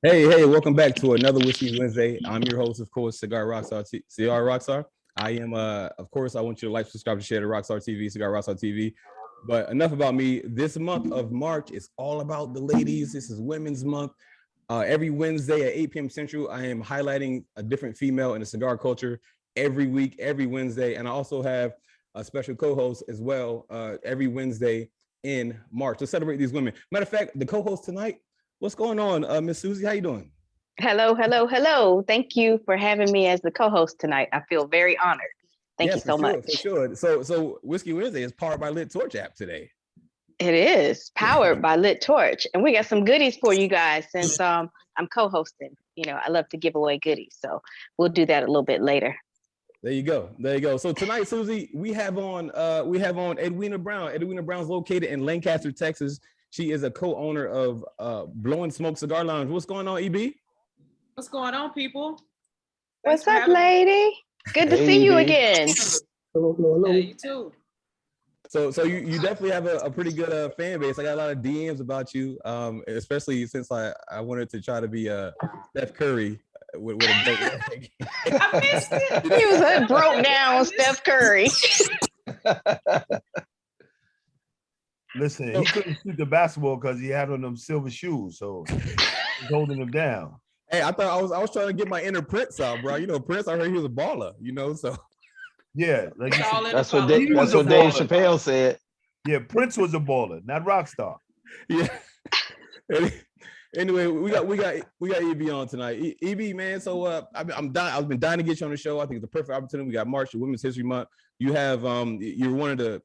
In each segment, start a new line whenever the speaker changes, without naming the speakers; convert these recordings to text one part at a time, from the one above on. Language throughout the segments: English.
Hey, welcome back to another Whiskey Wednesday. I'm your host, of course, Cigar Rockstar, Cigar Rockstar. I am, of course, I want you to like, subscribe, and share to Rockstar TV, Cigar Rockstar TV. But enough about me. This month of March is all about the ladies. This is Women's Month. Every Wednesday at 8 p.m. Central, I am highlighting a different female in the cigar culture every week, every Wednesday. And I also have a special co-host as well every Wednesday in March to celebrate these women. Matter of fact, the co-host tonight, what's going on, Miss Susie? How you doing?
Hello. Thank you for having me as the co-host tonight. I feel very honored. Thank you so much.
For sure. So Whiskey Wednesday is powered by Lit Torch app today.
It is powered by Lit Torch, and we got some goodies for you guys since I'm co-hosting. I love to give away goodies, so we'll do that a little bit later.
There you go. So tonight, Susie, we have on Edwina Brown. Edwina Brown's located in Lancaster, Texas. She is a co-owner of Blowin Smoke Cigar Lounge. What's going on, EB?
What's going on, people?
What's up, lady? Good to see you again.
Hello. Yeah, you too.
So you definitely have a pretty good fan base. I got a lot of DMs about you, especially since I wanted to try to be Steph Curry with a broke leg.
I missed it.
He was a broke down Steph Curry.
Listen, he couldn't shoot the basketball because he had on them silver shoes, so he's holding him down.
Hey, I thought I was trying to get my inner Prince out, bro. Prince, I heard he was a baller, so.
Yeah,
like
that's what Dave Chappelle said.
Yeah, Prince was a baller, not Rockstar.
Yeah. Anyway, we got EB on tonight. EB, man. So I've been dying to get you on the show. I think it's the perfect opportunity. We got March, Women's History Month. You have you're one of the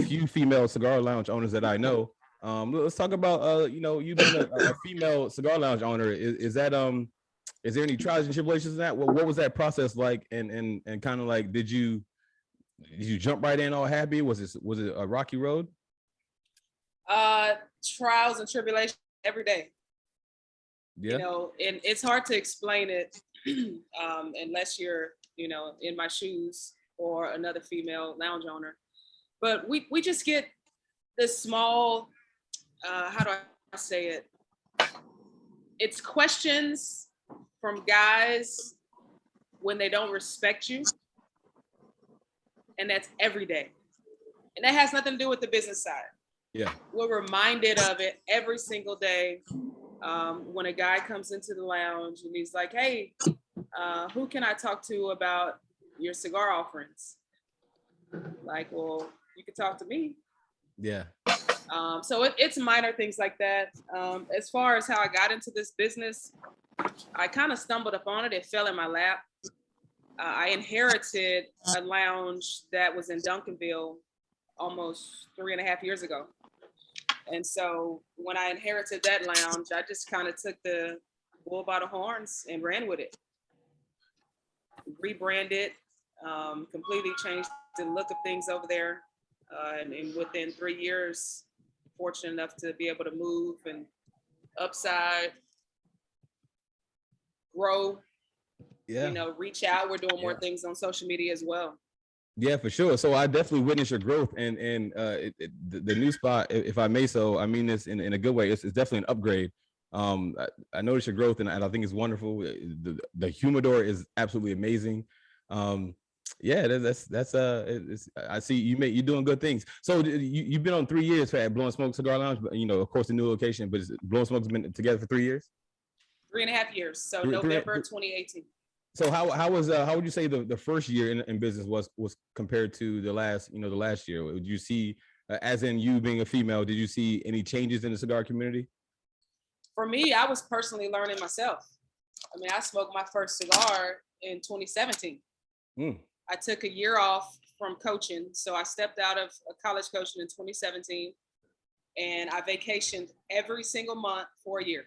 few female cigar lounge owners that I know. Let's talk about you being a female cigar lounge owner. Is there any trials and tribulations in that? What was that process like? And kind of like, did you jump right in all happy? Was it a rocky road?
Trials and tribulations every day.
Yeah.
And it's hard to explain it unless you're, in my shoes or another female lounge owner. But we just get this small, how do I say it? It's questions from guys when they don't respect you. And that's every day. And that has nothing to do with the business side.
Yeah.
We're reminded of it every single day when a guy comes into the lounge and he's like, hey, who can I talk to about your cigar offerings? Like, well, you can talk to me.
Yeah.
So it's minor things like that. As far as how I got into this business, I kind of stumbled upon it. It fell in my lap. I inherited a lounge that was in Duncanville almost 3.5 years ago. And so when I inherited that lounge, I just kind of took the bull by the horns and ran with it. Rebranded, completely changed the look of things over there. And within 3 years, fortunate enough to be able to move and upside, grow, reach out. We're doing more things on social media as well.
Yeah, for sure. So I definitely witnessed your growth, and the new spot, if I may, so I mean this in a good way. It's definitely an upgrade. I noticed your growth, and I think it's wonderful. The humidor is absolutely amazing. Yeah, I see you're doing good things. So you've been on 3 years at Blowin Smoke Cigar Lounge, but of course the new location. But Blowin Smoke's been together for 3 years.
3.5 years. So November 2018.
So how would you say the first year in business was compared to the last year? Would you see, as in you being a female, did you see any changes in the cigar community?
For me, I was personally learning myself. I mean, I smoked my first cigar in 2017. I took a year off from coaching. So I stepped out of college coaching in 2017 and I vacationed every single month for a year.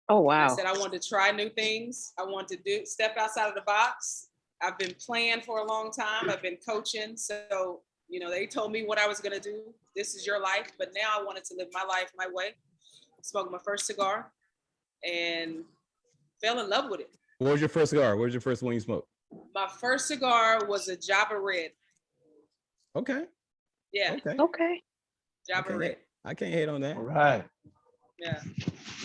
Oh, wow.
I said I wanted to try new things. I wanted to step outside of the box. I've been playing for a long time. I've been coaching. So, they told me what I was going to do. This is your life. But now I wanted to live my life my way. Smoked my first cigar and fell in love with it.
What was your first cigar? What was your first one you smoked?
My first cigar was a Java Red.
Okay.
Yeah.
Okay.
Java Red.
I can't hate on that.
All right.
Yeah.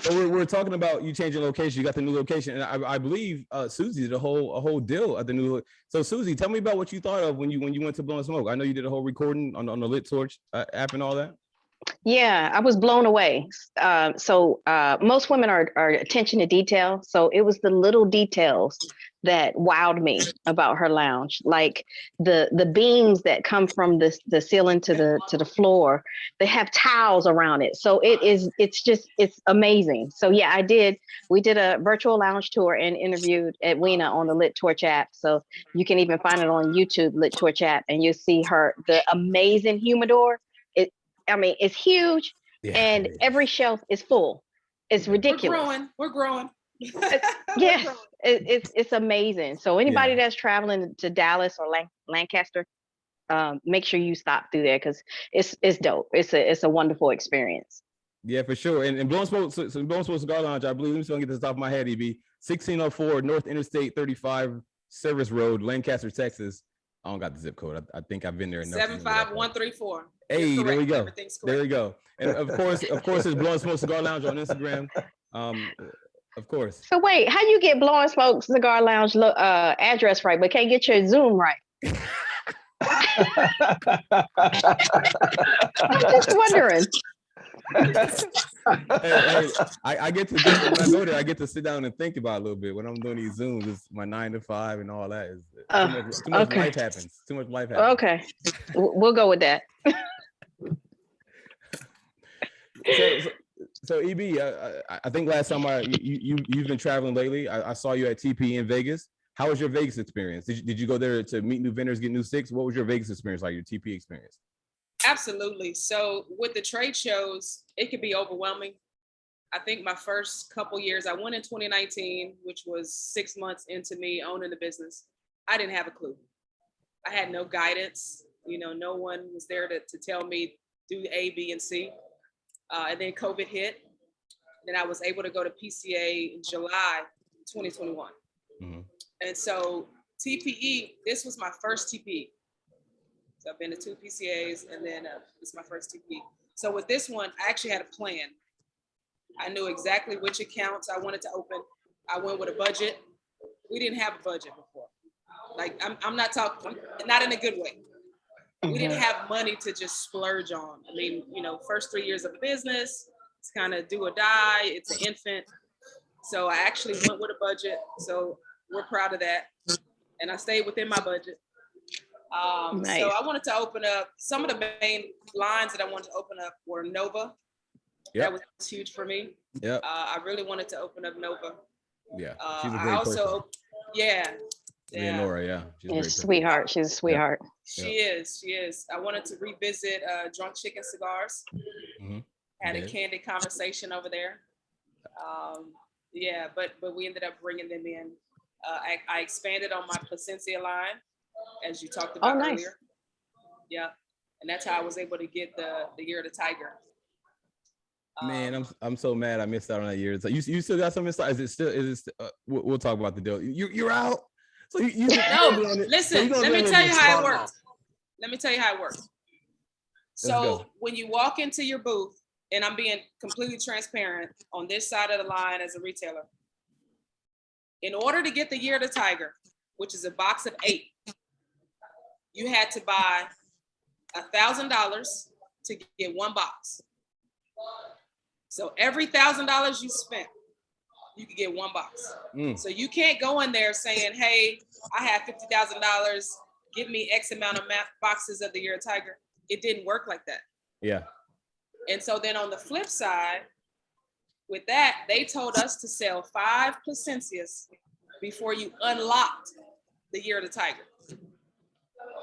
So we're talking about you changing location. You got the new location, and I believe Susie did a whole deal at the new. So Susie, tell me about what you thought of when you went to Blowin Smoke. I know you did a whole recording on the Lit Torch app and all that.
Yeah, I was blown away. Most women are attention to detail. So it was the little details that wowed me about her lounge, like the beams that come from the ceiling to the floor. They have towels around it, so it's amazing. So yeah, we did a virtual lounge tour and interviewed Edwina on the Lit Torch app. So you can even find it on YouTube, Lit Torch app, and you'll see the amazing humidor. It's huge, and every shelf is full. It's ridiculous.
We're growing.
Yes, it's amazing. So anybody that's traveling to Dallas or Lancaster, make sure you stop through there because it's dope. It's a wonderful experience.
Yeah, for sure. And Blowin Smoke, so Blowin Smoke Cigar Lounge, I believe, let me just get this off my head, EB, 1604 North Interstate 35 Service Road, Lancaster, Texas. I don't got the zip code. I think I've been there enough.
75134.
Hey, there we go. There we go. And of course, it's Blowin Smoke Cigar Lounge on Instagram. Of course.
So wait, how you get Blowin Smoke Cigar Lounge address right, but can't get your Zoom right? I'm just wondering.
Hey, I get to when I go there, I get to sit down and think about it a little bit. When I'm doing these Zooms, it's my 9 to 5 and all that. Too much life happens. Too much life happens.
Okay, we'll go with that.
So EB, I think last time you've been traveling lately. I saw you at TP in Vegas. How was your Vegas experience? Did you go there to meet new vendors, get new sticks? What was your Vegas experience like? Your TP experience?
Absolutely. So with the trade shows, it could be overwhelming. I think my first couple years, I went in 2019, which was 6 months into me owning the business. I didn't have a clue. I had no guidance. No one was there to tell me do A, B, and C. And then COVID hit. Then I was able to go to PCA in July 2021. Mm-hmm. And so TPE, this was my first TPE. So I've been to 2 PCAs, and then this is my first TPE. So with this one, I actually had a plan. I knew exactly which accounts I wanted to open. I went with a budget. We didn't have a budget before. Like I'm not talking, not in a good way. We didn't have money to just splurge on. I mean, first 3 years of the business, it's kind of do or die. It's an infant. So I actually went with a budget. So we're proud of that. And I stayed within my budget. Nice. So I wanted to open up, some of the main lines that I wanted to open up were Nova. Yep. That was huge for me. Yeah. I really wanted to open up Nova.
Yeah. She's a great person.
Yeah.
Laura, yeah.
She's a sweetheart. She's a sweetheart.
She is. I wanted to revisit Drunk Chicken Cigars. Mm-hmm. Had a candid conversation over there. But we ended up bringing them in. I expanded on my Placencia line, as you talked about earlier. Yeah, and that's how I was able to get the Year of the Tiger.
Man, I'm so mad I missed out on that year. So you still got some inside? Is it still? We'll talk about the deal. You're out. So you
listen. Let me tell you how it works. So when you walk into your booth, and I'm being completely transparent on this side of the line as a retailer, in order to get the Year of the Tiger, which is a box of 8, you had to buy $1,000 to get 1 box. So every $1,000 you spent, you could get 1 box. So you can't go in there saying, hey, I have $50,000, give me X amount of boxes of the Year of Tiger. It didn't work like that.
Yeah.
And so then on the flip side, with that, they told us to sell 5 Placencias before you unlocked the Year of the Tiger.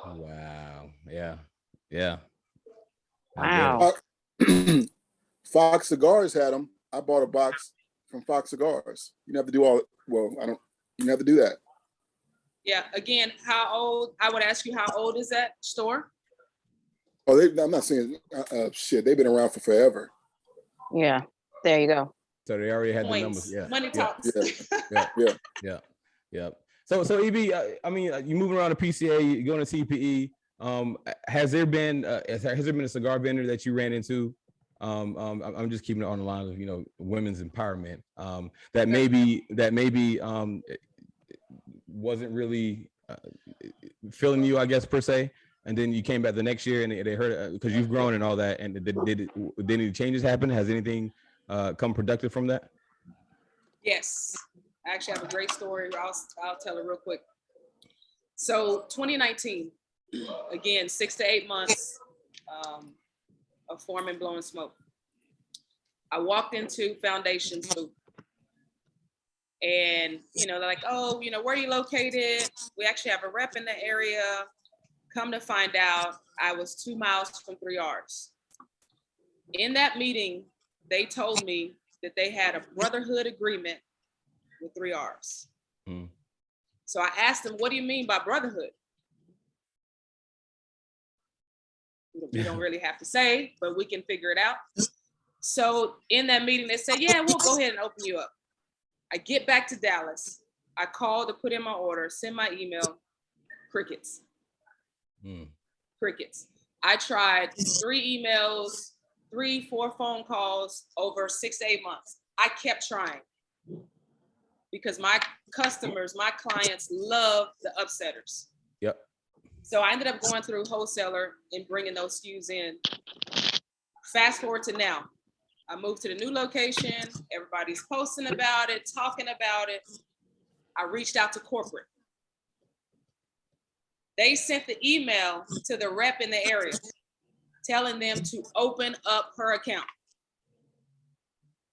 Wow. Yeah.
Wow.
Fox Cigars had them. I bought a box from Fox Cigars. You didn't have to do you didn't have to do that.
Yeah. Again, how old? I would ask you, how old is that store?
Oh, I'm not saying shit. They've been around for forever.
Yeah. There you go.
So they already had the numbers. Yeah.
Money talks.
Yeah. So EB, I mean, you moving around the PCA, you going to TPE. Has there been a cigar vendor that you ran into I'm just keeping it on the line of, you know, women's empowerment. That maybe wasn't really filling you, I guess, per se. And then you came back the next year and they heard it because you've grown and all that. And did any changes happen? Has anything come productive from that?
Yes, I actually have a great story. I'll tell it real quick. So 2019, again, 6 to 8 months of forming Blowin Smoke. I walked into Foundation's booth. And, you know, they're like, oh, you know, where are you located? We actually have a rep in the area. Come to find out, I was 2 miles from 3Rs. In that meeting, they told me that they had a brotherhood agreement with 3Rs. Mm. So I asked them, what do you mean by brotherhood? We don't really have to say, but we can figure it out. So in that meeting, they said, yeah, we'll go ahead and open you up. I get back to Dallas. I call to put in my order, send my email, crickets. Crickets. I tried 3 emails, 3-4 phone calls over 6 to 8 months. I kept trying because my customers, my clients love the upsetters.
Yep.
So I ended up going through wholesaler and bringing those SKUs in. Fast forward to now. I moved to the new location. Everybody's posting about it, talking about it. I reached out to corporate. They sent the email to the rep in the area telling them to open up her account.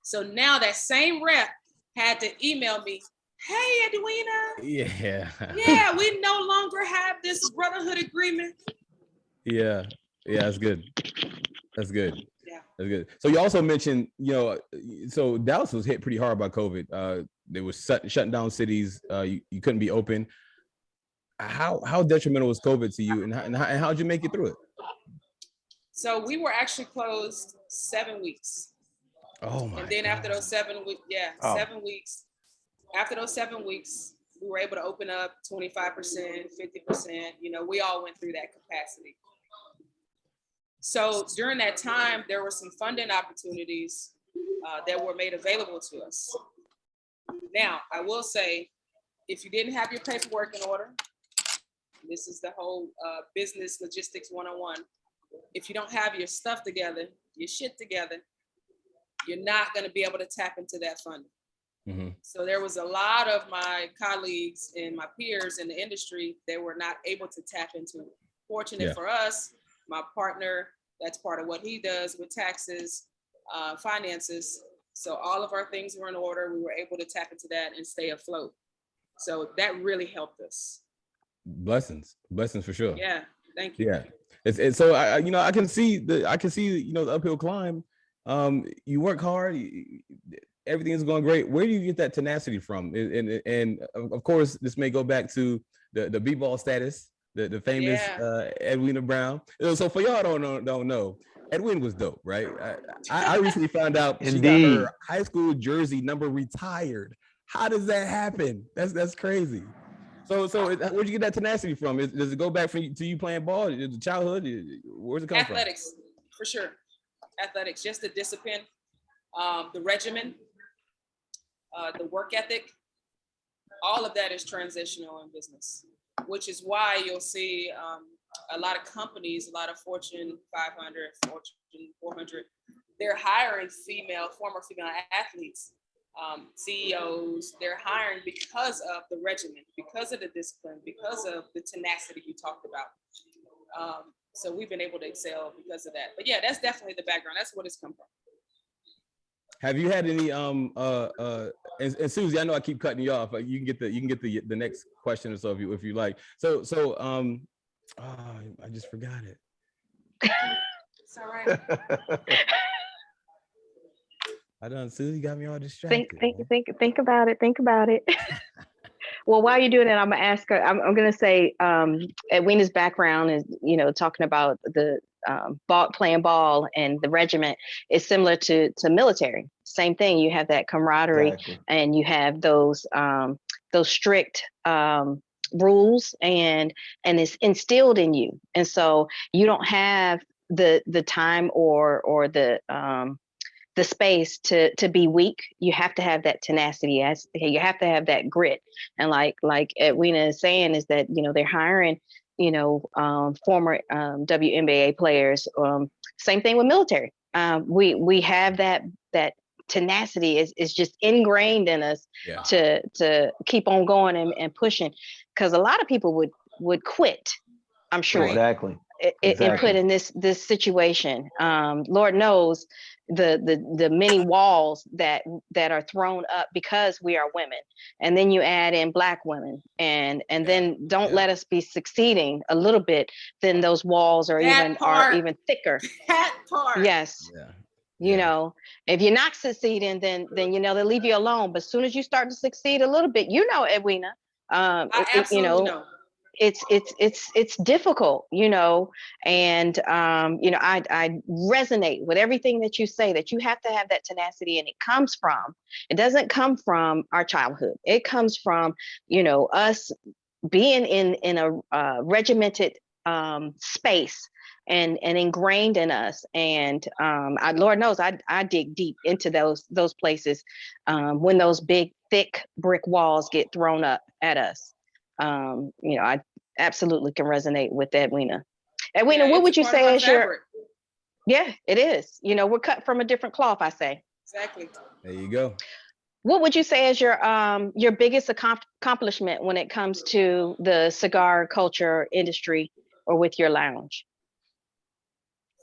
So now that same rep had to email me, hey, Edwina. Yeah, we no longer have this brotherhood agreement.
Yeah, that's good. That's good.
Yeah.
That's good. So you also mentioned, you know, so Dallas was hit pretty hard by COVID. They were shutting down cities. You couldn't be open. How detrimental was COVID to you, and how'd you make it through it?
So we were actually closed 7 weeks.
Oh my!
And then
God.
after those 7 weeks, 7 weeks. After those 7 weeks, we were able to open up 25%, 50%. You know, we all went through that capacity. So during that time, there were some funding opportunities that were made available to us. Now, I will say, if you didn't have your paperwork in order, this is the whole business logistics 101. If you don't have your stuff together, your shit together, you're not going to be able to tap into that funding. Mm-hmm. So there was a lot of my colleagues and my peers in the industry that were not able to tap into it. Fortunate for us, my partner, that's part of what he does with taxes, finances. So all of our things were in order. We were able to tap into that and stay afloat. So that really helped us. Blessings for sure. Yeah, thank you.
Yeah, it's so I can see the uphill climb. You work hard. Everything is going great. Where do you get that tenacity from? And of course, this may go back to the b-ball status, the famous Edwina Brown. So for y'all don't know, Edwin was dope, right? I recently found out she got her high school jersey number retired. How does that happen? That's crazy. So where'd you get that tenacity from? Does it go back to you playing ball? Is it childhood? Where's it come from?
Athletics, for sure. Athletics, just the discipline, the regimen, the work ethic. All of that is transitional in business, which is why you'll see a lot of companies, a lot of Fortune 500, Fortune 400, they're hiring former female athletes. CEOs, they're hiring because of the regimen, because of the discipline, because of the tenacity you talked about. So we've been able to excel because of that. But yeah, that's definitely the background. That's what it's come from.
Have you had any and Susie, I know I keep cutting you off, but you can get the next question or so if you like. So I just forgot it.
It's all right.
Susie got me all distracted.
Think about it. Think about it. Well, while you're doing it, I'm gonna ask her. I'm gonna say Edwina's background is, talking about the playing ball and the regiment is similar to military. Same thing. You have that camaraderie, and you have those strict rules, and it's instilled in you. And so you don't have the time or the space to be weak. You have to have that tenacity. As you have to have that grit. And like Edwina is saying, is that they're hiring former WNBA players. Same thing with military. We have that tenacity is just ingrained in us to keep on going and pushing, because a lot of people would quit, I'm sure.
Exactly.
And put in this situation. Lord knows the many walls that are thrown up because we are women, and then you add in Black women, and then don't let us be succeeding a little bit, then those walls are even thicker.
That part.
Yes.
Yeah.
If you're not succeeding, then they'll leave you alone. But as soon as you start to succeed a little bit, Edwina,
I absolutely know.
It's difficult, and I resonate with everything that you say, that you have to have that tenacity, and it doesn't come from our childhood. It comes from us being in a regimented space and ingrained in us. And Lord knows I dig deep into those places when those big thick brick walls get thrown up at us. I absolutely can resonate with Edwina. Edwina, what would you say is your? Yeah, it is. We're cut from a different cloth, I say.
Exactly.
There you go.
What would you say is your biggest accomplishment when it comes to the cigar culture industry or with your lounge?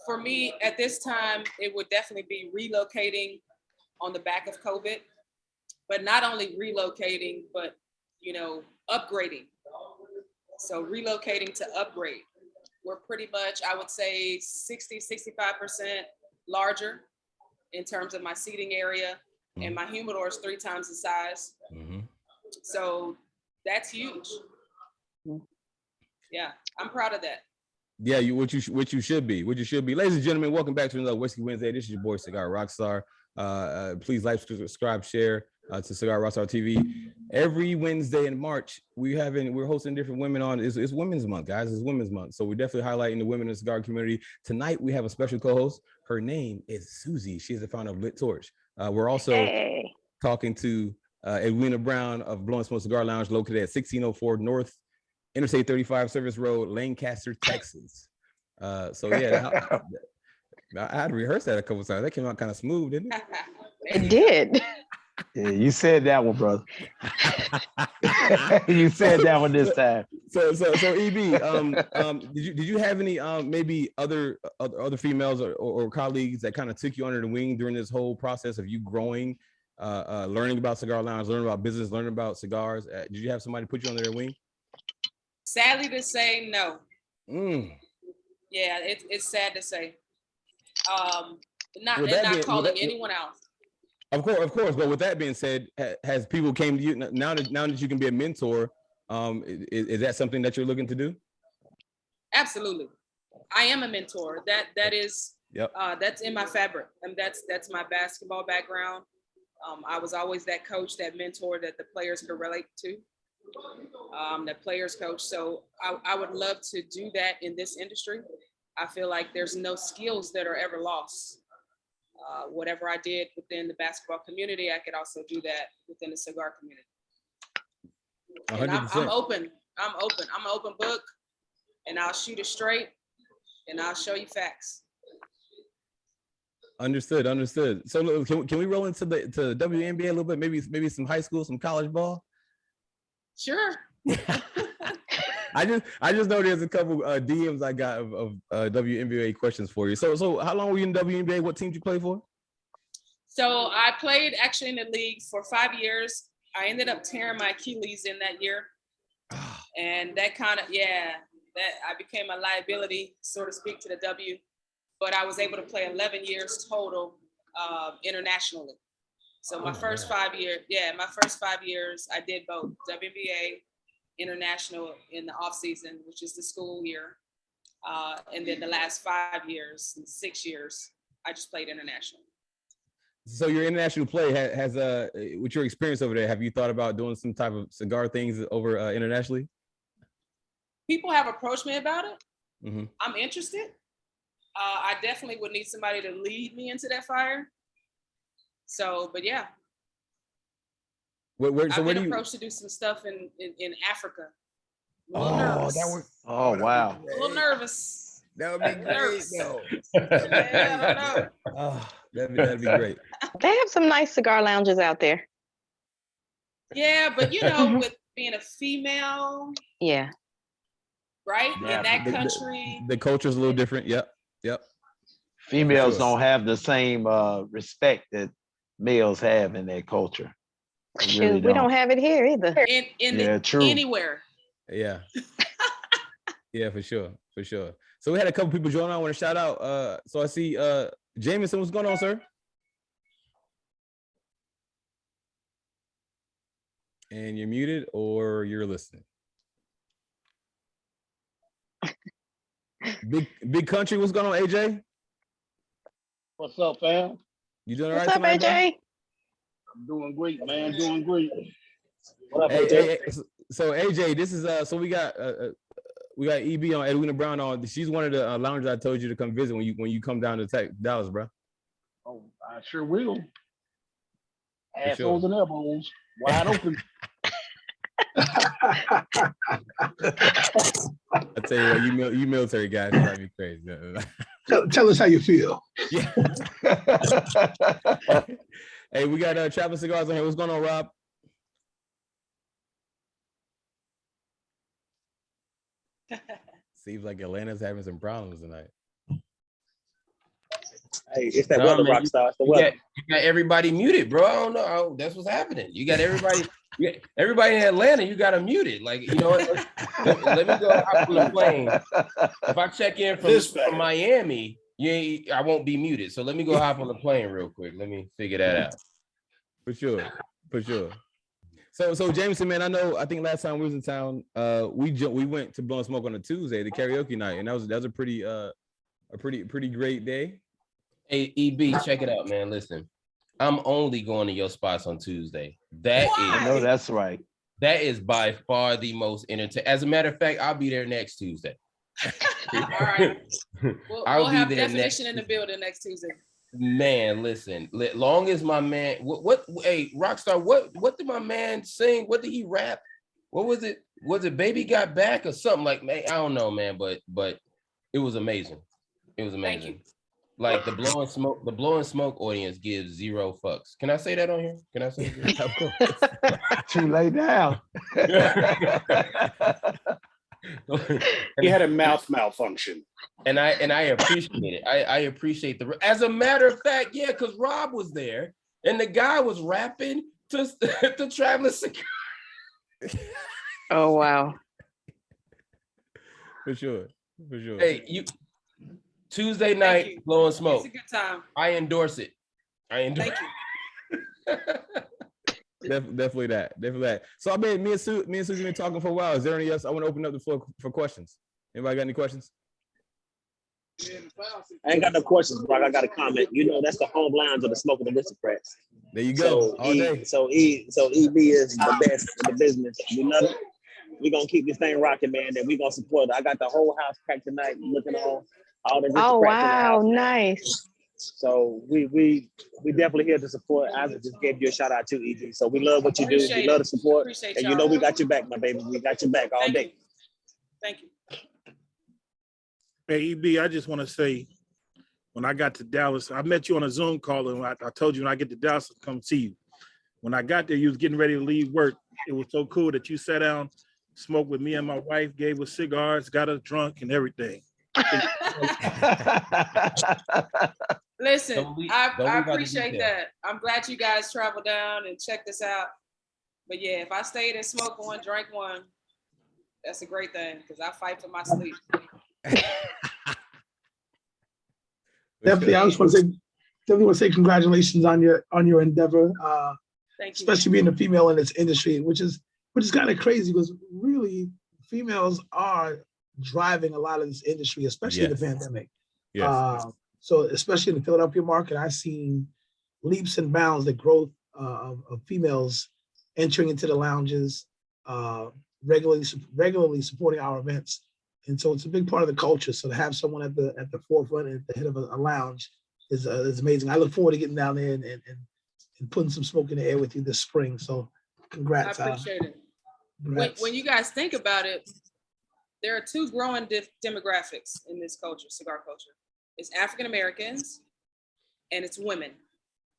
For me, at this time, it would definitely be relocating on the back of COVID, but not only relocating, but upgrading. So relocating to upgrade. We're pretty much, I would say 60, 65% larger in terms of my seating area, and my humidor is 3 times the size. So that's huge. Yeah, I'm proud of that.
Yeah, what you should be. Ladies and gentlemen, welcome back to another Whiskey Wednesday. This is your boy Cigar Rockstar. Please like, subscribe, share to Cigar Rockstar TV. Every Wednesday in March, we're hosting different women on. It's Women's Month, guys. It's Women's Month, so we're definitely highlighting the women in the cigar community. Tonight we have a special co-host. Her name is Susie. She is the founder of Lit Torch. We're also talking to Edwina Brown of Blowin Smoke Cigar Lounge, located at 1604 North Interstate 35 Service Road, Lancaster, Texas. So yeah, I had to rehearse that a couple times. That came out kind of smooth, didn't it?
It did.
Yeah, you said that one, brother. You said that one this time.
So EB, did you have any maybe other females or colleagues that kind of took you under the wing during this whole process of you growing, learning about Cigar Lounge, learning about business, learning about cigars? Did you have somebody put you under their wing?
Sadly to say, no. Yeah, it's sad to say. Not calling anyone out.
Of course. But with that being said, has people came to you now that you can be a mentor? Is that something that you're looking to do?
Absolutely, I am a mentor. That is that's in my fabric, and that's my basketball background. I was always that coach, that mentor that the players could relate to. That players coach. So I would love to do that in this industry. I feel like there's no skills that are ever lost. Whatever I did within the basketball community, I could also do that within the cigar community. 100%. I'm open. I'm an open book, and I'll shoot it straight, and I'll show you facts. Understood.
So can we roll into the WNBA a little bit? Maybe some high school, some college ball.
Sure.
I just know there's a couple DMs I got of WNBA questions for you. So how long were you in WNBA? What team did you play for?
So I played actually in the league for 5 years. I ended up tearing my Achilles in that year. And that kind of, that I became a liability, so to speak, to the W. But I was able to play 11 years total internationally. So my first 5 years, I did both WNBA, international in the off season, which is the school year. And then the last 5 years, 6 years, I just played international.
So your international play has with your experience over there, have you thought about doing some type of cigar things over internationally?
People have approached me about it. I'm interested. I definitely would need somebody to lead me into that fire. So, but yeah.
So
I've
where
been
do you?
approached to do some stuff in Africa. A
Oh,
little nervous.
that would.
Oh, wow.
A little nervous.
That would be great.
Nervous.
though.
Yeah, I don't know.
Oh, that'd be great.
They have some nice cigar lounges out there.
Yeah, but you know,
Mhm.
with being a female,
Yeah.
right,
Yeah,
in that
the-
country,
The culture's a little different. Yep.
Females
sure.
don't have the same respect that males have in their culture. They
Shoot,
really
we don't have it here either.
Yeah, true.
anywhere.
Yeah. Yeah, for sure. So we had a couple people join. I want to shout out. So I see Jameson, what's going on, sir? And you're muted or you're listening. Big country, what's going on, AJ?
What's up, fam?
You doing all
What's
right
up,
tonight, bro?
AJ?
I'm doing great, man. Doing great. What up,
Hey,
AJ?
so AJ, this is so we got EB on, Edwina Brown on. She's one of the loungers I told you to come visit when you come down to Dallas, bro.
Oh, I sure will.
For
Assholes and elbows wide open.
I tell you what, you military guys drive me crazy.
Tell us how you feel.
Yeah. Hey, we got Travis Cigars on here. What's going on, Rob? Seems like Atlanta's having some problems tonight.
Hey, it's that
Nah,
weather,
man,
Rockstar. It's the
You
weather.
got everybody muted, bro. I don't know. That's what's happening. You got everybody. Everybody in Atlanta, you got them muted. Like, you know what? Let me go hop on the plane. If I check in from Miami, I won't be muted. So let me go hop on the plane real quick. Let me figure that out.
For sure. So Jameson, man, I think last time we was in town, we went to Blowin Smoke on a Tuesday, the karaoke night, and that was a pretty great day.
Hey, EB, check it out, man. Listen, I'm only going to your spots on Tuesday.
I know that's right.
That is by far the most entertaining. As a matter of fact, I'll be there next Tuesday.
All right.
I'll
We'll
be
have
there
definition
next
in the building next Tuesday.
Man, listen. Long as my man, hey, Rockstar, what did my man sing? What did he rap? What was it? Was it Baby Got Back or something like? Man, I don't know, man, but it was amazing. It was amazing.
Thank you.
Like the Blowin Smoke audience gives zero fucks. Can I say that on here? Can I say that?
Of course.
Too late now.
He had a mouth malfunction.
And I appreciate it. I appreciate as a matter of fact, yeah, because Rob was there and the guy was rapping to Travis Cigar.
Oh, wow.
For sure.
Hey, Tuesday night, Blowin Smoke.
It's a good time.
I endorse it.
Thank you.
Definitely that. So I mean, me and Susie been talking for a while. Is there any else? I want to open up the floor for questions. Anybody got any questions?
I ain't got no questions, bro. I got a comment. You know, that's the home lounge of the Smoking Aristocrats.
There you go.
So
All day.
So EB is the best in the business. You know, we're gonna keep this thing rocking, man. And we're gonna support it. I got the whole house packed tonight, looking on all the
Oh,
aristocrats in the
wow.
house.
Nice.
So we definitely here to support. I just gave you a shout out to EB. So we love what you do.
Appreciate
We love
it.
the support.
Appreciate
And
y'all.
you know we got your back, my baby. We got your back all
Thank
day.
you. Thank you.
Hey, EB, I just want to say, when I got to Dallas, I met you on a Zoom call, and I told you when I get to Dallas, I'll come see you. When I got there, you was getting ready to leave work. It was so cool that you sat down, smoked with me and my wife, gave us cigars, got us drunk and everything.
Listen, I
about the
appreciate
detail.
that. I'm glad you guys traveled down and checked this out. But yeah, if I stayed and smoked one, drank one, that's a great thing because I fight for my sleep.
Definitely, I just want to say congratulations on your endeavor,
Thank you.
especially being a female in this industry, which is kind of crazy because really females are driving a lot of this industry, especially in the pandemic.
Yes.
So especially in the Philadelphia market, I've seen leaps and bounds the growth of females entering into the lounges, regularly supporting our events.
And so it's a big part of the culture. So to have someone at the forefront and at the head of a lounge is amazing. I look forward to getting down there and putting some smoke in the air with you this spring. So congrats.
I appreciate it.
Congrats.
When you guys think about it, there are two growing demographics in this culture, cigar culture. It's African Americans and it's women.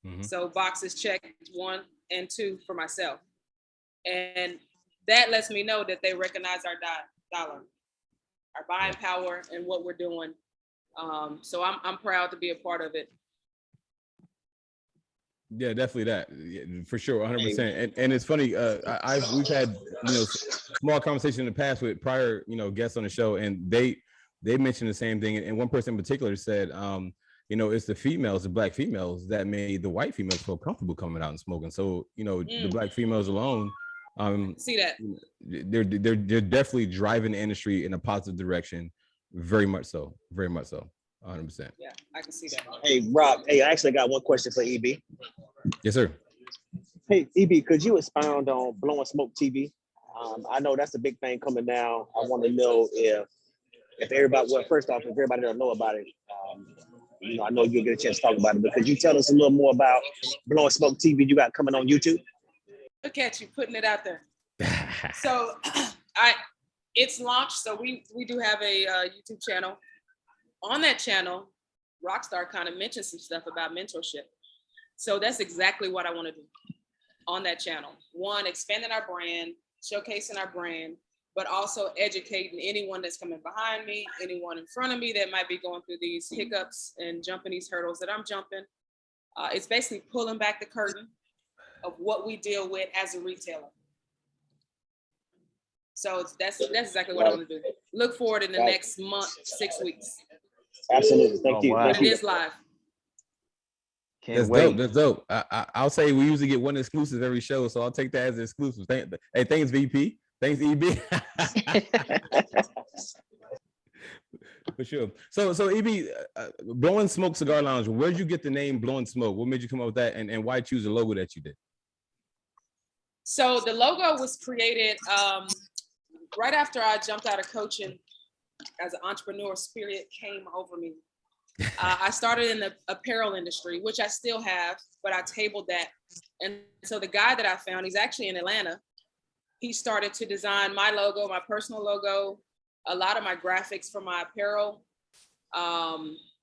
Mm-hmm.
So boxes checked 1 and 2 for myself. And that lets me know that they recognize our dollar, our buying power, and what we're doing. So I'm proud to be a part of it.
Yeah, definitely that. Yeah, for sure, 100%. And it's funny. We've had small conversation in the past with prior guests on the show, and they mentioned the same thing. And one person in particular said, it's the females, the Black females, that made the white females feel comfortable coming out and smoking. So the Black females alone,
see that
they're definitely driving the industry in a positive direction. Very much so. 100%.
Yeah, I can see that.
Hey, Rob. Hey, I actually got one question for EB.
Yes, sir.
Hey, EB, could you expound on Blowin Smoke TV? I know that's a big thing coming down. I want to know if everybody, well, first off, if everybody don't know about it, I know you'll get a chance to talk about it, but could you tell us a little more about Blowin Smoke TV you got coming on YouTube?
Look at you putting it out there. So it's launched. So we do have a YouTube channel. On that channel, Rockstar kind of mentioned some stuff about mentorship. So that's exactly what I want to do on that channel. One, expanding our brand, showcasing our brand, but also educating anyone that's coming behind me, anyone in front of me that might be going through these hiccups and jumping these hurdles that I'm jumping. It's basically pulling back the curtain of what we deal with as a retailer. So that's exactly what I want to do. Look forward in the next month, 6 weeks.
Absolutely. Thank you.
Wow.
But it is live.
Can't wait.
That's dope. I'll say we usually get one exclusive every show, so I'll take that as an exclusive. Hey, thanks, VP. Thanks, EB. For sure. So EB, Blowin Smoke Cigar Lounge, where'd you get the name Blowin Smoke? What made you come up with that, and why choose the logo that you did?
So the logo was created right after I jumped out of coaching. As an entrepreneur spirit came over me. I started in the apparel industry, which I still have, but I tabled that. And so the guy that I found, he's actually in Atlanta. He started to design my logo, my personal logo, a lot of my graphics for my apparel,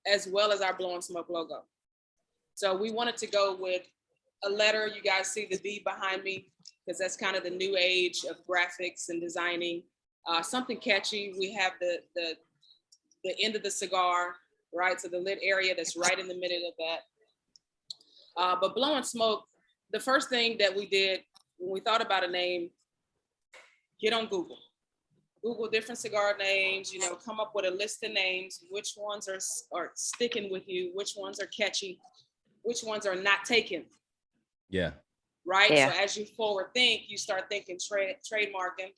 as well as our Blowin Smoke logo. So we wanted to go with a letter. You guys see the V behind me, because that's kind of the new age of graphics and designing. Something catchy. We have the end of the cigar, right? So the lit area that's right in the middle of that. But Blowin Smoke, the first thing that we did when we thought about a name, get on Google. Google different cigar names, come up with a list of names, which ones are sticking with you, which ones are catchy, which ones are not taken.
Yeah.
Right?
Yeah.
So as you forward think, you start thinking trademarking.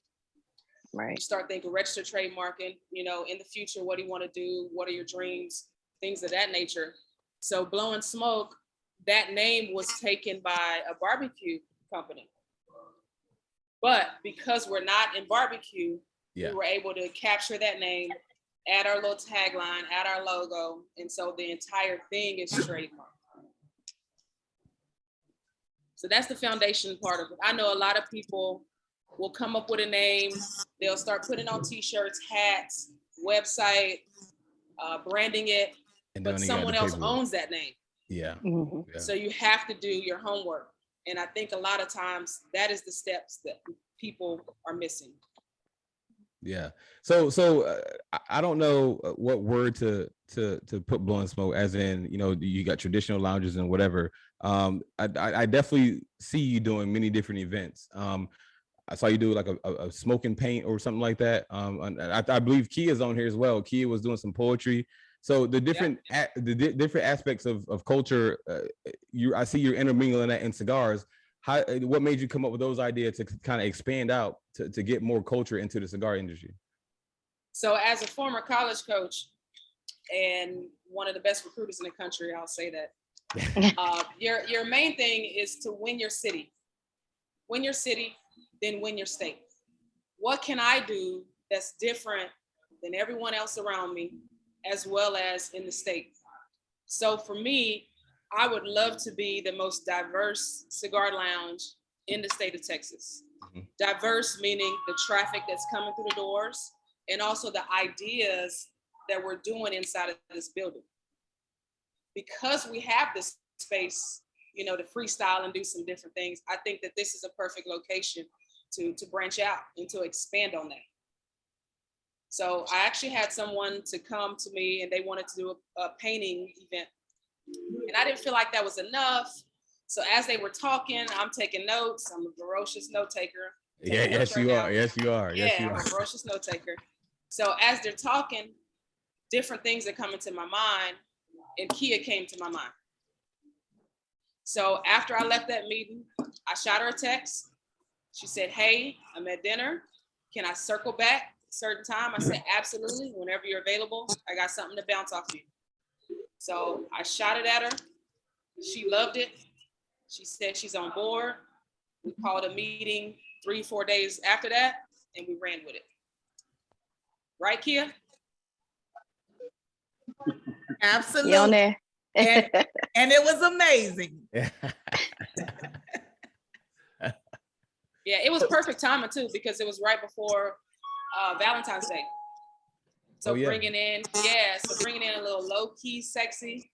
Right.
You start thinking registered trademarking, in the future, what do you want to do? What are your dreams? Things of that nature. So Blowin Smoke, that name was taken by a barbecue company. But because we're not in barbecue, we were able to capture that name, add our little tagline, add our logo. And so the entire thing is trademarked. So that's the foundation part of it. I know a lot of people will come up with a name. They'll start putting on t-shirts, hats, website, branding it, but someone else owns that name.
Yeah.
Mm-hmm.
Yeah.
So you have to do your homework. And I think a lot of times that is the steps that people are missing.
Yeah. So I don't know what word to put Blowin Smoke, as in, you got traditional lounges and whatever. I definitely see you doing many different events. I saw you do like a smoking paint or something like that. I believe Kia's on here as well. Kia was doing some poetry. So the different different aspects of culture, I see you're intermingling that in cigars. What made you come up with those ideas to kind of expand out to get more culture into the cigar industry?
So as a former college coach and one of the best recruiters in the country, I'll say that your main thing is to win your city. Win your city, then win your state. What can I do that's different than everyone else around me, as well as in the state. So for me, I would love to be the most diverse cigar lounge in the state of Texas. Diverse meaning the traffic that's coming through the doors, and also the ideas that we're doing inside of this building. Because we have this space, you know, to freestyle and do some different things, I think that this is a perfect location to branch out and to expand on that. So I actually had someone to come to me and they wanted to do a painting event. And I didn't feel like that was enough. So as they were talking, I'm taking notes. I'm a ferocious note taker.
Yeah, yes, you are. Yes, you are. Yes, you
I'm
are.
a ferocious note taker. So as they're talking, different things are coming to my mind, and Kia came to my mind. So after I left that meeting, I shot her a text. She said, "Hey, I'm at dinner. Can I circle back a certain time?" I said, "Absolutely. Whenever you're available, I got something to bounce off you." So I shot it at her. She loved it. She said she's on board. We called a meeting 3-4 days after that, and we ran with it. Right, Kia?
Absolutely.
You on there?
And it was amazing.
Yeah, it was perfect timing too, because it was right before Valentine's Day. So bringing in a little low key, sexy,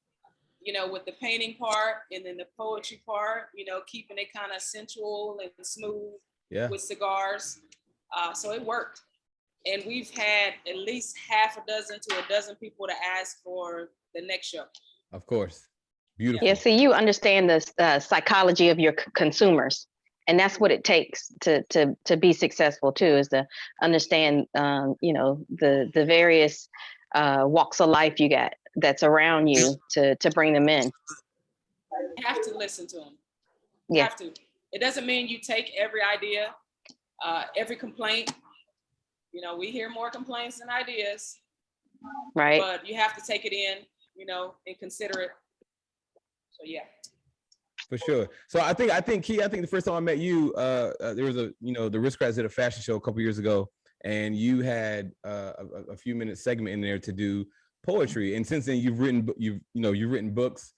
you know, with the painting part and then the poetry part, you know, keeping it kind of sensual and smooth with cigars. So it worked. And we've had at least half a dozen to a dozen people to ask for the next show.
Of course. Beautiful.
Yeah, see, you understand the psychology of your consumers. And that's what it takes to be successful too, is to understand, you know, the various walks of life you got that's around you to bring them in.
You have to listen to them. You
Yeah.
have to. It doesn't mean you take every idea, every complaint. You know, we hear more complaints than ideas.
Right.
But you have to take it in, you know, and consider it. So yeah.
For sure. So I think Key, the first time I met you, there was the Risk-Rats did a fashion show a couple years ago, and you had a few minute segment in there to do poetry. And since then you've written books.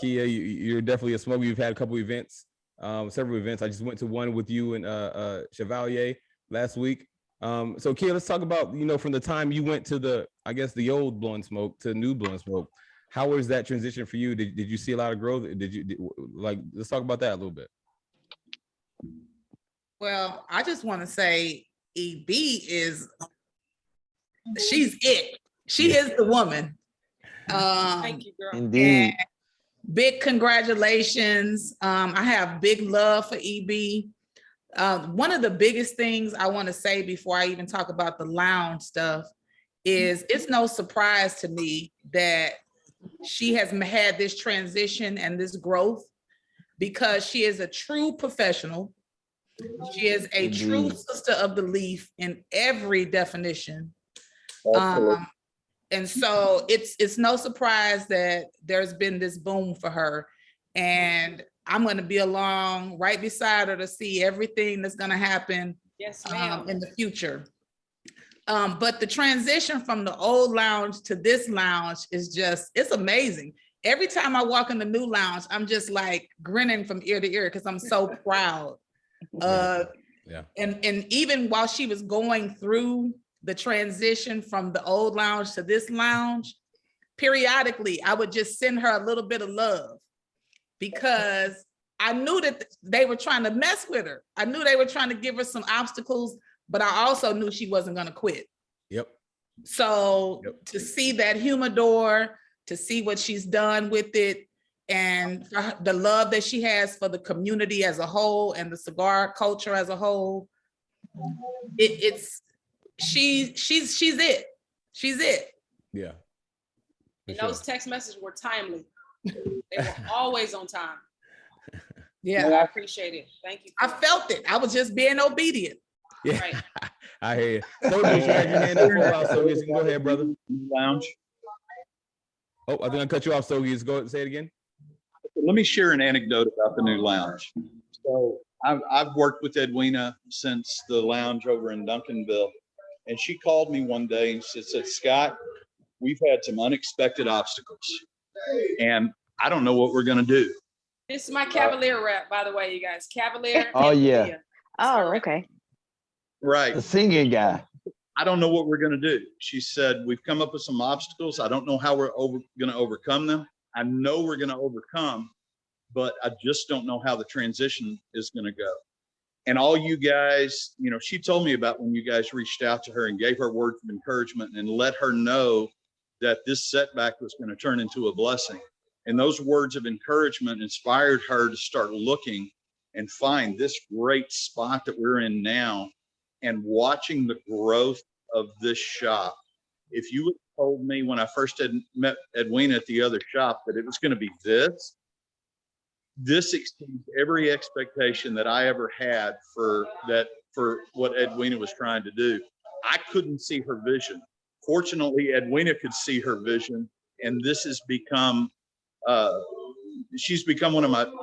Kia, you're definitely a smoker. You've had a couple events, several events. I just went to one with you and Chevalier last week. So Kia, let's talk about, you know, from the time you went to the old Blowin Smoke to new Blowin Smoke. How was that transition for you? Did you see a lot of growth? Let's talk about that a little bit.
Well, I just want to say EB she's it. She is the woman.
Thank you, girl.
Indeed.
Big congratulations. I have big love for EB. One of the biggest things I want to say before I even talk about the lounge stuff is it's no surprise to me that she has had this transition and this growth, because she is a true professional. She is a true sister of the leaf in every definition. And so it's no surprise that there's been this boom for her. And I'm going to be along right beside her to see everything that's going to happen in the future. But the transition from the old lounge to this lounge is it's amazing. Every time I walk in the new lounge, I'm just like grinning from ear to ear because I'm so proud. And even while she was going through the transition from the old lounge to this lounge, periodically I would just send her a little bit of love, because I knew that they were trying to mess with her. I knew they were trying to give her some obstacles, but I also knew she wasn't going to quit. So to see that humidor, to see what she's done with it, and the love that she has for the community as a whole and the cigar culture as a whole, she's it. She's it.
Yeah.
And those text messages were timely. They were always on time.
Yeah,
I appreciate it. Thank you.
I felt it. I was just being obedient.
Yeah,
right.
I hear you. So you had your hand up for a while, so you can go ahead, brother.
Lounge.
Oh, I think I cut you off, so you just go ahead and say it again.
Let me share an anecdote about the new lounge. So I've worked with Edwina since the lounge over in Duncanville. And she called me one day and said, Scott, we've had some unexpected obstacles and I don't know what we're going to do.
This is my Cavalier rep, by the way, you guys. Cavalier.
Oh, yeah.
Leah.
Oh, okay.
Right.
The singing guy.
I don't know what we're going to do. She said, we've come up with some obstacles. I don't know how we're going to overcome them. I know we're going to overcome, but I just don't know how the transition is going to go. And all you guys, you know, she told me about when you guys reached out to her and gave her words of encouragement and let her know that this setback was going to turn into a blessing. And those words of encouragement inspired her to start looking and find this great spot that we're in now and watching the growth of this shop. If you had told me when I first had met Edwina at the other shop that it was going to be this exceeds every expectation that I ever had for what Edwina was trying to do. I couldn't see her vision. Fortunately, Edwina could see her vision, and this has become, she's become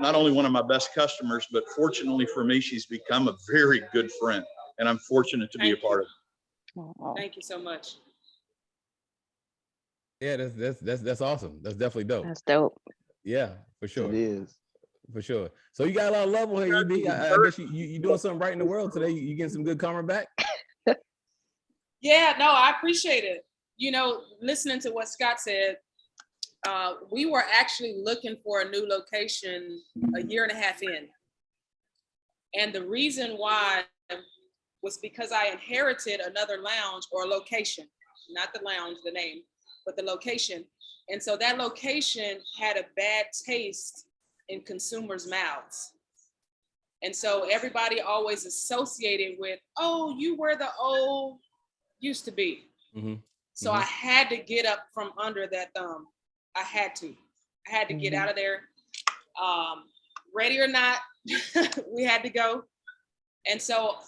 not only one of my best customers, but fortunately for me, she's become a very good friend, and I'm fortunate to be a part of it.
Thank you so much.
Yeah, that's awesome. That's definitely dope.
That's dope.
Yeah, for sure.
It is.
For sure. So you got a lot of love on here, EB. I guess you doing something right in the world today. You getting some good karma back?
Yeah, no, I appreciate it. You know, listening to what Scott said, we were actually looking for a new location a year and a half in. And the reason why was because I inherited another lounge or location, not the lounge, the name, but the location. And so that location had a bad taste in consumers' mouths. And so everybody always associated with, oh, you were the old used to be.
Mm-hmm.
So I had to get up from under that thumb. I had to get out of there. Ready or not, we had to go. And so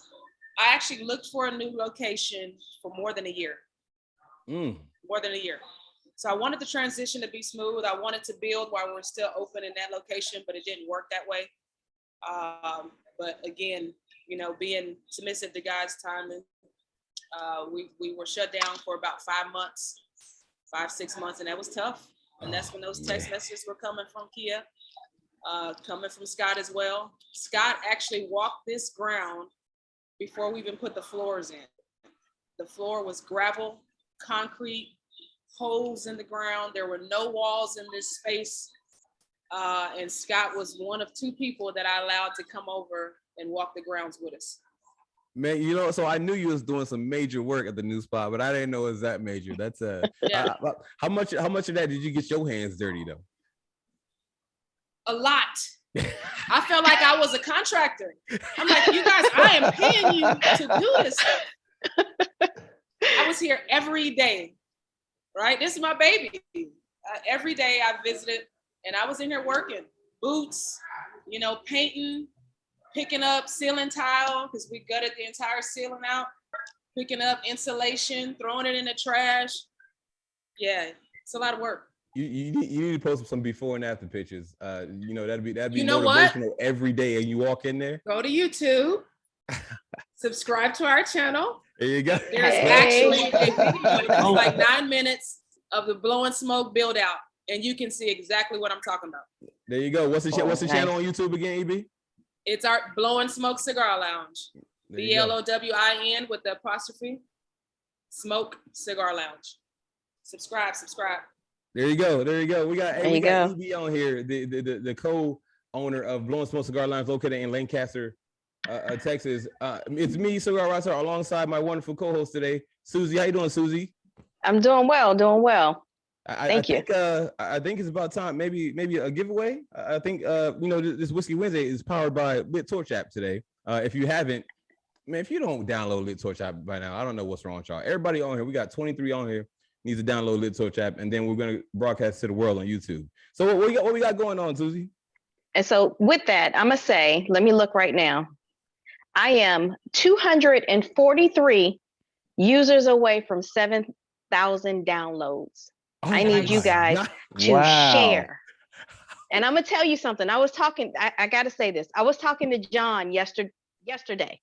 I actually looked for a new location for more than a year. More than a year. So I wanted the transition to be smooth. I wanted to build while we're still open in that location, but it didn't work that way. But again, you know, being submissive to God's timing, we were shut down for about 6 months, and that was tough. And that's when those text messages were coming from Kia, coming from Scott as well. Scott actually walked this ground before we even put the floors in. The floor was gravel, concrete, holes in the ground. There were no walls in this space. And Scott was one of 2 people that I allowed to come over and walk the grounds with us.
Man, you know, so I knew you was doing some major work at the new spot, but I didn't know it was that major. That's
yeah.
How much of that did you get your hands dirty though?
A lot. I felt like I was a contractor. I'm like, you guys, I am paying you to do this stuff. I was here every day, right? This is my baby. Every day I visited, and I was in here working, boots, you know, painting, picking up ceiling tile, because we gutted the entire ceiling out, picking up insulation, throwing it in the trash. Yeah, it's a lot of work.
You need to post some before and after pictures. You know, that'd be
you know
motivational
what?
Every day, and you walk in there.
Go to YouTube, subscribe to our channel.
There you go.
There's actually a video that's like 9 minutes of the Blowin Smoke build out, and you can see exactly what I'm talking about.
There you go. What's the channel on YouTube again, EB?
It's our Blowin Smoke Cigar Lounge. BLOWIN with the apostrophe. Smoke Cigar Lounge. Subscribe.
There you go. We got EB on here, the co-owner of Blowin Smoke Cigar Lounge located in Lancaster, Texas. It's me, Cigar Rockstar, alongside my wonderful co-host today, Susie. How you doing, Susie?
I'm doing well. Thank you.
I think it's about time, maybe a giveaway. I think you know, this Whiskey Wednesday is powered by Lit Torch app today. If you haven't, man, if you don't download Lit Torch app by now, I don't know what's wrong with y'all. Everybody on here, we got 23 on here, needs to download Lit Torch app, and then we're gonna broadcast to the world on YouTube. So what we got going on, Susie?
And so with that, I'm gonna say, let me look right now. I am 243 users away from 7,000 downloads. I need you guys to share. And I'm gonna tell you something. I was talking, I gotta say this. I was talking to John yesterday,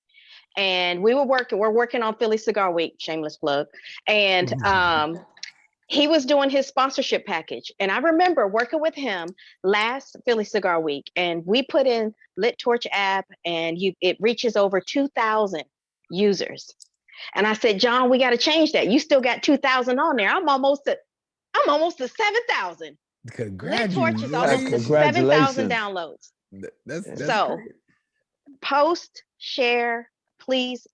and we're working on Philly Cigar Week, shameless plug. And he was doing his sponsorship package. And I remember working with him last Philly Cigar Week, and we put in Lit Torch app, and it reaches over 2,000 users. And I said, John, we got to change that. You still got 2,000 on there. I'm almost at 7,000. Lit Torch is almost at 7,000 downloads.
That's
so
great.
Post, share, please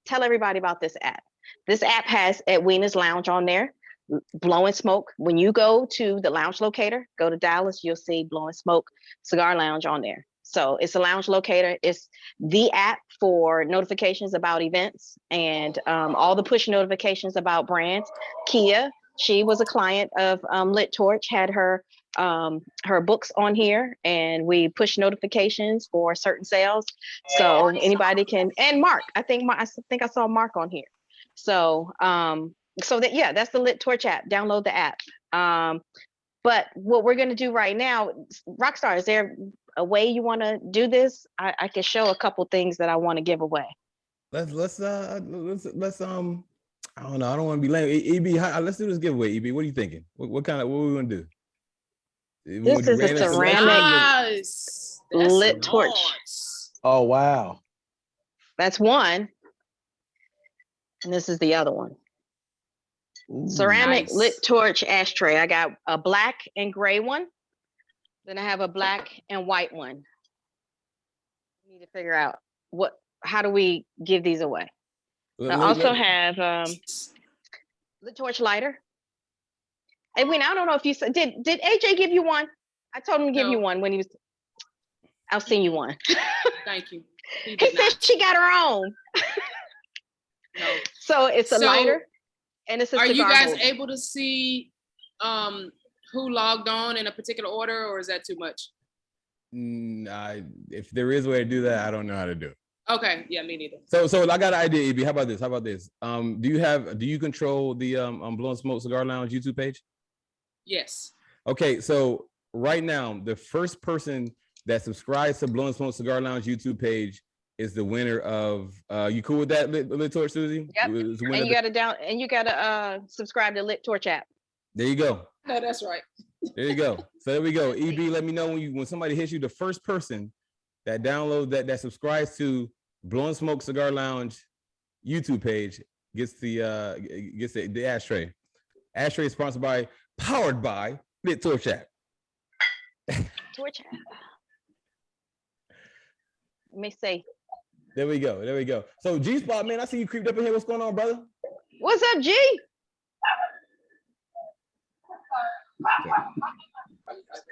tell everybody about this app. This app has Edwina's Lounge on there, Blowin Smoke. When you go to the lounge locator, go to Dallas, you'll see Blowin Smoke Cigar Lounge on there. So it's a lounge locator. It's the app for notifications about events and all the push notifications about brands. Kia, she was a client of Lit Torch, had her books on here, and we push notifications for certain sales. So anybody can, and Mark, I think I saw Mark on here. So that's the Lit Torch app. Download the app. But what we're going to do right now, Rockstar, is there a way you want to do this? I can show a couple things that I want to give away.
Let's I don't know. I don't want to be lame. EB, let's do this giveaway. EB, what are you thinking? What we want to do?
This is a ceramic Lit Torch.
Oh wow,
that's one, and this is the other one. Ooh, ceramic nice. Lit Torch ashtray. I got a black and gray one. Then I have a black and white one. We need to figure out how do we give these away. I also have Lit Torch lighter. Edwina, I don't know if you said, did AJ give you one? I told him to give you one when he was. I'll send you one.
Thank you.
He said she got her own.
No.
So it's a lighter. And it's a
Are you guys
holder.
able to see who logged on in a particular order, or is that too much?
If there is a way to do that, I don't know how to do it.
Okay, yeah, me neither.
So I got an idea, EB. How about this? Do you control the Blowin Smoke Cigar Lounge YouTube page?
Yes.
Okay, so right now, the first person that subscribes to Blowin Smoke Cigar Lounge YouTube page is the winner of you cool with that, Lit Torch, Susie?
Yep. And you gotta subscribe to Lit Torch app.
There you go.
No, that's right.
There you go. So there we go. EB, let me know when somebody hits you. The first person that downloads that subscribes to Blowin Smoke Cigar Lounge YouTube page gets the ashtray. Ashtray is powered by Lit Torch app.
Torch app. Let me see.
There we go. So G Spot, man, I see you creeped up in here. What's going on, brother?
What's up, G?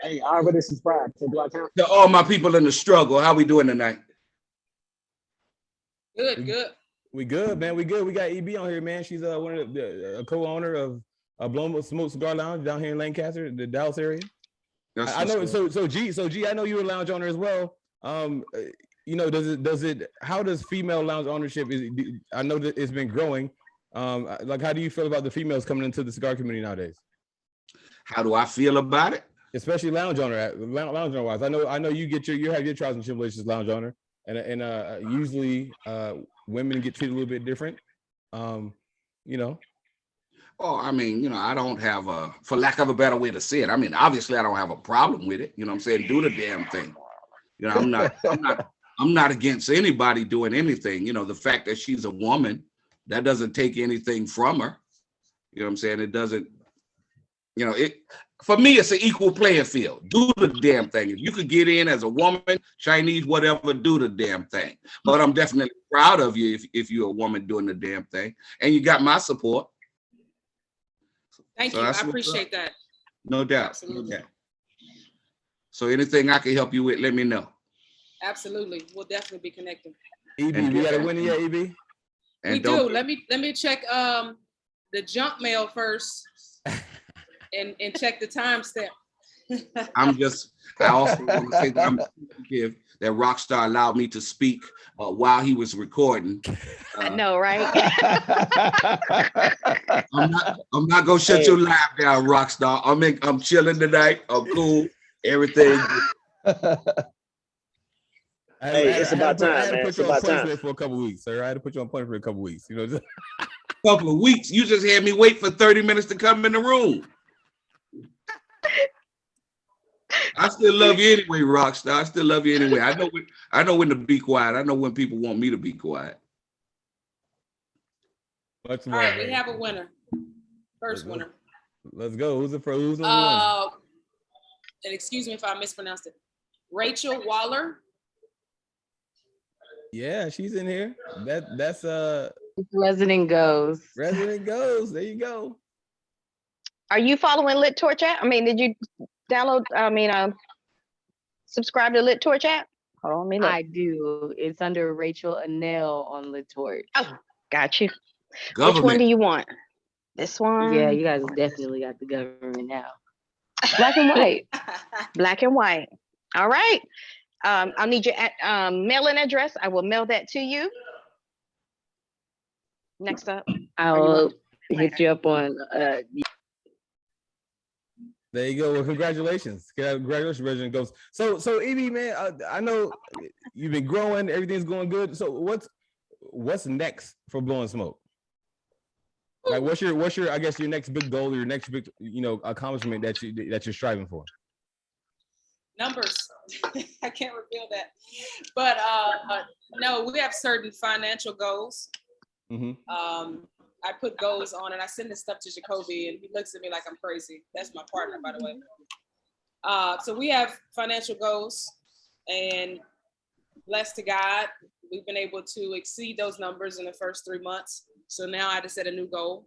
Hey, I already subscribed. So do I count?
To all my people in the struggle, how we doing tonight?
Good.
We good, man. We good. We got EB on here, man. She's one of the co-owner of Blowin Smoke Cigar Lounge down here in Lancaster, the Dallas area. I know. So G, I know you're a lounge owner as well. How does female lounge ownership I know that it's been growing. How do you feel about the females coming into the cigar community nowadays?
How do I feel about it?
Especially lounge owner wise. I know you have your trials and tribulations lounge owner, and usually women get treated a little bit different.
Oh, I mean, I don't have for lack of a better way to say it. I mean, obviously I don't have a problem with it. You know what I'm saying? Do the damn thing. I'm not against anybody doing anything. The fact that she's a woman, that doesn't take anything from her. You know what I'm saying? It doesn't, for me, it's an equal playing field. Do the damn thing. If you could get in as a woman, Chinese, whatever, do the damn thing. But I'm definitely proud of you if you're a woman doing the damn thing. And you got my support.
Thank you. I appreciate that.
No doubt. Absolutely. No doubt. So anything I can help you with, let me know.
Absolutely. We'll definitely be connecting.
EB, you got a winner yet, EB?
We do. Let me check the junk mail first and check the timestamp.
I also want to say that I'm appreciative that Rockstar allowed me to speak while he was recording.
I know, right?
I'm not gonna shut your live down, Rockstar. I'm chilling tonight. I'm cool. Everything.
Hey, it's about
I
time,
had to
man.
put
It's
you on
about time.
punishment for a couple weeks, sir. I had to put you on punishment for a couple weeks. You know, just
Couple of weeks. You just had me wait for 30 minutes to come in the room. I still love you anyway, Rockstar. I still love you anyway. I know when to be quiet. I know when people want me to be quiet.
much
All
love.
right, we
man.
have a winner. First
Let's go.
winner.
Let's go. Who's the first? Who's number one?
And excuse me if I mispronounced it. Rachel Waller.
Yeah, she's in here. That's
Resident Goes.
Resident Goes. There you go.
Are you following Lit Torch app? I mean, did you download? Subscribe to Lit Torch app? Hold on, let me look.
I do. It's under Rachel Anel on the Torch.
Oh, got you.
Government.
Which one do you want? This one?
Yeah, you guys definitely got the government now. Black and white.
Black and white. All right. I'll need your mailing address. I will mail that to you. Next up.
I'll hit you up on
There you go. Well, congratulations. Congratulations, Resident Ghost. So Evie, man, I know you've been growing, everything's going good. So what's next for Blowin Smoke? Like what's your I guess your next big goal or your next big, accomplishment that you're striving for?
Numbers. I can't reveal that. But no, we have certain financial goals.
Mm-hmm.
I put goals on and I send this stuff to Jacoby and he looks at me like I'm crazy. That's my partner, by the way. So we have financial goals and blessed to God, we've been able to exceed those numbers in the first 3 months. So now I had to set a new goal.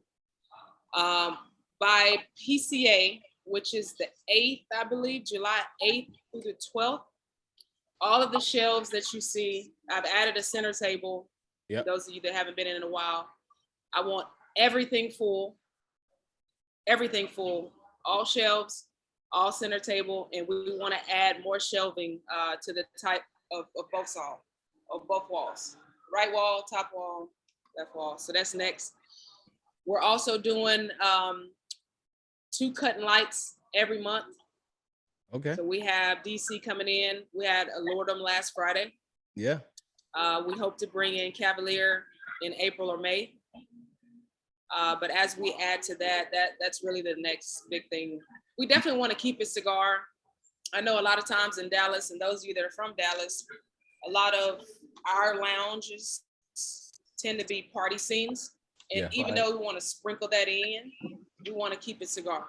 By PCA, which is the 8th, I believe, July 8th through the 12th, all of the shelves that you see, I've added a center table.
Yep.
For those of you that haven't been in a while. I want everything full, all shelves, all center table, and we want to add more shelving to the type of both walls, right wall, top wall, left wall. So that's next. We're also doing 2 cutting lights every month.
Okay.
So we have DC coming in. We had a Lordum last Friday.
Yeah.
We hope to bring in Cavalier in April or May. But as we add to that's really the next big thing. We definitely want to keep it cigar. I know a lot of times in Dallas, and those of you that are from Dallas, a lot of our lounges tend to be party scenes. And even though we want to sprinkle that in, we want to keep it cigar.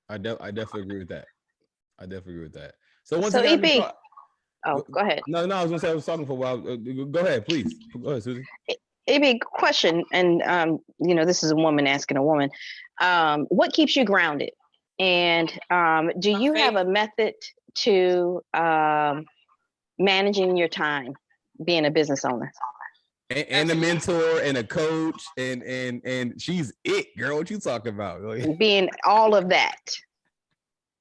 I definitely agree with that. So once
So
again,
EB. Oh, go ahead.
No, I was gonna say I was talking for a while. Go ahead, please. Go ahead, Susie.
EB, question, and this is a woman asking a woman. What keeps you grounded? And do you have a method to managing your time, being a business owner?
And a mentor and a coach and she's it, girl. What you talking about?
Being all of that.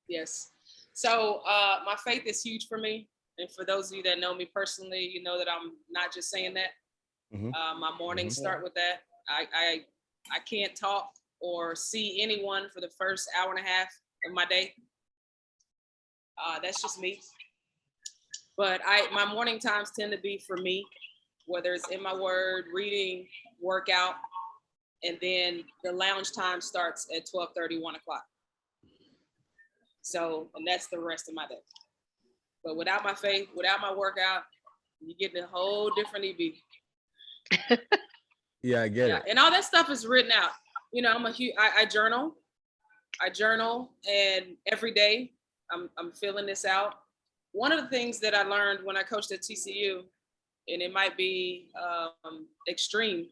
Yes. So my faith is huge for me. And for those of you that know me personally, you know that I'm not just saying that.
Mm-hmm.
My mornings start with that. I can't talk or see anyone for the first hour and a half of my day. That's just me. But my morning times tend to be for me, whether it's in my word, reading, workout, and then the lounge time starts at 12:30, 1 o'clock. So, and that's the rest of my day. But without my faith, without my workout, you get a whole different EB.
Yeah, I get it.
And all that stuff is written out. I journal. And every day I'm filling this out. One of the things that I learned when I coached at TCU, and it might be extreme,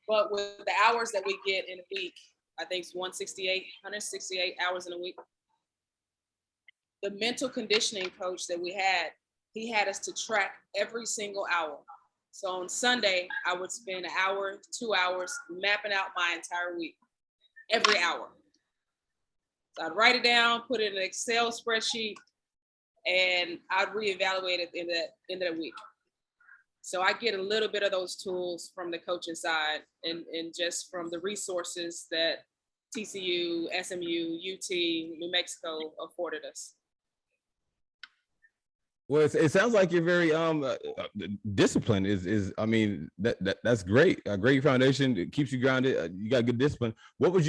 but with the hours that we get in a week, I think it's 168 hours in a week. The mental conditioning coach that we had, he had us to track every single hour. So on Sunday, I would spend an hour, 2 hours mapping out my entire week, every hour. So I'd write it down, put it in an Excel spreadsheet, and I'd reevaluate it in the week. So I get a little bit of those tools from the coaching side and just from the resources that TCU, SMU, UT, New Mexico afforded us.
Well, it sounds like you're very disciplined. I mean that's great. A great foundation. It keeps you grounded. You got good discipline. What would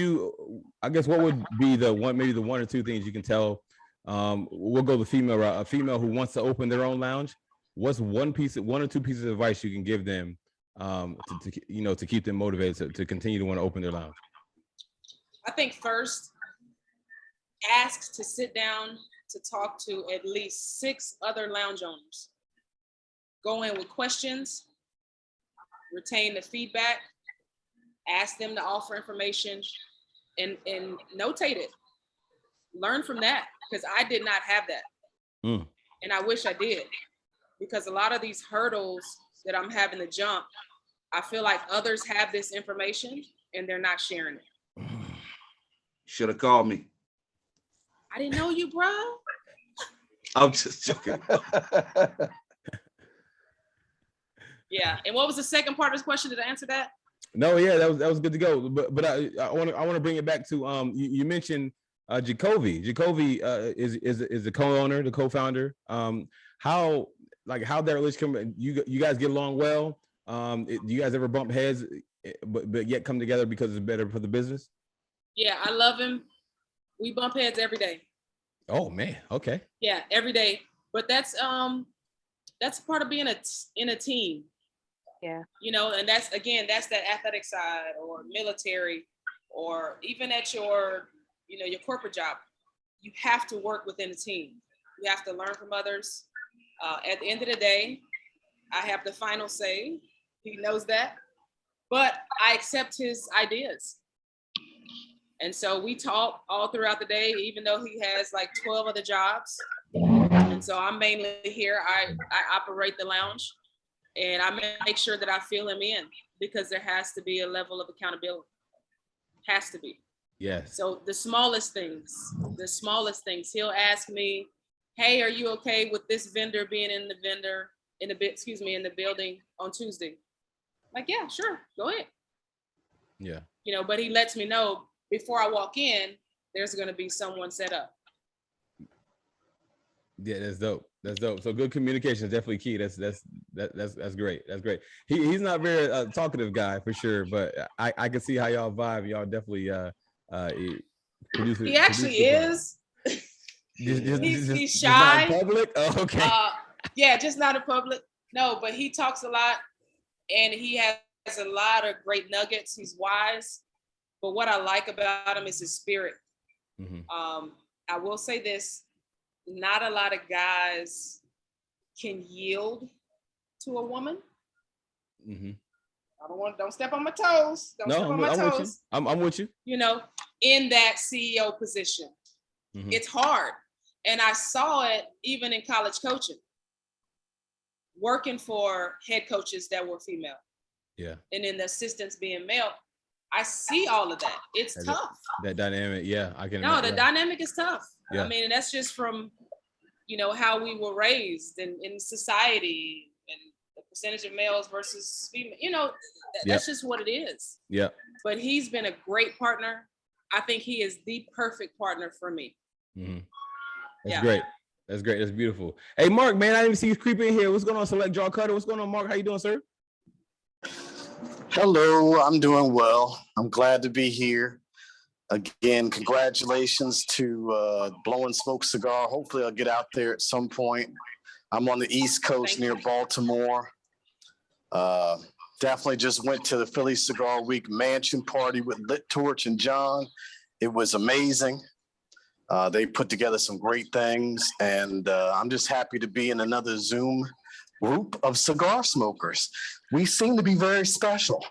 what would be the one or two things you can tell? We'll go the female route. A female who wants to open their own lounge. What's one or two pieces of advice you can give them to keep them motivated to continue to want to open their lounge?
I think first, ask to sit down to talk to at least 6 other lounge owners. Go in with questions, retain the feedback, ask them to offer information, and notate it. Learn from that, because I did not have that. And I wish I did, because a lot of these hurdles that I'm having to jump, I feel like others have this information and they're not sharing it.
Should have called me.
I didn't know you, bro.
I'm just joking.
Yeah. And what was the second part of this question? Did I answer that?
No, yeah, that was good to go. But I want to bring it back to you mentioned Jacoby. Jacoby is the co-owner, the co-founder. How that relationship? You guys get along well? Do you guys ever bump heads, but yet come together because it's better for the business?
Yeah, I love him. We bump heads every day.
Oh man, okay.
Yeah, every day. But that's part of being in a team.
Yeah.
And that's that athletic side or military, or even at your corporate job. You have to work within a team. You have to learn from others. At the end of the day, I have the final say. He knows that, but I accept his ideas. And so we talk all throughout the day, even though he has like 12 other jobs. And so I'm mainly here. I operate the lounge, and I make sure that I fill him in, because there has to be a level of accountability. Has to be.
Yes.
So the smallest things, he'll ask me, hey, are you okay with this vendor being in the building on Tuesday? Like, yeah, sure, go ahead.
Yeah.
But he lets me know before I walk in, there's going to be someone set up.
Yeah, that's dope. That's dope. So good communication is definitely key. That's great. That's great. He's not very talkative guy for sure, but I can see how y'all vibe. Y'all definitely produce.
He actually is.
He's
shy.
Not in public? Oh, okay.
Yeah, just not in public. No, but he talks a lot, and he has a lot of great nuggets. He's wise. But what I like about him is his spirit. Mm-hmm. I will say this, not a lot of guys can yield to a woman. Mm-hmm. Don't step on my toes. I'm with you.
I'm with you.
In that CEO position. Mm-hmm. It's hard. And I saw it even in college coaching, working for head coaches that were female. Yeah. And then the assistants being male. I see all of that. It's tough.
That dynamic, yeah, I can.
No, the dynamic is tough.
Yeah.
I mean, and that's just from, how we were raised in society, and the percentage of males versus female. That's just what it is. Yeah. But he's been a great partner. I think he is the perfect partner for me.
Mm-hmm. That's great. That's great. That's beautiful. Hey, Mark, man, I didn't see you creep in here. What's going on, Select Draw Cutter? What's going on, Mark? How you doing, sir?
Hello, I'm doing well. I'm glad to be here. Again, congratulations to Blowin Smoke Cigar. Hopefully I'll get out there at some point. I'm on the East Coast near Baltimore. Definitely just went to the Philly Cigar Week mansion party with Lit Torch and John. It was amazing. They put together some great things, and I'm just happy to be in another Zoom group of cigar smokers. We seem to be very special.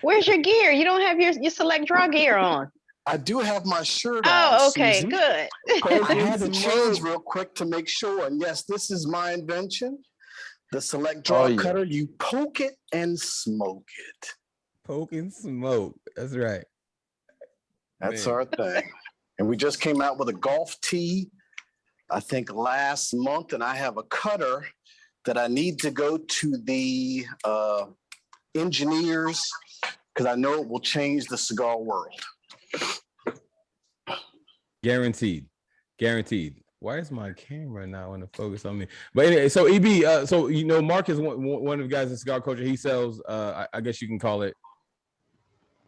Where's your gear? You don't have your Select Draw gear on.
I do have my shirt on.
Oh, okay,
Susan.
good.
I had to change real quick to make sure. And yes, this is my invention. The Select Draw Cutter. You poke it and smoke it.
Poke and smoke. That's right.
That's our thing. And we just came out with a golf tee, I think last month, and I have a cutter that I need to go to the engineers, because I know it will change the cigar world.
Guaranteed. Guaranteed. Why is my camera not want to focus on me? But anyway, so EB, so you know, Mark is one of the guys in cigar culture. He sells, I guess you can call it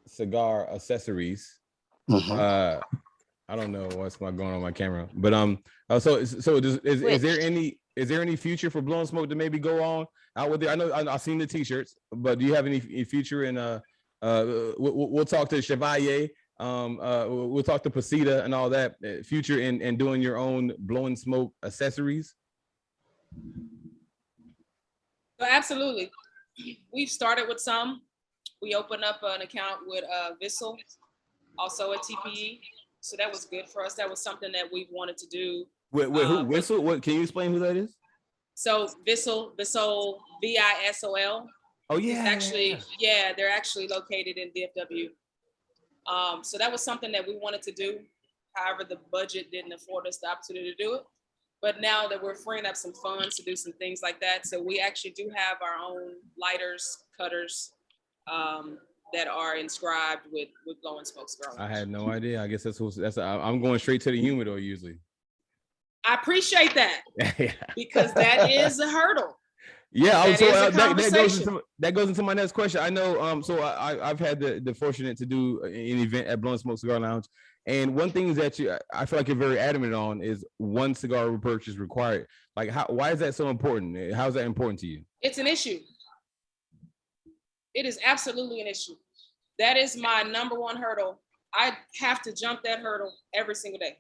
cigar accessories. I don't know what's going on my camera, but so is there any future for Blowin Smoke to maybe go on out with it? I know I've seen the t-shirts, but do you have any future in we'll talk to Chevalier, we'll talk to Pasita and all that, future in doing your own Blowin Smoke accessories?
Absolutely. We've started with some. We opened up an account with Vissel, also at TPE. So that was good for us. That was something that we wanted to do.
Wait, who? Vissel? What? Can you explain who that is?
So Vissel, Vissol, VISOL.
Oh yeah.
It's actually, yeah, they're actually located in DFW. So that was something that we wanted to do. However, the budget didn't afford us the opportunity to do it. But now that we're freeing up some funds to do some things like that, so we actually do have our own lighters, cutters, that are inscribed with Blowin Smoke Cigar.
I had no idea. I guess I'm going straight to the humidor usually.
I appreciate that because that is a hurdle.
Yeah, that goes into my next question. I know, so I've had the fortunate to do an event at Blowin Smoke Cigar Lounge, and one thing is that I feel like you're very adamant on is one cigar purchase required. Like, why is that so important? How is that important to you?
It's an issue. It is absolutely an issue. That is my number one hurdle. I have to jump that hurdle every single day.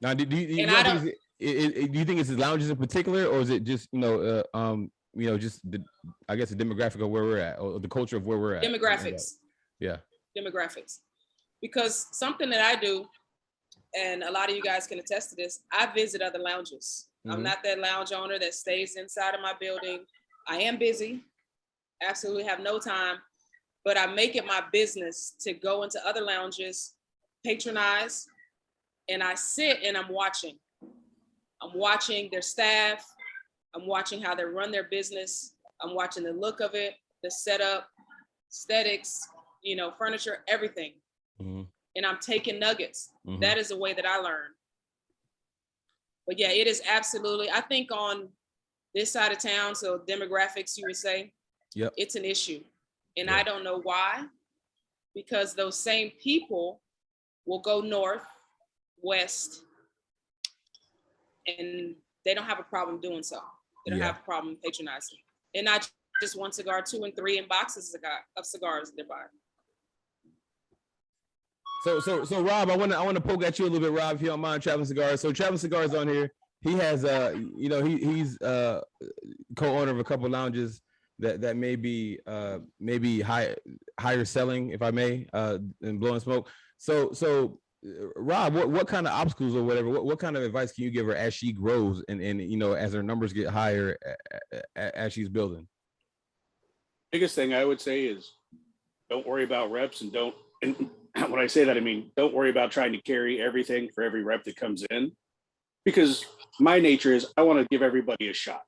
Now, do you think it's the lounges in particular, or is it just just I guess the demographic of where we're at, or the culture of where we're at?
Demographics.
Yeah.
Demographics. Because something that I do, and a lot of you guys can attest to this, I visit other lounges. I'm not that lounge owner that stays inside of my building. I am busy. Absolutely have no time, but I make it my business to go into other lounges, patronize, and I sit and I'm watching. I'm watching their staff. I'm watching how they run their business. I'm watching the look of it, the setup, aesthetics, furniture, everything. And I'm taking nuggets. That is the way that I learn. But yeah, it is absolutely, I think on this side of town, so demographics, you would say, it's an issue. And I don't know why, because those same people will go north, west, and they don't have a problem doing so. They don't have a problem patronizing. And not just one cigar, 2 and 3 in boxes of cigars they're buying.
So Rob, I want to poke at you a little bit, Rob, if you don't mind. Traveling Cigars. So Traveling Cigars on here. He has he's co-owner of a couple lounges that may be higher selling, if I may, than Blowin Smoke. So Rob, what kind of obstacles or whatever, what kind of advice can you give her as she grows and as her numbers get higher as she's building?
Biggest thing I would say is don't worry about reps and when I say that, I mean, don't worry about trying to carry everything for every rep that comes in, because my nature is I want to give everybody a shot.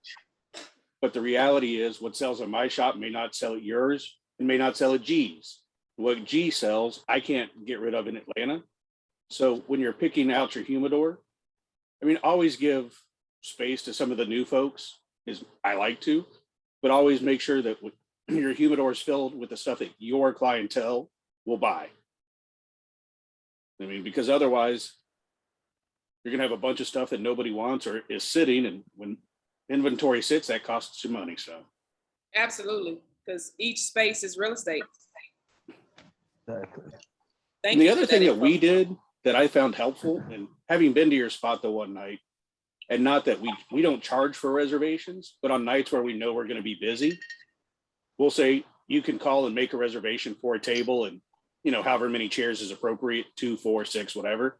But the reality is what sells at my shop may not sell at yours and may not sell at G's. What G sells, I can't get rid of in Atlanta. So when you're picking out your humidor, I mean, always give space to some of the new folks, is I like to, but always make sure that your humidor is filled with the stuff that your clientele will buy. I mean, because otherwise you're going to have a bunch of stuff that nobody wants or is sitting. And when inventory sits, that costs you money. So.
Absolutely. Because each space is real estate.
Exactly. And the other thing that we did that I found helpful, and having been to your spot the one night, and not that we don't charge for reservations, but on nights where we know we're going to be busy, we'll say you can call and make a reservation for a table and however many chairs is appropriate, 2, 4, 6, whatever,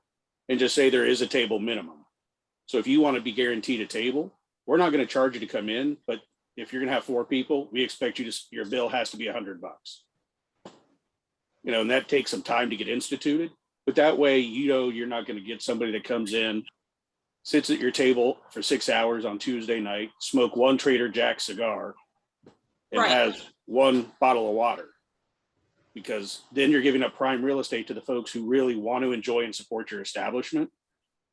and just say there is a table minimum. So if you want to be guaranteed a table, we're not going to charge you to come in, but if you're going to have 4 people, we expect you to, your bill has to be $100. And that takes some time to get instituted, but that way, you're not going to get somebody that comes in, sits at your table for 6 hours on Tuesday night, smoke 1 Trader Jack cigar, and has 1 bottle of water. Because then you're giving up prime real estate to the folks who really want to enjoy and support your establishment.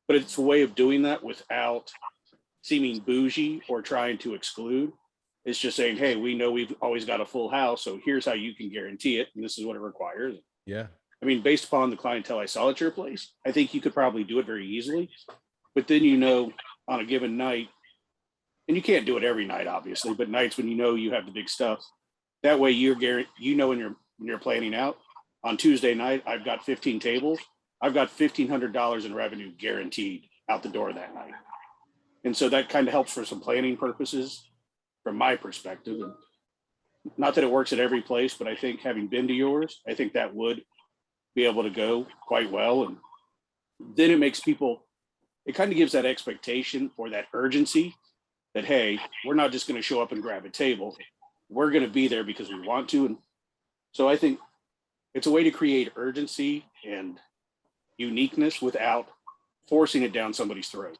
but it's a way of doing that without seeming bougie or trying to exclude. It's just saying, hey, we know we've always got a full house, so here's how you can guarantee it, and this is what it requires.
Yeah.
I mean, based upon the clientele I saw at your place, I think you could probably do it very easily. But then, you know, on a given night, and you can't do it every night, obviously, but nights when you know you have the big stuff, that way you're you know when you're planning out, on Tuesday night, I've got 15 tables. I've got $1,500 in revenue guaranteed out the door that night. And so that kind of helps for some planning purposes from my perspective. And not that it works at every place, but I think having been to yours, I think that would be able to go quite well. And then it makes people, it kind of gives that expectation or that urgency that, hey, we're not just going to show up and grab a table. We're going to be there because we want to. And so I think it's a way to create urgency and uniqueness without forcing it down somebody's throat.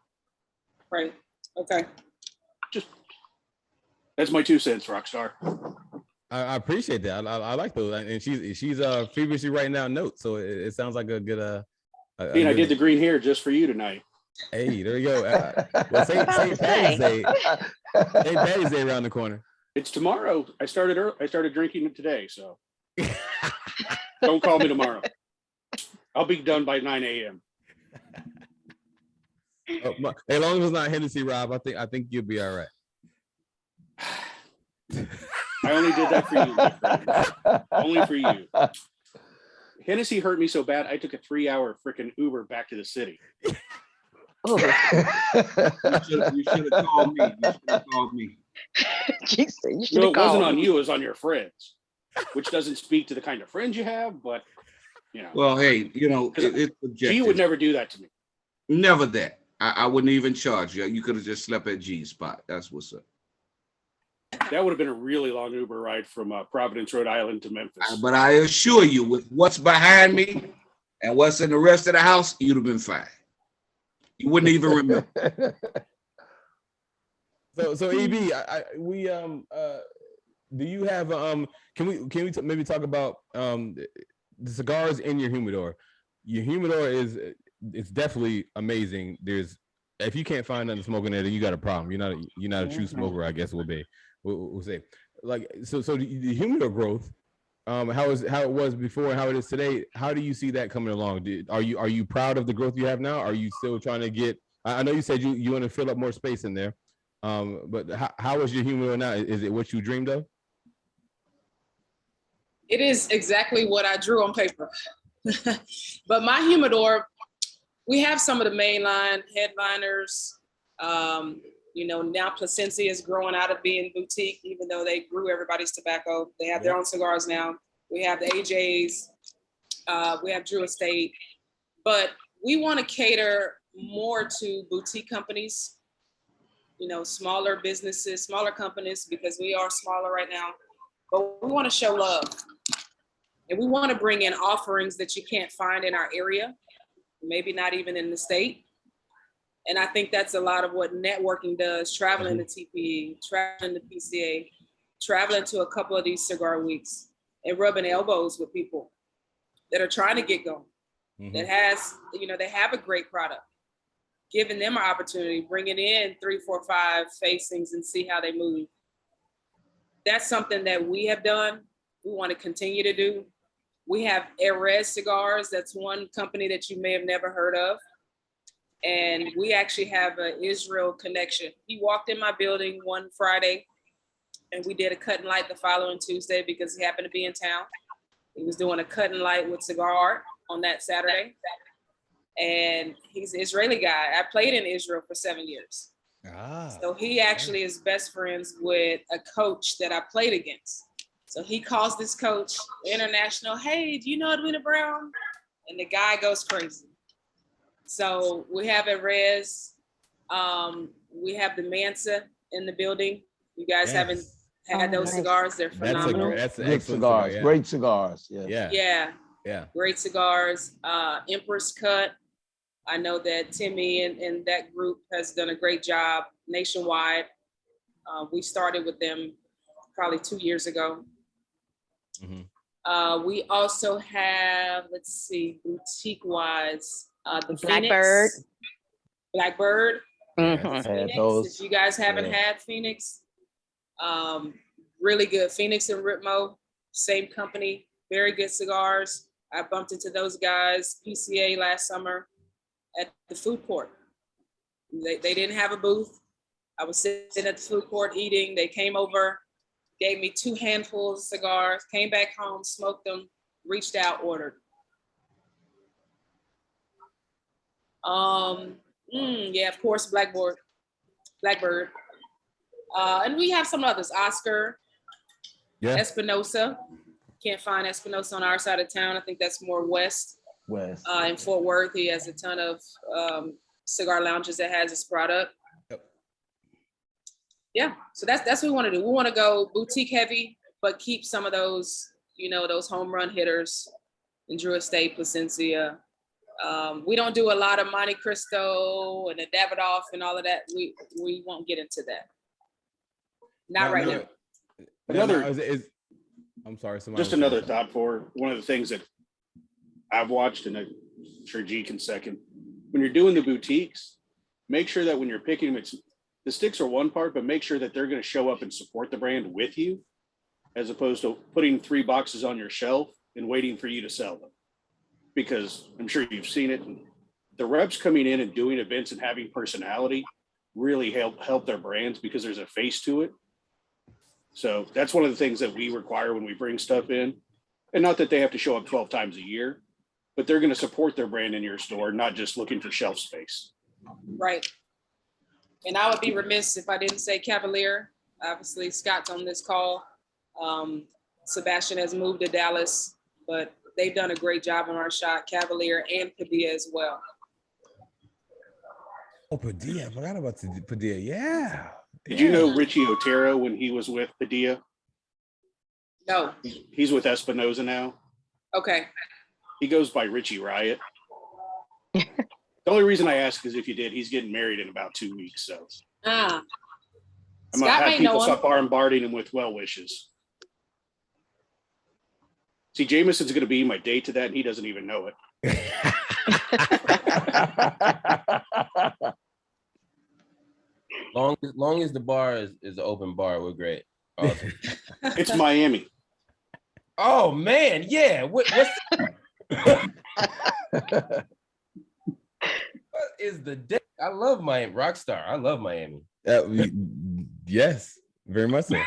Right. Okay.
Just, that's my 2 cents, Rockstar.
I appreciate that. I like those, and she's feverishly writing down notes, so it sounds like a good.
I did the green hair just for you tonight.
Hey, there you go. Well, St. Patty's Day. St. Patty's Day around the corner.
It's tomorrow. I started drinking it today, so don't call me tomorrow. I'll be done by 9 a.m.
As long as it's not Hennessy, Rob, I think you'll be all right.
I only did that for you, my friend. Only for you. Hennessy hurt me so bad, I took a 3-hour freaking Uber back to the city.
You should have called me. You should have called me.
No, it wasn't on you. It was on your friends, which doesn't speak to the kind of friends you have. But you know.
Well, hey, you know, it's subjective.
G would never do that to me.
Never that. I wouldn't even charge you. You could have just slept at G's spot. That's what's up.
That would have been a really long Uber ride from Providence, Rhode Island to Memphis.
But I assure you, with what's behind me and what's in the rest of the house, you'd have been fine. You wouldn't even remember.
So EB, do you have can we maybe talk about the cigars in your humidor? Your humidor it's definitely amazing. If you can't find nothing smoking there, then you got a problem. You're not a true smoker, I guess we'll say. Like so the humidor growth, how it was before and how it is today. How do you see that coming along? Are you proud of the growth you have now? Are you still trying to get? I know you said you want to fill up more space in there, but how is your humidor now? Is it what you dreamed of?
It is exactly what I drew on paper. But my humidor, we have some of the mainline headliners. Now Placencia is growing out of being boutique, even though they grew everybody's tobacco. They have their own cigars now. We have the AJs. We have Drew Estate. But we want to cater more to boutique companies, smaller businesses, smaller companies, because we are smaller right now. But we want to show love. And we want to bring in offerings that you can't find in our area, maybe not even in the state. And I think that's a lot of what networking does, traveling to TPE, traveling to PCA, traveling to a couple of these cigar weeks and rubbing elbows with people that are trying to get going, that they have a great product, giving them an opportunity, bringing in 3, 4, 5 facings and see how they move. That's something that we have done. We want to continue to do. We have Erez Cigars. That's one company that you may have never heard of. And we actually have an Israel connection. He walked in my building one Friday and we did a cut and light the following Tuesday because he happened to be in town. He was doing a cut and light with cigar art on that Saturday. And he's an Israeli guy. I played in Israel for 7 years. So he actually is best friends with a coach that I played against. So he calls this coach international, hey, do you know Edwina Brown? And the guy goes crazy. So we have Erez. We have the Mansa in the building. You guys haven't had those cigars. They're phenomenal.
That's good cigars. Great cigars.
Yeah. Great cigars. Empress Cut. I know that Timmy and that group has done a great job nationwide. We started with them probably 2 years ago. We also have, boutique-wise, the
Blackbird.
Blackbird.
Mhm.
Phoenix, if you guys haven't had Phoenix, really good. Phoenix and Ritmo, same company, very good cigars. I bumped into those guys, PCA, last summer at the food court. They didn't have a booth. I was sitting at the food court eating. They came over, gave me 2 handfuls of cigars, came back home, smoked them, reached out, ordered. Yeah, of course, Blackbird. And we have some others, Oscar, Espinosa. Can't find Espinosa on our side of town. I think that's more west. In Fort Worth, he has a ton of cigar lounges that has this product. Yeah, so that's what we want to do. We want to go boutique heavy, but keep some of those, those home run hitters in Drew Estate, Placencia. We don't do a lot of Monte Cristo and the Davidoff and all of that. We won't get into that. Not right now.
I'm sorry.
Just another thought for one of the things that I've watched, and I'm sure G can second. When you're doing the boutiques, make sure that when you're picking them, the sticks are one part, but make sure that they're going to show up and support the brand with you, as opposed to putting 3 boxes on your shelf and waiting for you to sell them. Because I'm sure you've seen it. The reps coming in and doing events and having personality really help their brands because there's a face to it. So that's one of the things that we require when we bring stuff in. And not that they have to show up 12 times a year, but they're going to support their brand in your store, not just looking for shelf space.
Right. And I would be remiss if I didn't say Cavalier. Obviously, Scott's on this call. Sebastian has moved to Dallas, but they've done a great job on our shot, Cavalier and Padilla as well.
Oh, Padilla. I forgot about Padilla. Yeah.
Did you know Richie Otero when he was with Padilla?
No.
He's with Espinosa now.
Okay.
He goes by Richie Riot. The only reason I ask is if you did, he's getting married in about 2 weeks. So I'm going to have people stop bombarding him with well wishes. See, Jameson's going to be my date to that, and he doesn't even know it.
Long as the bar is an open bar, we're great. Awesome.
It's Miami.
Oh man, yeah. What is the day? I love Miami. Rockstar. I love Miami.
Yes, very much so.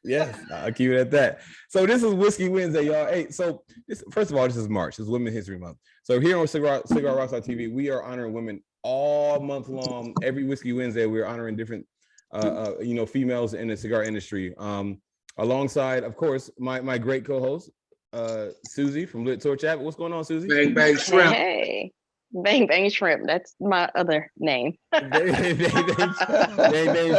Yes, I'll keep it at that. So this is Whiskey Wednesday, y'all. Hey, so first of all, this is March. It's Women's History Month. So here on Cigar Rockstar TV, we are honoring women all month long. Every Whiskey Wednesday, we're honoring different, females in the cigar industry. Alongside, of course, my great co-host, Susie from Lit Torch App. What's going on, Susie?
Bang Bang Shrimp.
Hey, Bang Bang Shrimp. That's my other name.
Bang Bang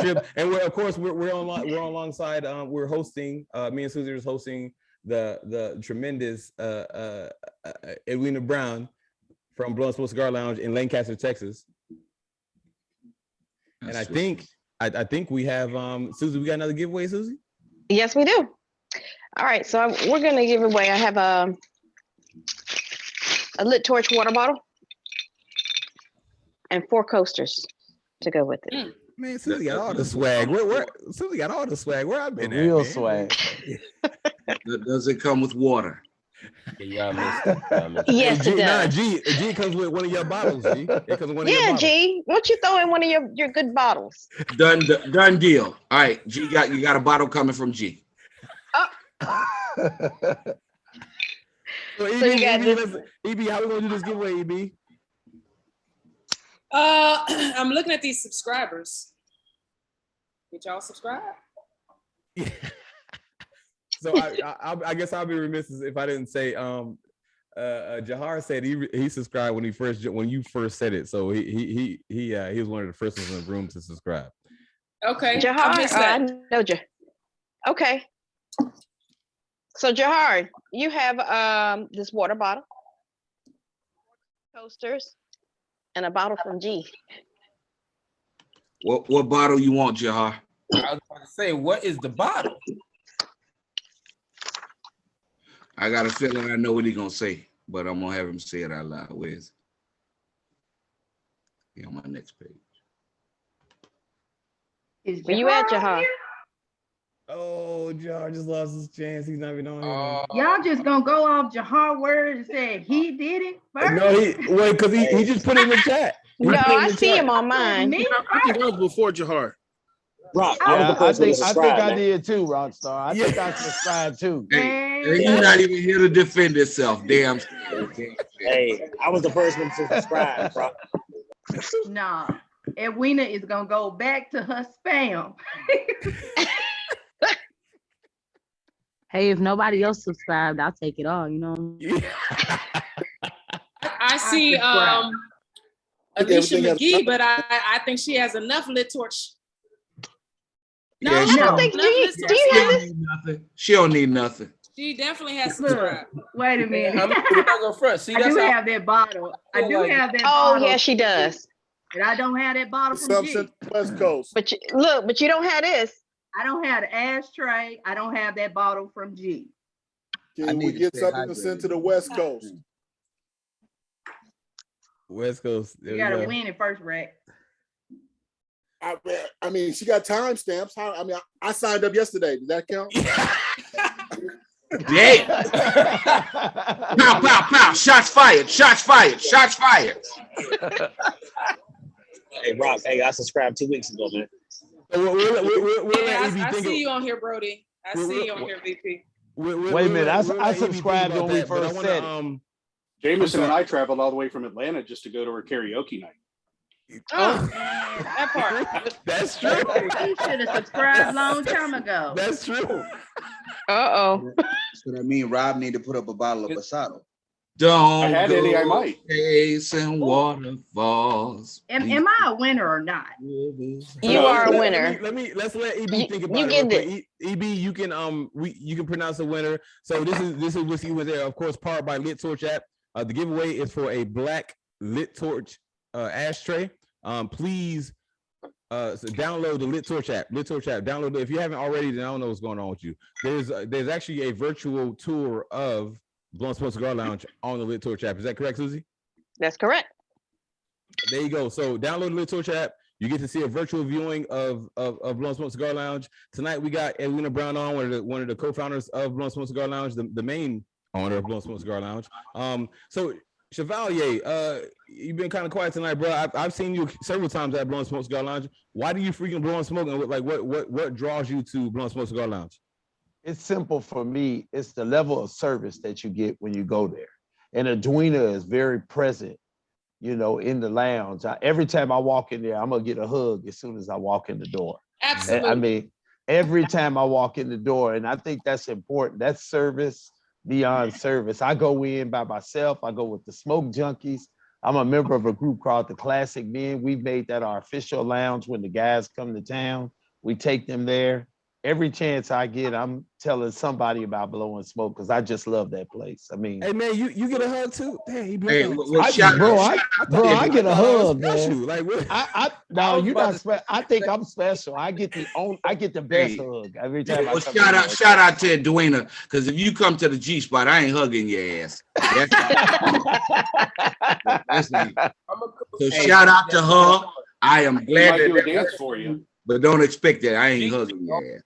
Shrimp. And we're alongside. We're hosting. Me and Susie is hosting the tremendous Edwina Brown from Blowin Smoke Cigar Lounge in Lancaster, Texas. And I think we have Susie. We got another giveaway, Susie.
Yes, we do. All right, so we're gonna give away. I have a Lit Torch water bottle and 4 coasters to go with it.
Man, Susie got all the swag. Where Susie got all the swag. Where I've been
Real
at,
swag.
Does it come with water?
Yeah, y'all missed it.
Yes, it does.
G comes with one of your bottles. G. It comes with one of your bottles.
G. Why don't you throw in one of your good bottles?
Done deal. All right, G you got a bottle coming from G.
So you got EB, how we gonna do this giveaway, EB?
I'm looking at these subscribers. Did y'all subscribe?
Yeah. So I guess I'll be remiss if I didn't say Jahar said he subscribed when you first said it. So he was one of the first ones in the room to subscribe.
Okay.
Jahar, I know you. Okay. So Jahar, you have this water bottle, coasters, and a bottle from G.
What bottle you want, Jahar?
I was about to say, what is the bottle?
I got a feeling I know what he's gonna say, but I'm gonna have him say it out loud. Where's Here on my next page.
Where you at, Jahar?
Oh, Jahar just lost his chance. He's not even on here.
Y'all just gonna go off Jahar word and say he did it first?
No, because he just put it in the chat.
No, I see him on mine.
I think that was before Jahar.
Rock,
Yeah, I think I
man.
did too, Rockstar. I think I subscribed too.
Hey, you're not even here to defend yourself, damn.
Hey, I was the first one to subscribe, bro.
Nah, Edwina is gonna go back to her spam.
Hey, if nobody else subscribed, I'll take it all, you know.
I see Alicia McGee, but I think she has enough lit torch. No,
Yeah,
I don't think
do you have this?
Nothing. She don't need nothing.
She definitely has
Look,
subscribed.
wait a minute.
I'm not gonna front. See,
I
that's
do
how
have that bottle. I do
like-
have that
Oh,
bottle.
yeah, she does.
And I don't have that bottle from
Some
G.
Central West Coast.
But you don't have this.
I don't have the ashtray. I don't have that bottle from G.
Can we get something sent to the West Coast?
West Coast. There
You
we
gotta
go.
win it first, Rack.
I mean, she got timestamps. I signed up yesterday. Does that count?
Yeah. Pow, pow, pow. Shots fired. Shots fired. Shots fired.
Hey, Rock, hey, I subscribed 2 weeks ago, man.
I see you on here, Brody. I see you on here, VP.
Wait a minute, I subscribed when we first said it.
Jameson and I traveled all the way from Atlanta just to go to her karaoke night.
Oh, that part.
That's true.
You should have subscribed long time ago.
That's true.
Uh-oh.
So that means Rob need to put up a bottle of Pasado.
Don't
I had any, I might.
Chasing waterfalls.
Am I a winner or not?
You are a winner.
Let's let EB think about
you
it.
get
Real quick. EB, you can pronounce the winner. So this is whiskey was there, of course, powered by Lit Torch app. The giveaway is for a black Lit Torch ashtray. Please download the Lit Torch app. Lit Torch app. Download it if you haven't already. Then I don't know what's going on with you. There's actually a virtual tour of Blowin Smoke Cigar Lounge on the Lit Torch app. Is that correct, Susie?
That's correct.
There you go. So download the Lit Torch app. You get to see a virtual viewing of Blowin Smoke Cigar Lounge. Tonight we got Edwina Brown on, one of the co-founders of Blowin Smoke Cigar Lounge, the main owner of Blowin Smoke Cigar Lounge. So Chevalier, you've been kind of quiet tonight, bro. I've seen you several times at Blowin Smoke Cigar Lounge. Why do you freaking blow and smoke? And what draws you to Blowin Smoke Cigar Lounge?
It's simple for me. It's the level of service that you get when you go there. And Edwina is very present, you know, in the lounge. Every time I walk in there, I'm gonna get a hug as soon as I walk in the door.
Absolutely.
I mean, every time I walk in the door, and I think that's important. That's service beyond service. I go in by myself. I go with the Smoke Junkies. I'm a member of a group called the Classic Men. We've made that our official lounge when the guys come to town. We take them there. Every chance I get, I'm telling somebody about Blowin Smoke because I just love that place. I mean,
hey man, you get a hug too? Dang,
I get a hug, man.
Like,
no, you're not special. I think I'm special. I get the best hug every time.
Well, shout out to Edwina, because if you come to the G spot, I ain't hugging your ass. That's me. So shout out to her. I am glad
do a
that
dance for you,
but don't expect that. I ain't hugging your ass.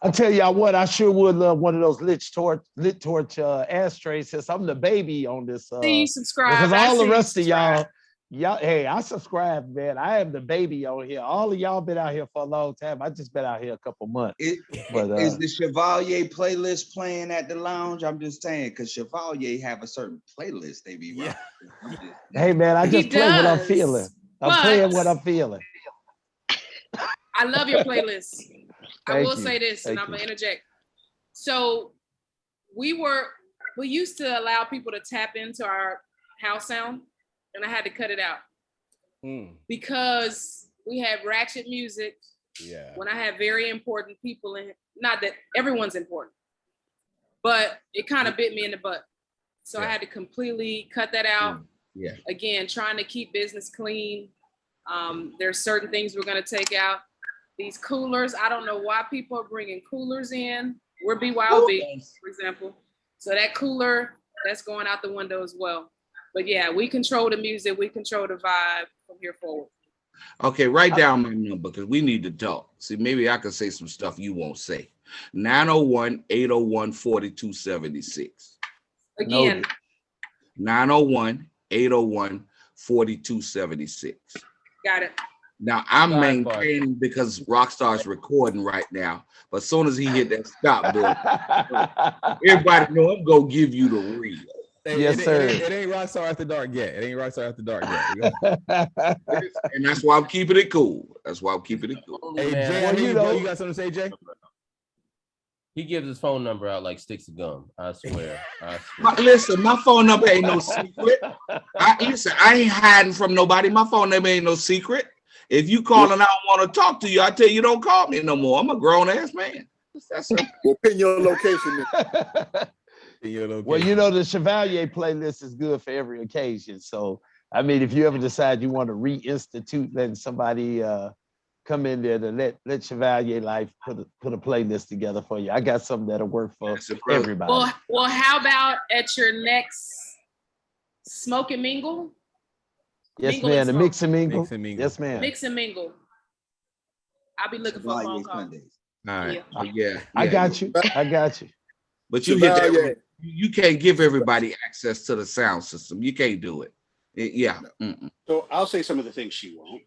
I tell y'all what, I sure would love one of those lit torch ashtrays since I'm the baby on this.
Subscribe.
Because all the rest of y'all, hey, I subscribe, man. I am the baby on here. All of y'all been out here for a long time. I just been out here a couple months.
Is the Chevalier playlist playing at the lounge? I'm just saying, because Chevalier have a certain playlist they be rocking.
Hey, man, I just play what I'm feeling. I'm playing what I'm feeling.
I love your playlist. I will say this, and
Thank
I'm gonna interject. So we used to allow people to tap into our house sound, and I had to cut it out because we had ratchet music.
Yeah.
When I had very important people in, not that everyone's important, but it kind of bit me in the butt. So I had to completely cut that out.
Yeah.
Again, trying to keep business clean. There's certain things we're gonna take out. These coolers, I don't know why people are bringing coolers in. We're BYOB, for example. So that cooler, that's going out the window as well. But yeah, we control the music, we control the vibe. from here forward.
Okay, write down my number because we need to talk. See, maybe I can say some stuff you won't say. 901-801-4276.
Again,
901-801-4276.
got it.
Now I'm
Sidebar.
maintaining because Rockstar's recording right now, but as soon as he hit that stop button, everybody know I'm gonna give you the real.
Yes, sir.
It ain't Rockstar After Dark yet. It ain't Rockstar After Dark yet.
And that's why I'm keeping it cool. That's why I'm keeping it cool.
Hey,
Man.
Jay, I
Well,
hear
you
you, bro.
know-
You got something to say, Jay?
He gives his phone number out like sticks of gum. I swear.
Listen, my phone number ain't no secret. I ain't hiding from nobody. My phone number ain't no secret. If you call and I don't want to talk to you, I tell you don't call me no more. I'm a grown ass man. That's it.
We'll pin your location.
Well, you know, the Chevalier playlist is good for every occasion. So, I mean, if you ever decide you want to reinstitute letting somebody come in there to let Chevalier Life put a playlist together for you, I got something that'll work for everybody.
Well, how about at your next Smoke and Mingle?
Yes,
Mingle
ma'am.
and
The
Smoke.
mix and mingle. Yes, ma'am.
Mix and mingle. I'll be looking for a phone call.
All right. Yeah.
I got you. I got you.
But you hit that. You can't give everybody access to the sound system. You can't do it. Yeah. Mm-mm.
So I'll say some of the things she won't.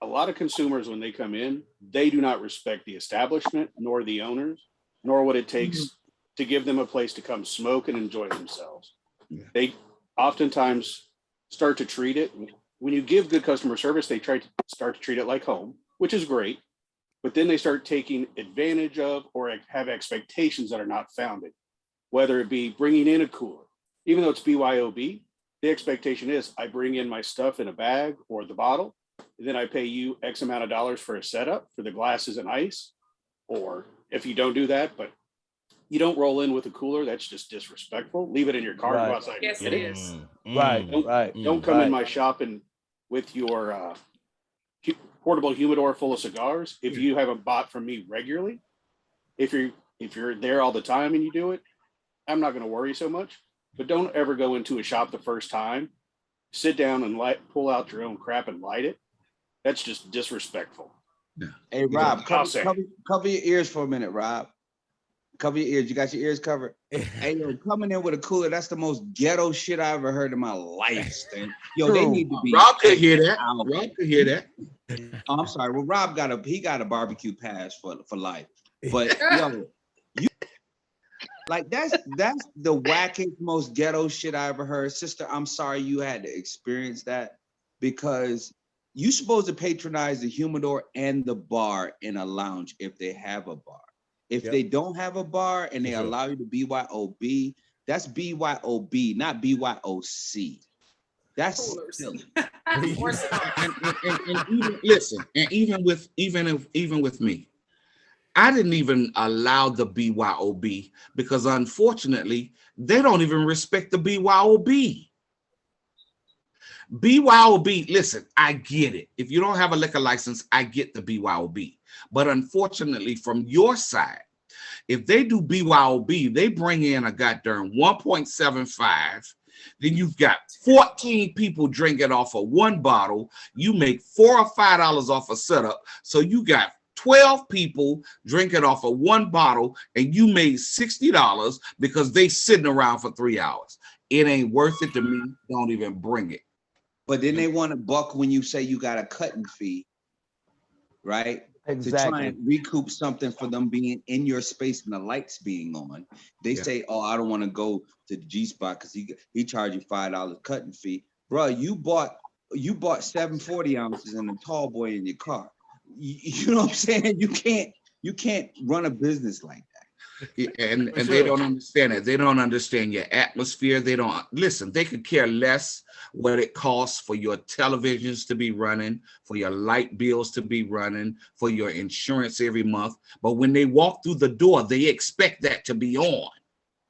A lot of consumers, when they come in, they do not respect the establishment, nor the owners, nor what it takes to give them a place to come smoke and enjoy themselves.
Yeah.
They oftentimes start to treat it, when you give good customer service, they try to start to treat it like home, which is great. But then they start taking advantage of or have expectations that are not founded, whether it be bringing in a cooler. Even though it's BYOB, the expectation is I bring in my stuff in a bag or the bottle, and then I pay you X amount of dollars for a setup for the glasses and ice. Or if you don't do that, but you don't roll in with a cooler, that's just disrespectful. Leave it in your car, go outside.
Yes,
and
it
get
is.
Don't come in my shop and with your portable humidor full of cigars if you haven't bought from me regularly. If you're there all the time and you do it, I'm not going to worry so much. But don't ever go into a shop the first time, sit down and pull out your own crap and light it. That's just disrespectful.
Hey, Rob,
I'll say.
cover your ears for a minute, Rob. Cover your ears. You got your ears covered? Hey, yo, coming in with a cooler, that's the most ghetto shit I ever heard in my life, Stan. Yo, they need to be.
Rob could hear that. Rob could hear that.
Oh, I'm sorry. Well, Rob got a barbecue pass for life. But yo, like that's the wackest, most ghetto shit I ever heard. Sister, I'm sorry you had to experience that because you're supposed to patronize the humidor and the bar in a lounge if they have a bar. If they don't have a bar and they allow you to BYOB, that's BYOB, not BYOC. That's silly.
And even, listen, and even with me, I didn't even allow the BYOB because unfortunately, they don't even respect the BYOB. BYOB, listen, I get it. If you don't have a liquor license, I get the BYOB. But unfortunately, from your side, if they do BYOB, they bring in a goddamn 1.75. Then you've got 14 people drinking off of one bottle. You make $4 or $5 off a setup. So you got 12 people drinking off of one bottle and you made $60 because they sitting around for 3 hours. It ain't worth it to me. Don't even bring it.
But then they want to buck when you say you got a cutting fee, right?
Exactly.
To try and recoup something for them being in your space and the lights being on. They say, oh, I don't want to go to the G spot because he charged you $5 cutting fee. Bro, you bought 740 ounces and a tall boy in your car. You know what I'm saying? You can't run a business like that.
Yeah, and they don't understand it. They don't understand your atmosphere. They don't listen. They could care less what it costs for your televisions to be running, for your light bills to be running, for your insurance every month. But when they walk through the door, they expect that to be on.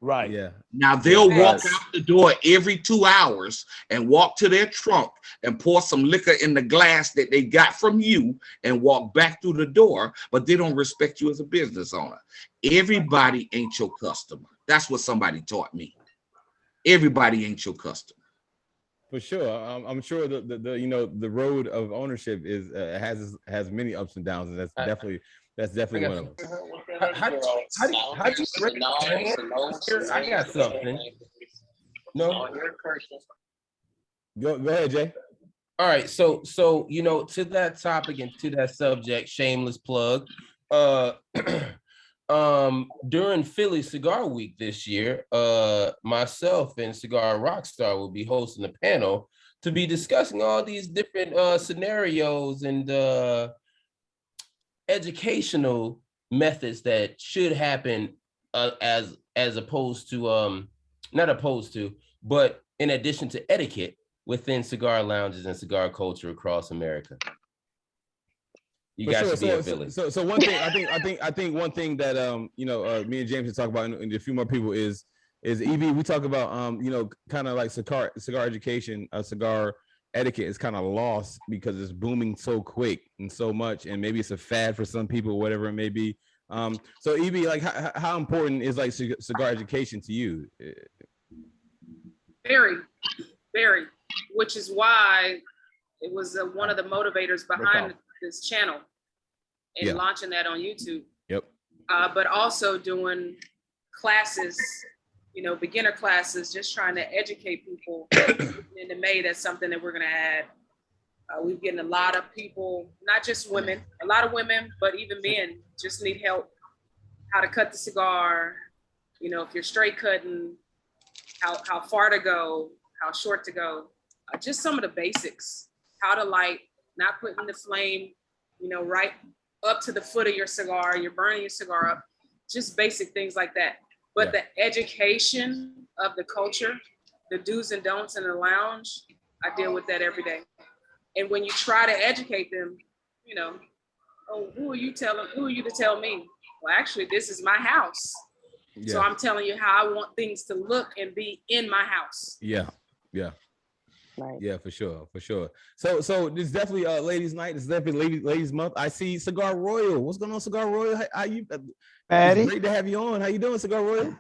Right.
Yeah.
Now they'll walk out the door every 2 hours and walk to their trunk and pour some liquor in the glass that they got from you and walk back through the door, but they don't respect you as a business owner. Everybody ain't your customer. That's what somebody taught me. Everybody ain't your customer.
For sure. I'm sure the you know, the road of ownership is has many ups and downs, and that's definitely one of them.
How do you raise your hand? Here, I got something. No.
Go ahead, Jay.
All right, so you know, to that topic and to that subject, shameless plug. During Philly Cigar Week this year, myself and Cigar Rockstar will be hosting a panel to be discussing all these different scenarios and educational methods that should happen as opposed to not opposed to, but in addition to etiquette within cigar lounges and cigar culture across America. You guys should be in Philly.
So one thing I think one thing that you know, me and James will talk about, and a few more people is EB. We talk about you know, kind of like cigar education, cigar etiquette is kind of lost because it's booming so quick and so much, and maybe it's a fad for some people, whatever it may be. So EB, like how important is like cigar education to you?
Very, very, which is why it was one of the motivators behind this channel and launching that on YouTube.
Yep.
But also doing classes, you know, beginner classes, just trying to educate people. In the May, that's something that we're going to add. We're getting a lot of people, not just women, a lot of women, but even men just need help. How to cut the cigar, you know, if you're straight cutting, how far to go, how short to go, just some of the basics. How to light, not putting the flame, you know, right up to the foot of your cigar. You're burning your cigar up. Just basic things like that. But the education of the culture, the do's and don'ts in the lounge, I deal with that every day. And when you try to educate them, you know, oh, who are you to tell me? Well, actually, this is my house. Yeah. So I'm telling you how I want things to look and be in my house.
Yeah. Right. Yeah, for sure. So it's definitely ladies' night. It's definitely ladies' month. I see Cigar Royal. What's going on, Cigar Royal? How you? It's great to have you on. How you doing, Cigar Royal?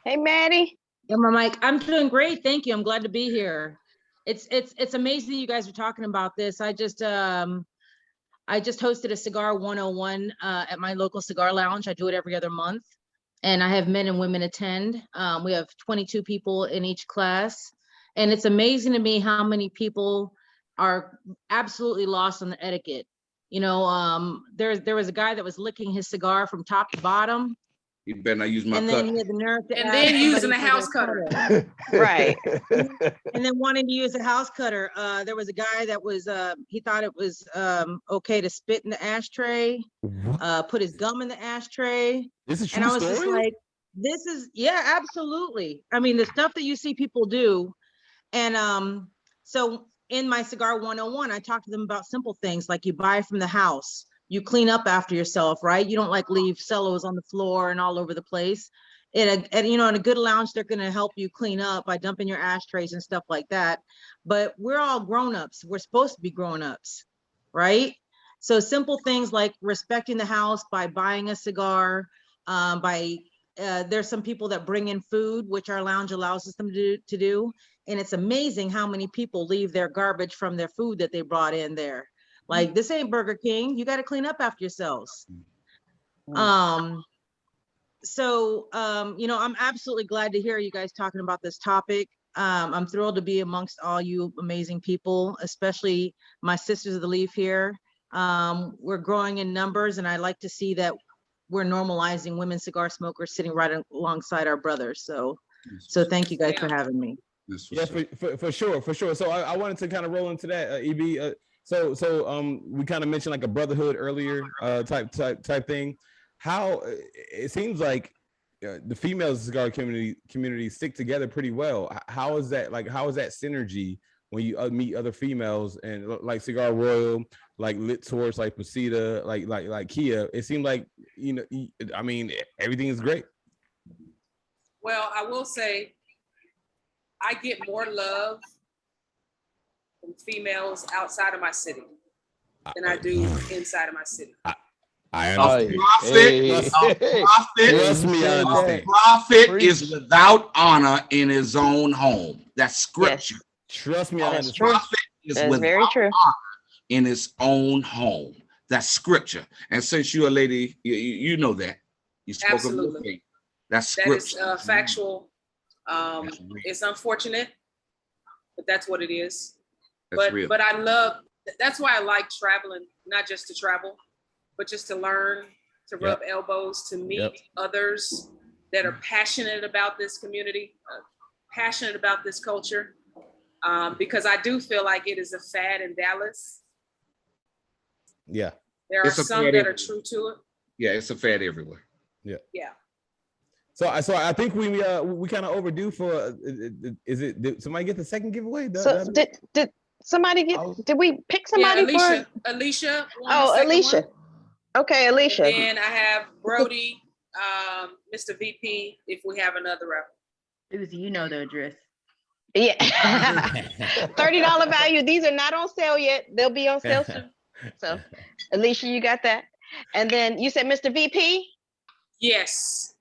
Hey, Maddie.
Yeah, my Mike. I'm doing great. Thank you. I'm glad to be here. It's amazing that you guys are talking about this. I just hosted a Cigar 101 at my local cigar lounge. I do it every other month. And I have men and women attend. We have 22 people in each class. And it's amazing to me how many people are absolutely lost on the etiquette. You know, there was a guy that was licking his cigar from top to bottom.
You better not use my
and
cutter.
then he had the nerve to
and then using a house cutter.
Right.
And then wanting to use a house cutter. There was a guy that was, he thought it was okay to spit in the ashtray, put his gum in the ashtray.
This is true.
And I was just like, this is, yeah, absolutely. I mean, the stuff that you see people do. And so in my Cigar 101, I talked to them about simple things like you buy from the house. You clean up after yourself, right? You don't like leave cellos on the floor and all over the place. And you know, in a good lounge, they're going to help you clean up by dumping your ashtrays and stuff like that. But we're all grown-ups. We're supposed to be grown-ups, right? So simple things like respecting the house by buying a cigar, there's some people that bring in food, which our lounge allows them to do. And it's amazing how many people leave their garbage from their food that they brought in there. Like, this ain't Burger King. You got to clean up after yourselves. You know, I'm absolutely glad to hear you guys talking about this topic. I'm thrilled to be amongst all you amazing people, especially my Sisters of the Leaf here. We're growing in numbers, and I like to see that we're normalizing women cigar smokers sitting right alongside our brothers. So thank you guys for having me.
Yeah, for sure. So I wanted to kind of roll into that, EB. So we kind of mentioned like a brotherhood earlier, type thing. How it seems like the female cigar community stick together pretty well. How is that synergy when you meet other females and like Cigar Royal, like Lit Torch, like Pasita, like Kia? It seemed like, you know, I mean, everything is great.
Well, I will say I get more love from females outside of my city than I do inside of my city.
I
A
understand.
Trust me, I understand. A prophet is without honor in his own home. That's scripture.
Yes.
Trust me, I
That's
understand.
true.
Prophet is
That's
without
very true.
honor in his own home. That's scripture. And since you're a lady, you know that. You spoke of your
Absolutely.
faith. That's
That is
scripture.
factual. It's unfortunate, but that's what it is.
That's real.
But I love, that's why I like traveling, not just to travel, but just to learn, to rub elbows, to meet others that are passionate about this community, passionate about this culture. Because I do feel like it is a fad in Dallas.
Yeah.
There are some that are true to it.
Yeah, it's a fad everywhere.
Yeah.
Yeah.
So I think we kind of overdue for. Did somebody get the second giveaway?
Did somebody get? Did we pick somebody
Alicia,
for?
Alicia.
Alicia. Okay, Alicia.
And then I have Brody, Mr. VP. If we have another up.
It was, you know, the address.
Yeah. $30 value. These are not on sale yet. They'll be on sale soon. So, Alicia, you got that. And then you said Mr. VP?
Yes.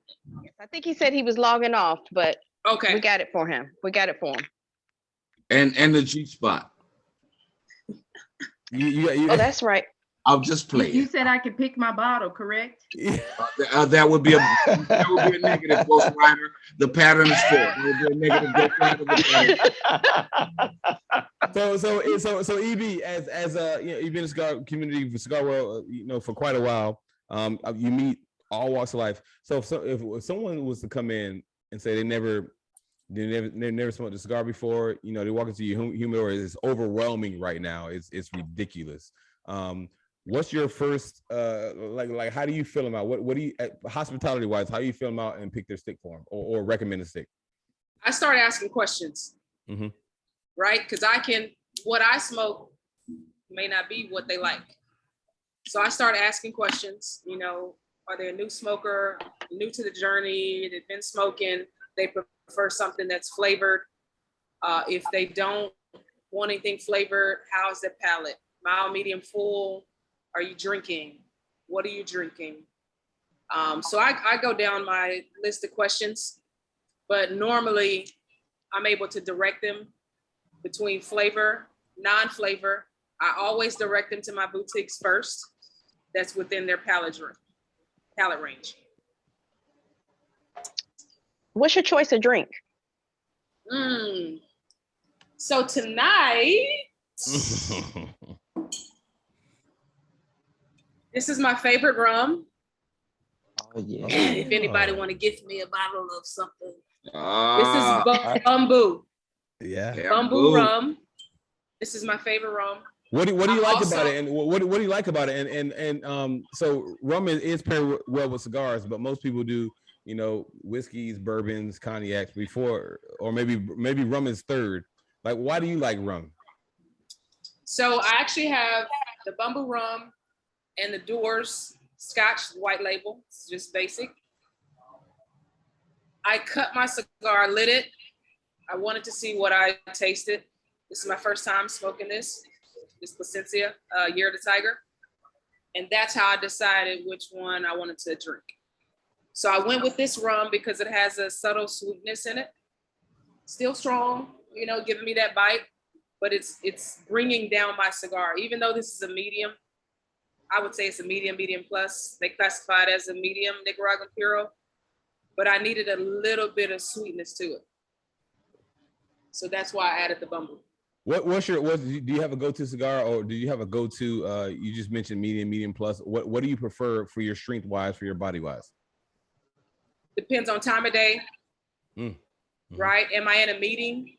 I think he said he was logging off, but
okay,
we got it for him.
And the G spot.
Oh, that's right.
I'll just play
You
it.
said I could pick my bottle, correct?
That would be a negative, Ghost Rider. The pattern is full. That would be a negative, Ghost Rider.
So EB, as you've been in the cigar community, for cigar world, for quite a while. You meet all walks of life. So if someone was to come in and say they never smoked a cigar before, they walk into your humidor, it's overwhelming right now. It's ridiculous. What's your first like? How do you feel them out? What do you, hospitality wise? How do you feel them out and pick their stick for them, or recommend a stick?
I start asking questions, right? Because what I smoke may not be what they like. So I start asking questions. Are they a new smoker, new to the journey? They've been smoking. They prefer something that's flavored. If they don't want anything flavored, how's their palate? Mild, medium, full. Are you drinking? What are you drinking? So I go down my list of questions, but normally I'm able to direct them between flavor, non-flavor. I always direct them to my boutiques first. That's within their palate range.
What's your choice of drink?
So tonight, this is my favorite rum.
Oh yeah.
If anybody want to gift me a bottle of something, this is Bamboo.
Yeah.
Bamboo rum. This is my favorite rum.
What do you like about it? And what do you like about it? And so rum is paired well with cigars, but most people do, whiskeys, bourbons, cognacs before, or maybe rum is third. Like, why do you like rum?
So I actually have the Bamboo rum and the Doors Scotch white label. It's just basic. I cut my cigar, lit it. I wanted to see what I tasted. This is my first time smoking this Placencia, Year of the Tiger. And that's how I decided which one I wanted to drink. So I went with this rum because it has a subtle sweetness in it. Still strong, giving me that bite, but it's bringing down my cigar. Even though this is a medium, I would say it's a medium plus. They classify it as a medium Nicaraguan Puro, but I needed a little bit of sweetness to it. So that's why I added the Bumble.
Do you have a go-to cigar, or do you have a go-to, you just mentioned medium plus. What do you prefer for your strength wise, for your body wise?
Depends on time of day, right? Am I in a meeting?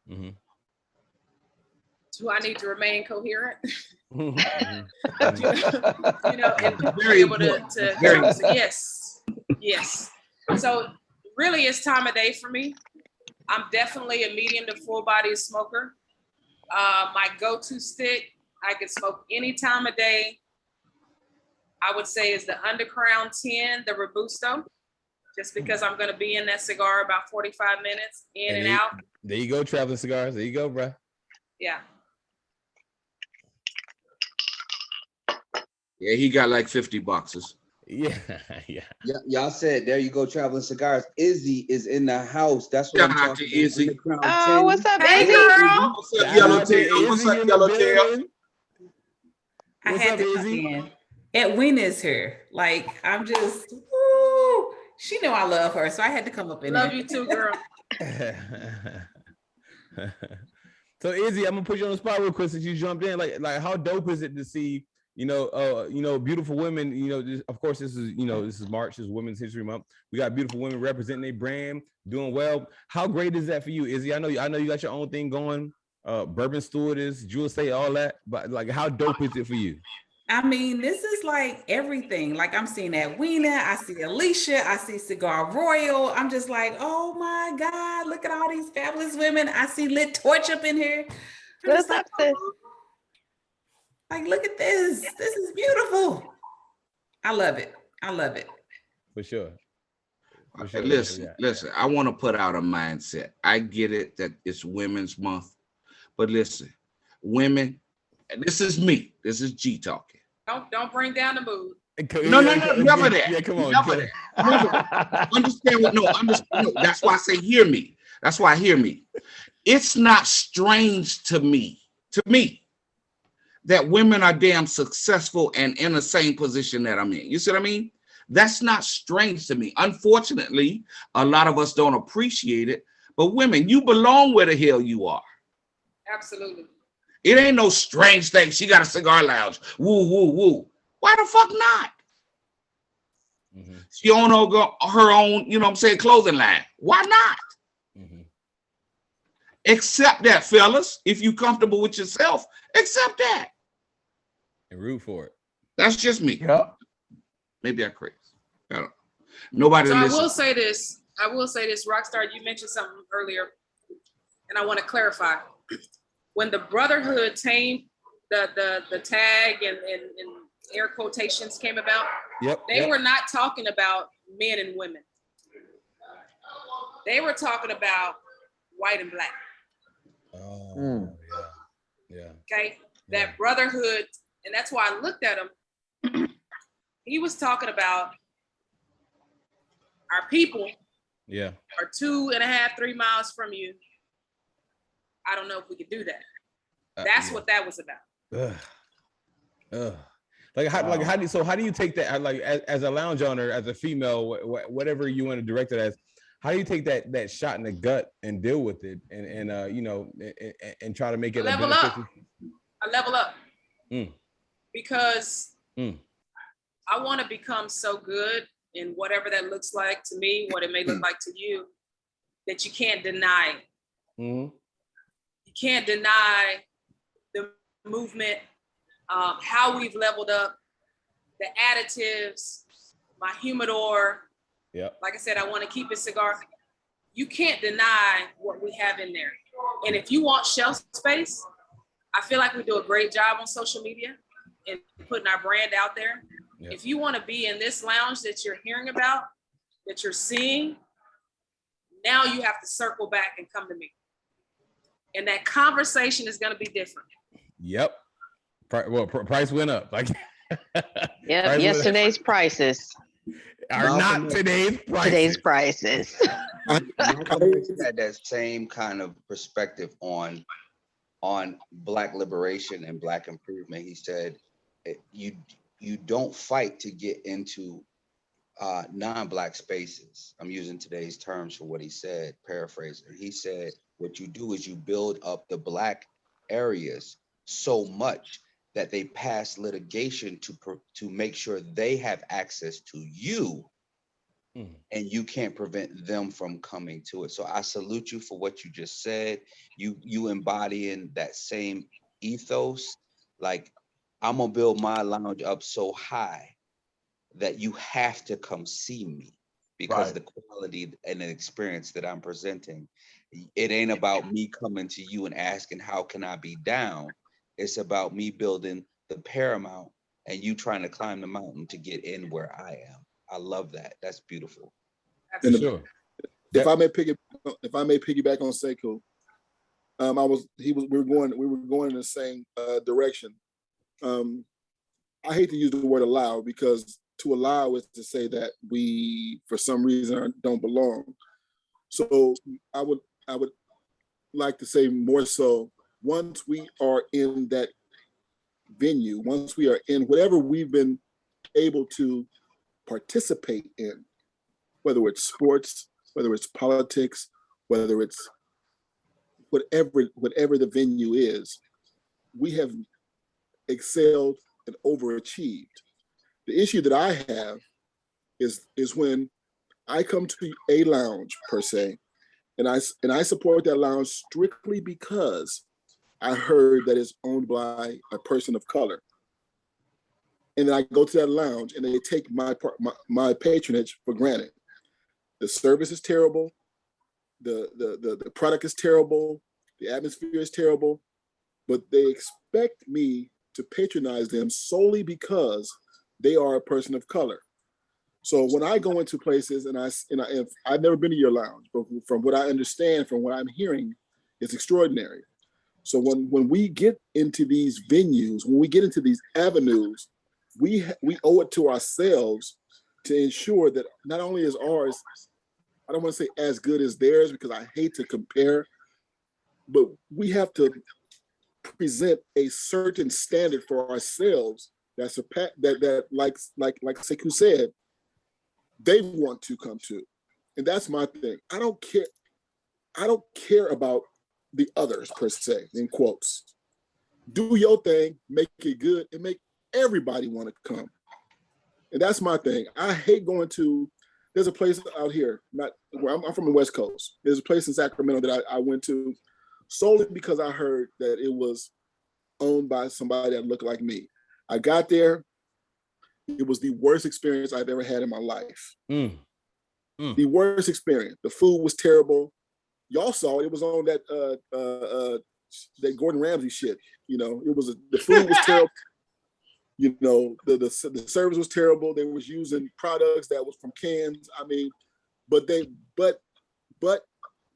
Do I need to remain coherent? And be able to yes. So really it's time of day for me. I'm definitely a medium to full body smoker. My go-to stick, I can smoke any time of day. I would say is the Undercrown 10, the Robusto, just because I'm going to be in that cigar about 45 minutes in and out.
There you go, traveling cigars. There you go, bro.
Yeah.
Yeah, he got like 50 boxes.
Yeah, yeah.
Y'all said there you go, traveling cigars. Izzy is in the house. That's what
Shout
I'm
out
talking
to Izzy.
about.
Oh, what's up,
Hey,
Izzy?
girl.
What's up,
Shout
Yellow
out to
Tail? What's
Izzy
up,
in the
Yellow Tail?
building.
I
What's
had
up,
to come
Izzy?
in. Edwina is here. Like, I'm just, woo. She knew I love her, so I had to come up in
Love
here.
you too, girl.
So Izzy, I'm gonna put you on the spot real quick since you jumped in. Like how dope is it to see, beautiful women, of course this is March, is Women's History Month. We got beautiful women representing their brand, doing well. How great is that for you, Izzy? I know you got your own thing going, bourbon stewardess, jewel state, all that, but like how dope is it for you?
I mean, this is like everything. Like I'm seeing Edwina, I see Alicia, I see Cigar Royal. I'm just like, oh my God, look at all these fabulous women. I see Lit Torch up in here. I'm
What's
just like,
up, sis?
like, look at this. This is beautiful. I love it. I love it.
For sure.
Listen, I want to put out a mindset. I get it that it's Women's Month, but listen, women, and this is me. This is G talking.
Don't bring down the mood.
No, never that.
Yeah, come on.
Never that. Never. Understand what? No, understand. No, that's why I say hear me. That's why I hear me. It's not strange to me, that women are damn successful and in the same position that I'm in. You see what I mean? That's not strange to me. Unfortunately, a lot of us don't appreciate it. But women, you belong where the hell you are.
Absolutely.
It ain't no strange thing. She got a cigar lounge. Woo, woo, woo. Why the fuck not? Mm-hmm. She own her own, clothing line. Why not? Mm-hmm. Accept that, fellas. If you comfortable with yourself, accept that.
And root for it.
That's just me.
Yep.
Maybe I'm crazy. I don't know. Nobody
So
listens.
I will say this, Rockstar, you mentioned something earlier, and I want to clarify. When the Brotherhood tamed the tag and air quotations came about, they were not talking about men and women. They were talking about white and black.
Oh, yeah.
Okay, that brotherhood, and that's why I looked at him. He was talking about our people.
Yeah.
Are 2.5, 3 miles from you. I don't know if we could do that. That's what that was about.
How do you take that? Like as a lounge owner, as a female, whatever you want to direct it as, how do you take that shot in the gut and deal with it and try to make it
I level up. Because I want to become so good in whatever that looks like to me, what it may look like to you, that you can't deny it. You can't deny the movement, how we've leveled up, the additives, my humidor. Like I said, I want to keep it cigar. You can't deny what we have in there. And if you want shelf space, I feel like we do a great job on social media and putting our brand out there. If you want to be in this lounge that you're hearing about, that you're seeing, now you have to circle back and come to me. And that conversation is going to be different.
Yep. Price went up. Like,
yesterday's prices
are not today's prices.
Today's prices.
Malcolm X had that same kind of perspective on Black liberation and Black improvement. He said, you don't fight to get into non-Black spaces. I'm using today's terms for what he said, paraphrasing. He said, what you do is you build up the Black areas so much that they pass litigation to make sure they have access to you, and you can't prevent them from coming to it. So I salute you for what you just said. You embodying that same ethos. Like, I'm gonna build my lounge up so high that you have to come see me because the quality and the experience that I'm presenting. It ain't about me coming to you and asking, how can I be down? It's about me building the paramount and you trying to climb the mountain to get in where I am. I love that. That's beautiful.
For sure. If I may piggyback on Sekou, we were going in the same direction. I hate to use the word allow, because to allow is to say that we, for some reason, don't belong. So I would like to say more so, once we are in that venue, once we are in whatever we've been able to participate in, whether it's sports, whether it's politics, whether it's whatever the venue is, we have excelled and overachieved. The issue that I have is when I come to a lounge per se, and I support that lounge strictly because I heard that it's owned by a person of color. And then I go to that lounge and they take my patronage for granted. The service is terrible. The product is terrible. The atmosphere is terrible. But they expect me to patronize them solely because they are a person of color. So when I go into places and I've never been to your lounge, but from what I understand, from what I'm hearing, it's extraordinary. So when we get into these venues, when we get into these avenues, we owe it to ourselves to ensure that not only is ours, I don't want to say as good as theirs because I hate to compare, but we have to present a certain standard for ourselves that like Sekou said, they want to come to. And that's my thing. I don't care about the others per se, in quotes. Do your thing, make it good, and make everybody want to come. And that's my thing. I hate going to, there's a place out here, not where I'm from the West Coast. There's a place in Sacramento that I went to solely because I heard that it was owned by somebody that looked like me. I got there. It was the worst experience I've ever had in my life. The worst experience. The food was terrible. Y'all saw it was on that Gordon Ramsay shit. You know, the food was terrible. You know, the service was terrible. They was using products that was from cans. I mean, but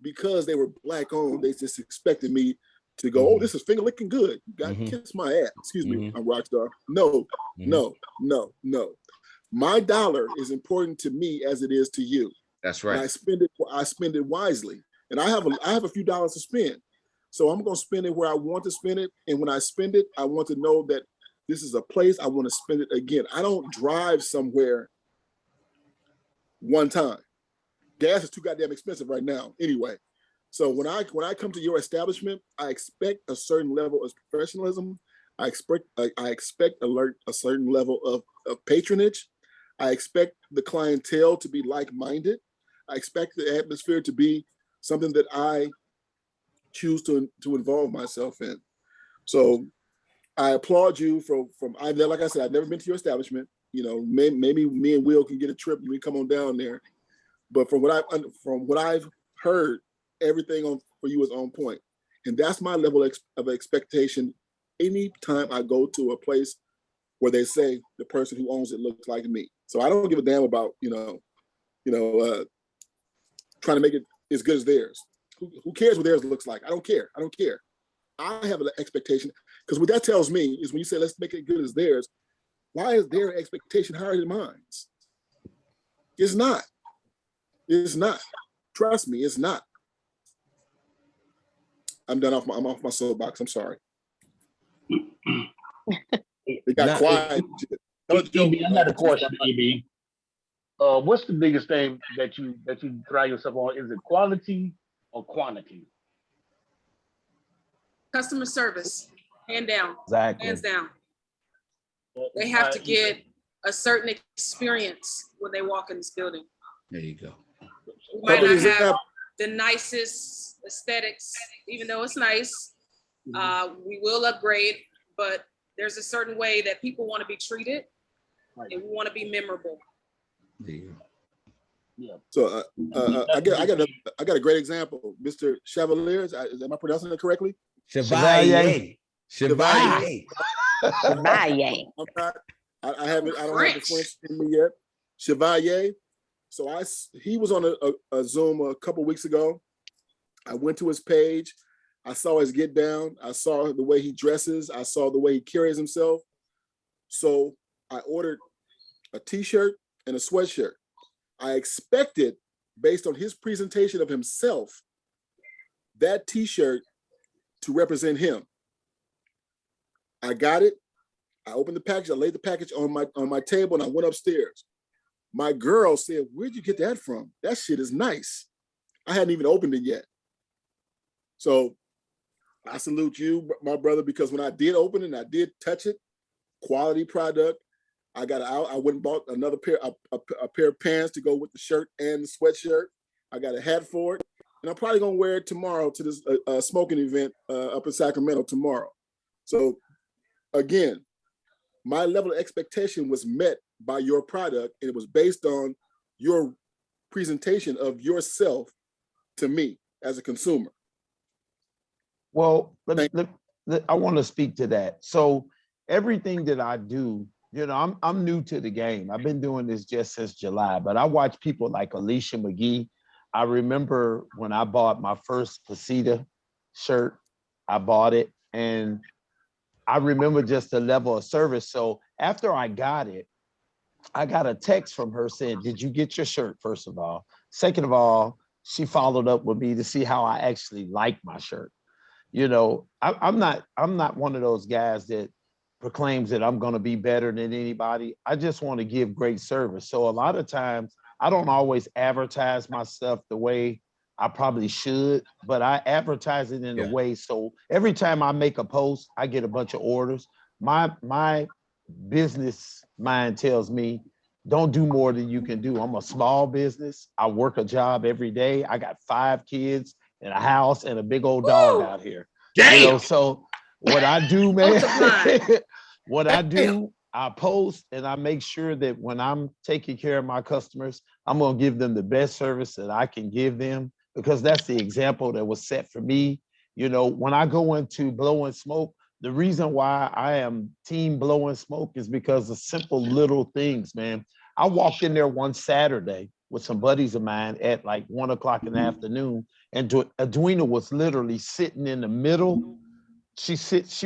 because they were black owned, they just expected me to go, oh, this is finger licking good. You got to kiss my ass. Excuse me, I'm Rockstar. No. My dollar is important to me as it is to you.
That's right.
And I spend it wisely. And I have a few dollars to spend. So I'm gonna spend it where I want to spend it. And when I spend it, I want to know that this is a place I want to spend it again. I don't drive somewhere one time. Gas is too goddamn expensive right now anyway. So when I come to your establishment, I expect a certain level of professionalism. I expect a certain level of patronage. I expect the clientele to be like-minded. I expect the atmosphere to be something that I choose to involve myself in. So I applaud you from like I said, I've never been to your establishment. You know, maybe me and Will can get a trip and we come on down there. But from what I've heard, everything for you is on point. And that's my level of expectation anytime I go to a place where they say the person who owns it looks like me. So I don't give a damn about, trying to make it as good as theirs. Who cares what theirs looks like? I don't care. I have an expectation, because what that tells me is when you say, let's make it good as theirs, why is their expectation higher than mine? It's not. It's not. Trust me, it's not. I'm off my soapbox. I'm sorry. It got quiet.
EB, I got a question, EB. What's the biggest thing that you drive yourself on? Is it quality or quantity?
Customer service, hand down.
Exactly.
Hands down. They have to get a certain experience when they walk in this building.
There you go.
We might not have the nicest aesthetics, even though it's nice. We will upgrade, but there's a certain way that people want to be treated, and we want to be memorable.
Yeah.
So I got a great example, Mr. Chevalier. Am I pronouncing it correctly?
Chevalier.
Chevalier.
Chevalier.
I don't have the French in me yet. Chevalier. So he was on a Zoom a couple weeks ago. I went to his page. I saw his get down. I saw the way he dresses. I saw the way he carries himself. So I ordered a t-shirt and a sweatshirt. I expected, based on his presentation of himself, that t-shirt to represent him. I got it. I opened the package. I laid the package on my table, and I went upstairs. My girl said, "Where'd you get that from? That shit is nice." I hadn't even opened it yet. So I salute you, my brother, because when I did open it and I did touch it, quality product. I went and bought another pair of pants to go with the shirt and the sweatshirt. I got a hat for it, and I'm probably gonna wear it tomorrow to this smoking event up in Sacramento tomorrow. So again, my level of expectation was met by your product, and it was based on your presentation of yourself to me as a consumer.
Well, I want to speak to that. So everything that I do, you know, I'm new to the game. I've been doing this just since July, but I watch people like Alicia McGee. I remember when I bought my first Pasita shirt, I bought it, and I remember just the level of service. So after I got it, I got a text from her saying, "Did you get your shirt?" First of all. Second of all, she followed up with me to see how I actually like my shirt. You know, I'm not one of those guys that proclaims that I'm going to be better than anybody. I just want to give great service. So a lot of times I don't always advertise my stuff the way I probably should, but I advertise it in a way. So every time I make a post, I get a bunch of orders. My business mind tells me, don't do more than you can do. I'm a small business. I work a job every day. I got 5 kids and a house and a big old dog out here.
Damn.
You know, so what I do, man, what I do, I post and I make sure that when I'm taking care of my customers, I'm going to give them the best service that I can give them, because that's the example that was set for me. You know, when I go into Blowin Smoke, the reason why I am team Blowin Smoke is because of simple little things, man. I walked in there one Saturday with some buddies of mine at like 1 o'clock in the afternoon, and Edwina was literally sitting in the middle. She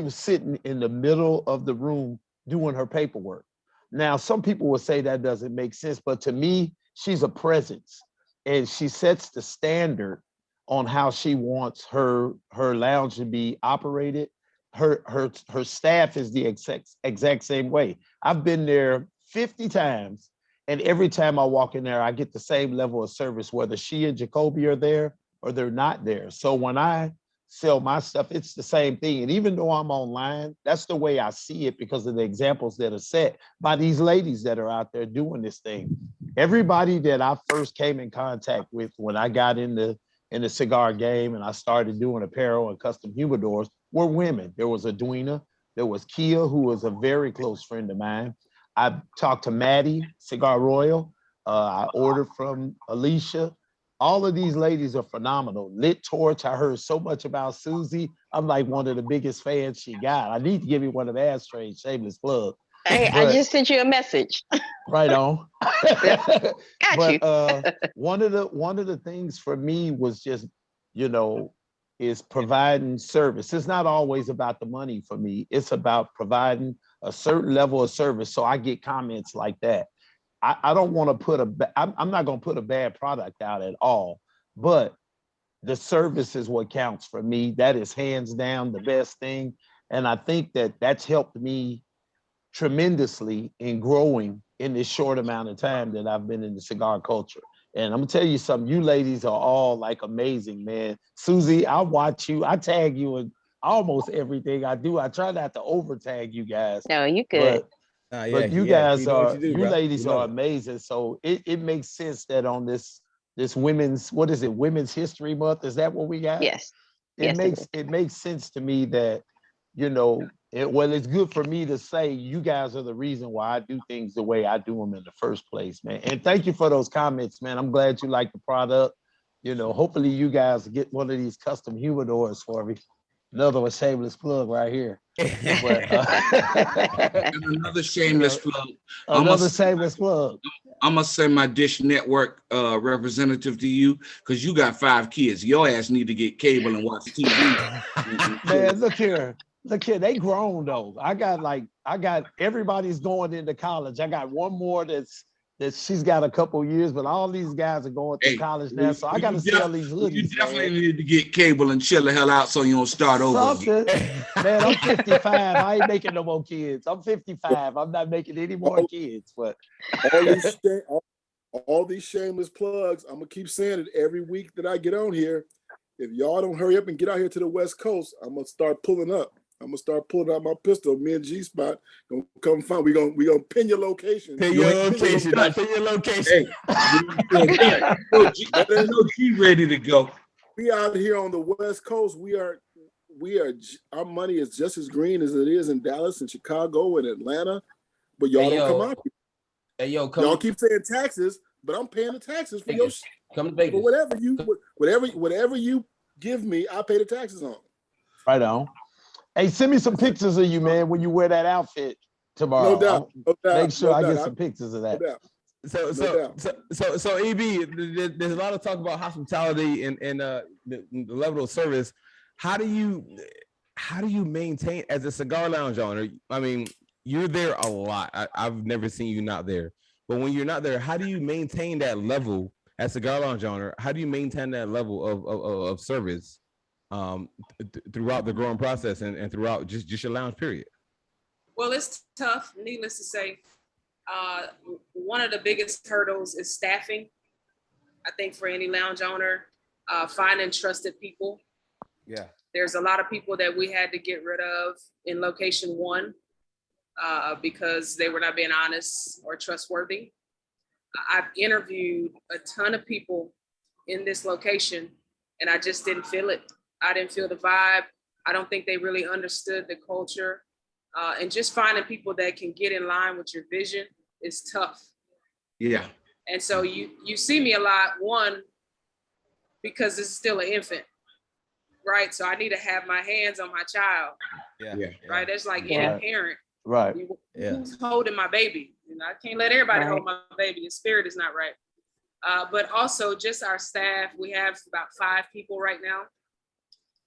was sitting in the middle of the room doing her paperwork. Now, some people will say that doesn't make sense, but to me, she's a presence, and she sets the standard on how she wants her lounge to be operated. Her staff is the exact same way. I've been there 50 times, and every time I walk in there, I get the same level of service, whether she and Jacoby are there or they're not there. So when I sell my stuff, it's the same thing. And even though I'm online, that's the way I see it, because of the examples that are set by these ladies that are out there doing this thing. Everybody that I first came in contact with when I got in the cigar game and I started doing apparel and custom humidors were women. There was Edwina, there was Kia, who was a very close friend of mine. I talked to Maddie, Cigar Royal. I ordered from Alicia. All of these ladies are phenomenal. Lit Torch, I heard so much about Susie. I'm like one of the biggest fans she got. I need to give you one of the ashtrays, shameless plug.
Hey, I just sent you a message.
Right on.
Got you.
one of the things for me was just, you know, is providing service. It's not always about the money for me. It's about providing a certain level of service. So I get comments like that. I don't want to I'm not going to put a bad product out at all, but the service is what counts for me. That is hands down the best thing. And I think that that's helped me tremendously in growing in this short amount of time that I've been in the cigar culture. And I'm gonna tell you something, you ladies are all like amazing, man. Susie, I watch you, I tag you in almost everything I do. I try not to over tag you guys.
No, you good.
But you guys are, you ladies are amazing. So it makes sense that on this women's, what is it, Women's History Month? Is that what we got?
Yes.
It makes sense to me that, you know, it's good for me to say you guys are the reason why I do things the way I do them in the first place, man. And thank you for those comments, man. I'm glad you like the product. You know, hopefully you guys get one of these custom humidors for me. Another one, shameless plug right here. But,
and another shameless plug.
Another shameless plug.
I'm gonna send my Dish Network representative to you because you got 5 kids. Your ass need to get cable and watch TV.
Man, look here. Look here, they grown though. I got everybody's going into college. I got one more that she's got a couple years, but all these guys are going to college now. So I got to sell these hoodies.
You definitely need to get cable and chill the hell out so you don't start over again.
Man, I'm 55. I ain't making no more kids. I'm 55. I'm not making any more kids. But
all these shameless plugs, I'm gonna keep saying it every week that I get on here. If y'all don't hurry up and get out here to the West Coast, I'm gonna start pulling up. I'm gonna start pulling out my pistol. Me and G-Spot gonna come find. We gonna pin your location.
Pin your location. Pin your location.
Hey, no G ready to go.
We out here on the West Coast. We are. Our money is just as green as it is in Dallas and Chicago and Atlanta, but y'all don't come out here.
Hey yo,
y'all keep saying taxes, but I'm paying the taxes for your shit.
Come to Vegas.
Whatever you give me, I pay the taxes on.
Right on. Hey, send me some pictures of you, man, when you wear that outfit tomorrow.
No doubt.
Make sure I get some pictures of that.
No doubt.
So EB, there's a lot of talk about hospitality and the level of service. How do you maintain as a cigar lounge owner? I mean, you're there a lot. I've never seen you not there. But when you're not there, how do you maintain that level as a cigar lounge owner? How do you maintain that level of service throughout the growing process and throughout just your lounge period?
Well, it's tough, needless to say. One of the biggest hurdles is staffing. I think for any lounge owner, finding trusted people.
Yeah.
There's a lot of people that we had to get rid of in location one because they were not being honest or trustworthy. I've interviewed a ton of people in this location and I just didn't feel it. I didn't feel the vibe. I don't think they really understood the culture. And just finding people that can get in line with your vision is tough.
Yeah.
And so you see me a lot, one, because this is still an infant, right? So I need to have my hands on my child.
Yeah.
Right? That's like any parent.
Right.
Who's holding my baby? You know, I can't let everybody hold my baby. The spirit is not right. But also just our staff, we have about 5 people right now.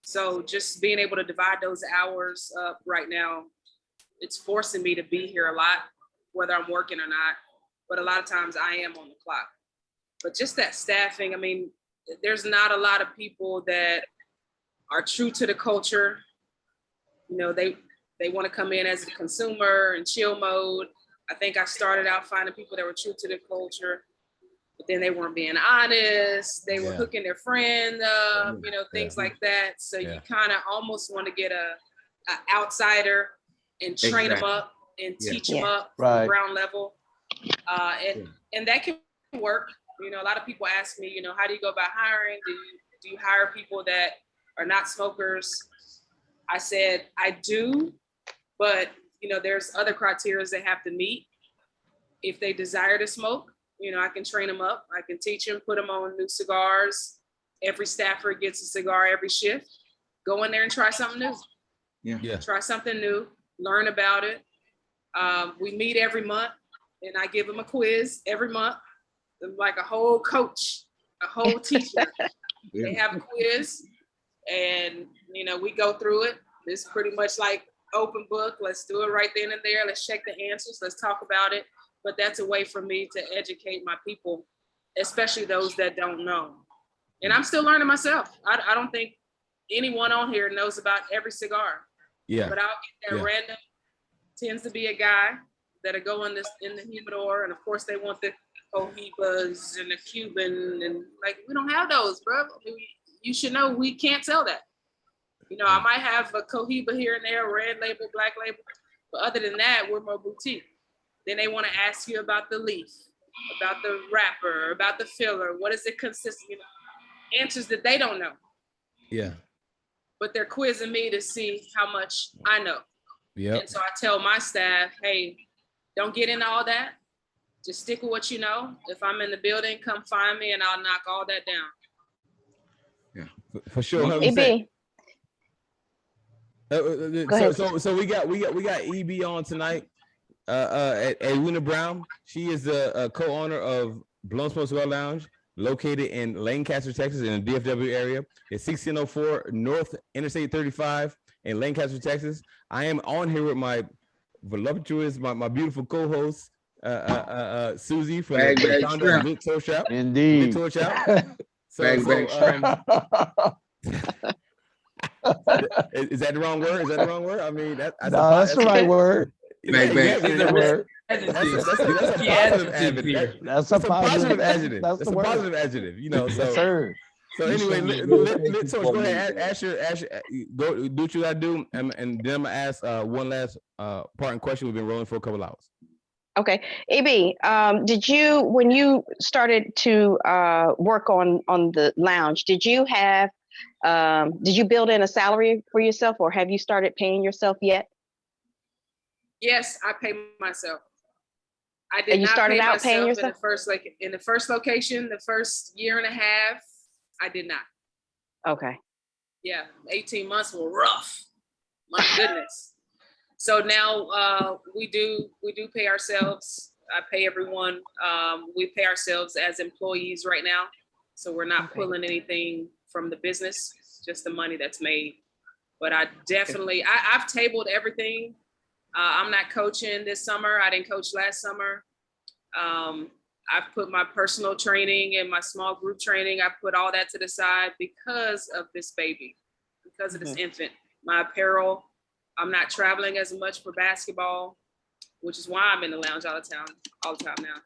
So just being able to divide those hours up right now, it's forcing me to be here a lot, whether I'm working or not. But a lot of times I am on the clock. But just that staffing, I mean, there's not a lot of people that are true to the culture. You know, they want to come in as a consumer and chill mode. I think I started out finding people that were true to the culture, but then they weren't being honest. They were hooking their friend up, you know, things like that. So you kind of almost want to get a outsider and train them up and teach them up from ground level. And that can work. You know, a lot of people ask me, you know, how do you go about hiring? Do you hire people that are not smokers? I said, I do, but you know, there's other criteria they have to meet. If they desire to smoke, you know, I can train them up. I can teach them, put them on new cigars. Every staffer gets a cigar every shift. Go in there and try something new.
Yeah.
Try something new, learn about it. We meet every month and I give them a quiz every month. I'm like a whole coach, a whole teacher. They have a quiz and, you know, we go through it. It's pretty much like open book. Let's do it right then and there. Let's check the answers. Let's talk about it. But that's a way for me to educate my people, especially those that don't know. And I'm still learning myself. I don't think anyone on here knows about every cigar.
Yeah.
But I'll get that random, tends to be a guy that'll go in the humidor. And of course they want the Cohibas and the Cuban and like, we don't have those, bro. I mean, you should know we can't sell that. You know, I might have a Cohiba here and there, red label, black label, but other than that, we're more boutique. Then they want to ask you about the leaf, about the wrapper, about the filler. What is it consist? You know, answers that they don't know.
Yeah.
But they're quizzing me to see how much I know.
Yeah.
And so I tell my staff, hey, don't get into all that. Just stick with what you know. If I'm in the building, come find me and I'll knock all that down.
Yeah, for sure.
EB.
So we got EB on tonight. Edwina Brown. She is a co-owner of Blowin Smoke Cigar Lounge, located in Lancaster, Texas, in the DFW area. It's 1604 North Interstate 35 in Lancaster, Texas. I am on here with my voluptuous, my beautiful co-host, Susie from the founder of Lit Toe Shop.
Indeed.
Lit Toe Shop. Is that the wrong word? Is that the wrong word? I mean, that's
the right word.
That's a positive adjective. That's a positive adjective. You know, so.
Yes, sir.
So anyway, let's go ahead. Ask your go do what you gotta do, and then I'm gonna ask one last parting question. We've been rolling for a couple hours.
Okay, AB, did you, when you started to work on the lounge, did you build in a salary for yourself, or have you started paying yourself yet?
Yes, I pay myself. I did
And you
not
started
pay
out
myself
paying
in
yourself?
the first location, the first year and a half. I did not.
Okay.
Yeah, 18 months were rough. My goodness. So now we do pay ourselves. I pay everyone. We pay ourselves as employees right now. So we're not pulling anything from the business, just the money that's made. But I definitely, I've tabled everything. I'm not coaching this summer. I didn't coach last summer. I've put my personal training and my small group training, I put all that to the side because of this baby, because of this infant. My apparel, I'm not traveling as much for basketball, which is why I'm in the lounge all the time now.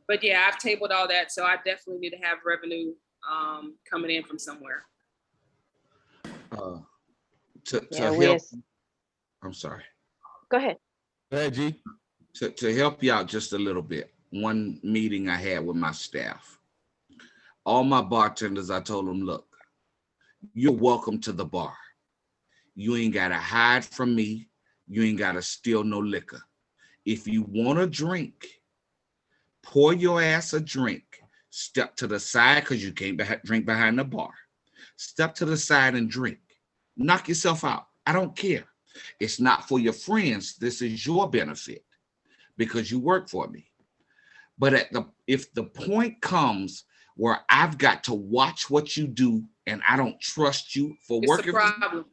But yeah, I've tabled all that. So I definitely need to have revenue coming in from somewhere.
To help, I'm sorry.
Go ahead.
Go ahead, G.
To help you out just a little bit, one meeting I had with my staff, all my bartenders, I told them, look, you're welcome to the bar. You ain't got to hide from me. You ain't got to steal no liquor. If you want a drink, pour your ass a drink, step to the side because you can't drink behind the bar. Step to the side and drink. Knock yourself out. I don't care. It's not for your friends. This is your benefit because you work for me. But if the point comes where I've got to watch what you do and I don't trust you for working,
it's a problem.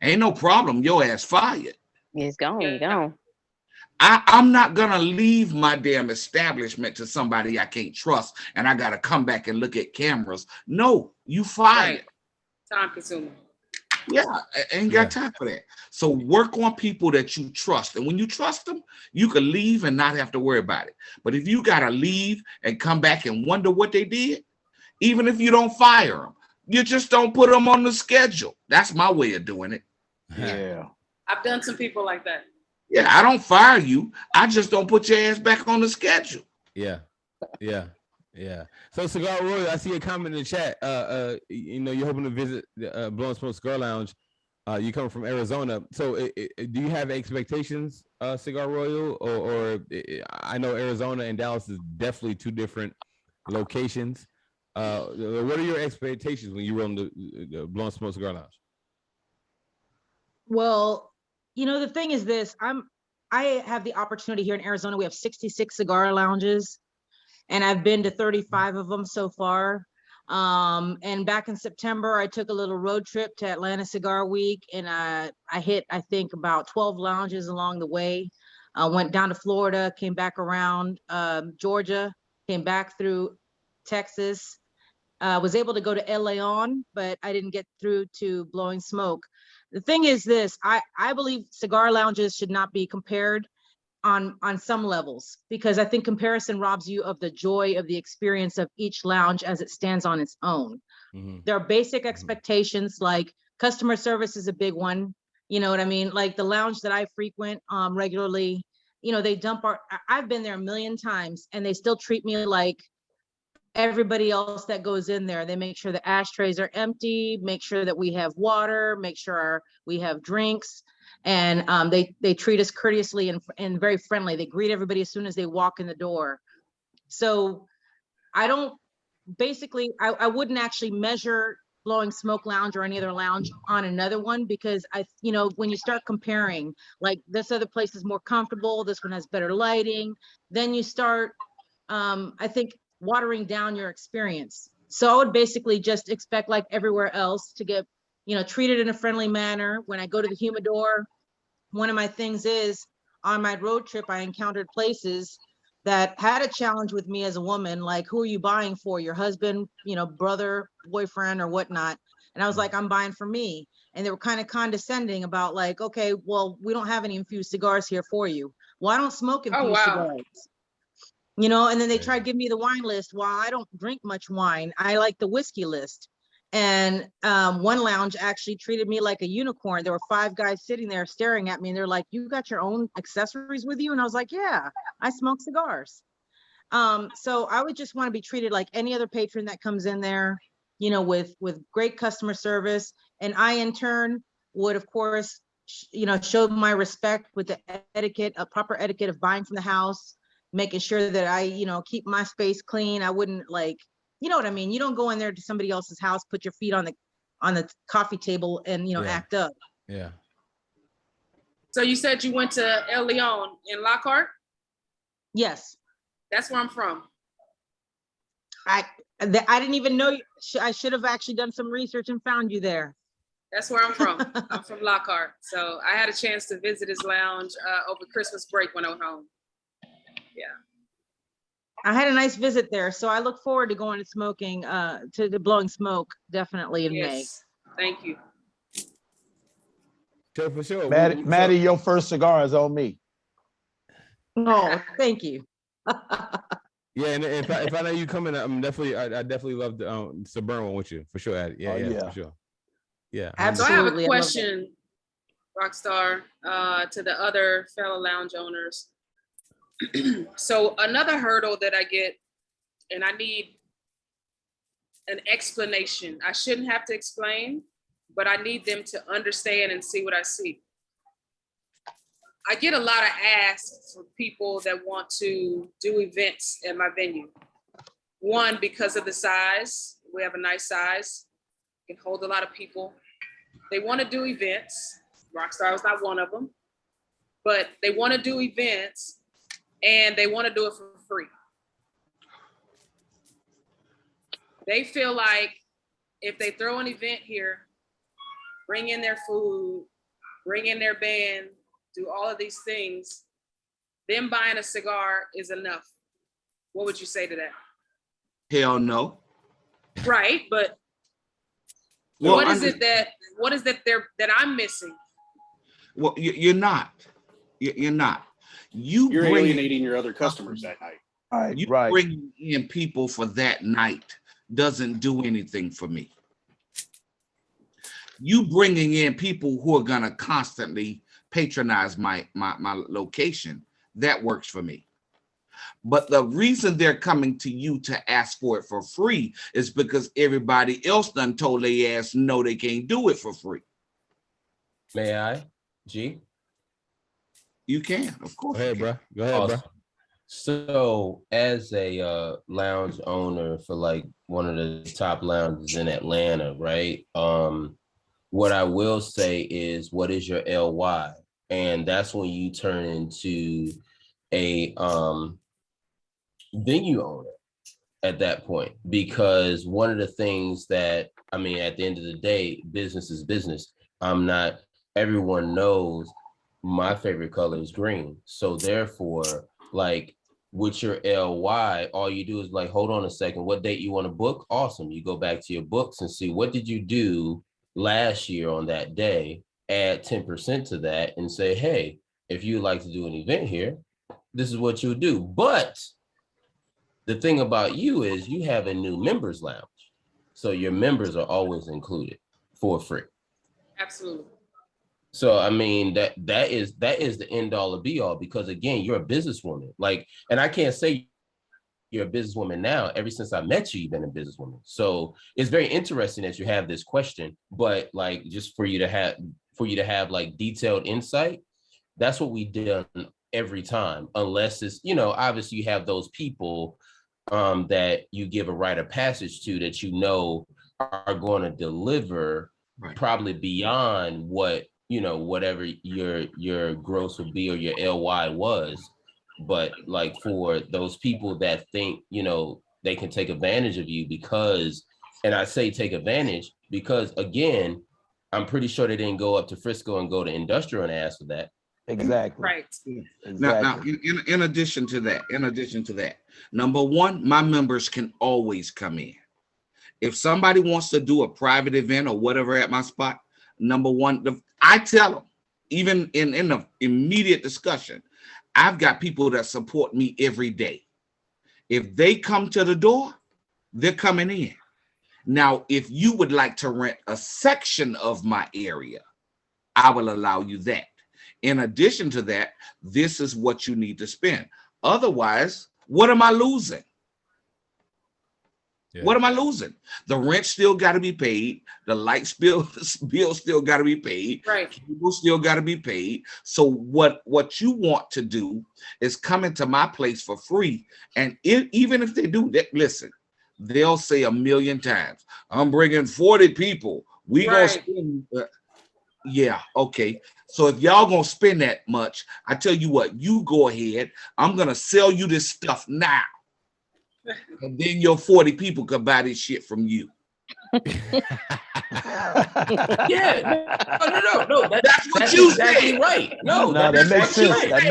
Ain't no problem. Your ass fired.
It's gone. You're gone.
I'm not gonna leave my damn establishment to somebody I can't trust, and I gotta come back and look at cameras. No, you fired.
Right. Time consuming.
Yeah, I ain't got time for that. So work on people that you trust, and when you trust them, you can leave and not have to worry about it. But if you gotta leave and come back and wonder what they did, even if you don't fire them, you just don't put them on the schedule. That's my way of doing it.
Yeah.
I've done some people like that.
Yeah, I don't fire you. I just don't put your ass back on the schedule.
Yeah. So Cigar Royal, I see a comment in the chat. You're hoping to visit the Blowin Smoke Cigar Lounge. You come from Arizona. So do you have expectations, Cigar Royal? Or I know Arizona and Dallas is definitely two different locations. What are your expectations when you run the Blowin Smoke Cigar Lounge?
Well, the thing is this, I have the opportunity here in Arizona. We have 66 cigar lounges, and I've been to 35 of them so far. And back in September, I took a little road trip to Atlanta Cigar Week, and I hit, I think, about 12 lounges along the way. Went down to Florida, came back around Georgia, came back through Texas. Was able to go to El Leon, but I didn't get through to Blowin Smoke. The thing is this, I believe cigar lounges should not be compared on some levels, because I think comparison robs you of the joy of the experience of each lounge as it stands on its own. There are basic expectations, like customer service is a big one. You know what I mean? Like the lounge that I frequent regularly, they dump I've been there a million times and they still treat me like everybody else that goes in there. They make sure the ashtrays are empty, make sure that we have water, make sure we have drinks, and they treat us courteously and very friendly. They greet everybody as soon as they walk in the door. So I wouldn't actually measure Blowin Smoke Lounge or any other lounge on another one, because when you start comparing, like this other place is more comfortable, this one has better lighting, then you start I think watering down your experience. So I would basically just expect, like everywhere else, to get treated in a friendly manner. When I go to the humidor, one of my things is on my road trip, I encountered places that had a challenge with me as a woman, like, who are you buying for? Your husband, brother, boyfriend, or whatnot. And I was like, I'm buying for me. And they were kind of condescending about like, okay, well, we don't have any infused cigars here for you. Well, I don't smoke infused cigars. And then they tried to give me the wine list. Well, I don't drink much wine. I like the whiskey list. And one lounge actually treated me like a unicorn. There were 5 guys sitting there staring at me, and they're like, you got your own accessories with you? And I was like, yeah, I smoke cigars. So I would just want to be treated like any other patron that comes in there, with great customer service. And I, in turn, would, of course, show my respect with the etiquette, a proper etiquette of buying from the house, making sure that I, keep my space clean. I wouldn't like, you know what I mean? You don't go in there to somebody else's house, put your feet on the coffee table and, act up.
Yeah.
So you said you went to El Leon in Lockhart?
Yes.
That's where I'm from.
I didn't even know. I should have actually done some research and found you there.
That's where I'm from. I'm from Lockhart. So I had a chance to visit his lounge over Christmas break when I went home. Yeah.
I had a nice visit there. So I look forward to going to smoking, to the Blowing Smoke, definitely in May.
Thank you.
Sure, for sure.
Maddie, your first cigar is on me.
Oh, thank you.
Yeah, and if I know you coming, I definitely love to burn one with you for sure. Addie. Yeah, for sure. Yeah,
absolutely.
So I have a question, Rockstar, to the other fellow lounge owners. So another hurdle that I get, and I need an explanation. I shouldn't have to explain, but I need them to understand and see what I see. I get a lot of asks from people that want to do events at my venue. One, because of the size. We have a nice size. Can hold a lot of people. They want to do events. Rockstar was not one of them, but they want to do events and they want to do it for free. They feel like if they throw an event here, bring in their food, bring in their band, do all of these things, them buying a cigar is enough. What would you say to that?
Hell no.
Right, but
Well,
what is it that I'm missing?
Well, you're not. You're not.
You're alienating your other customers that night.
You bringing in people for that night doesn't do anything for me. You bringing in people who are gonna constantly patronize my location, that works for me. But the reason they're coming to you to ask for it for free is because everybody else done told their ass no, they can't do it for free.
May I, G?
You can, of course.
Go ahead, bro. Go ahead, bro.
So as a lounge owner for like one of the top lounges in Atlanta, right? What I will say is, what is your LY? And that's when you turn into a venue owner at that point, because one of the things that, I mean, at the end of the day, business is business. Everyone knows my favorite color is green. So therefore, like with your LY, all you do is like, hold on a second, what date you want to book? Awesome. You go back to your books and see, what did you do last year on that day? Add 10% to that and say, hey, if you'd like to do an event here, this is what you do. But the thing about you is you have a new members lounge. So your members are always included for free.
Absolutely.
So I mean, that is the end all or be all, because again, you're a businesswoman. Like, and I can't say you're a businesswoman now. Ever since I met you, you've been a businesswoman. So it's very interesting that you have this question, but like, just for you to have like detailed insight, that's what we did every time, unless it's, obviously you have those people that you give a rite of passage to that are going to deliver probably beyond what, whatever your gross would be or your LY was. But like for those people that think, they can take advantage of you because, and I say take advantage because again, I'm pretty sure they didn't go up to Frisco and go to Industrial and ask for that.
Exactly.
Right.
Now, in addition to that, number one, my members can always come in. If somebody wants to do a private event or whatever at my spot, number one, I tell them, even in the immediate discussion, I've got people that support me every day. If they come to the door, they're coming in. Now, if you would like to rent a section of my area, I will allow you that. In addition to that, this is what you need to spend. Otherwise, what am I losing? Yeah. What am I losing? The rent still got to be paid. The lights bill still got to be paid.
Right.
People still got to be paid. So what you want to do is come into my place for free. And even if they do that, listen, they'll say a million times, I'm bringing 40 people. We gonna spend, yeah, okay. So if y'all gonna spend that much, I tell you what, you go ahead. I'm gonna sell you this stuff now. And then your 40 people could buy this shit from you.
Yeah, no.
That's what you
exactly
said.
Right. No,
that makes sense.
Right.
That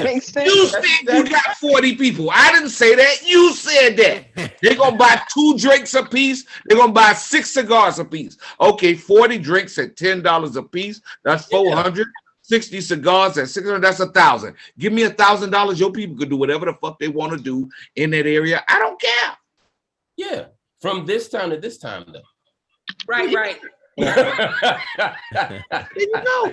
makes sense.
You said you got 40 people. I didn't say that. You said that. They're gonna buy 2 drinks a piece. They're gonna buy 6 cigars a piece. Okay, 40 drinks at $10 a piece. That's 400. 60 cigars at 600. That's 1,000. Give me $1,000. Your people could do whatever the fuck they want to do in that area. I don't care.
Yeah, from this time to this time, though.
Right.
There you go.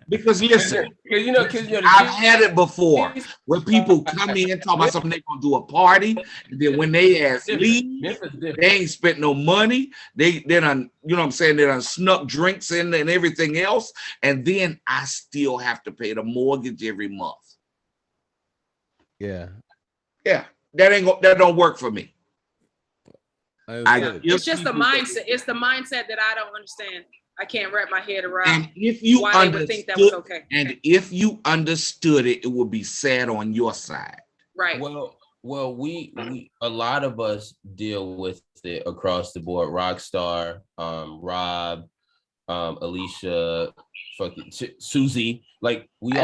Because listen, I've had it before where people come in talk about something they're gonna do a party, and then when they ask leave, they ain't spent no money. They done, you know what I'm saying, they done snuck drinks in and everything else, and then I still have to pay the mortgage every month.
Yeah,
that don't work for me.
It's just the mindset. It's the mindset that I don't understand. I can't wrap my head around.
And if you
why they would think that was okay.
And if you understood it, it would be sad on your side.
Right.
Well, we a lot of us deal with it across the board. Rockstar, Rob, Alicia, Susie. Like we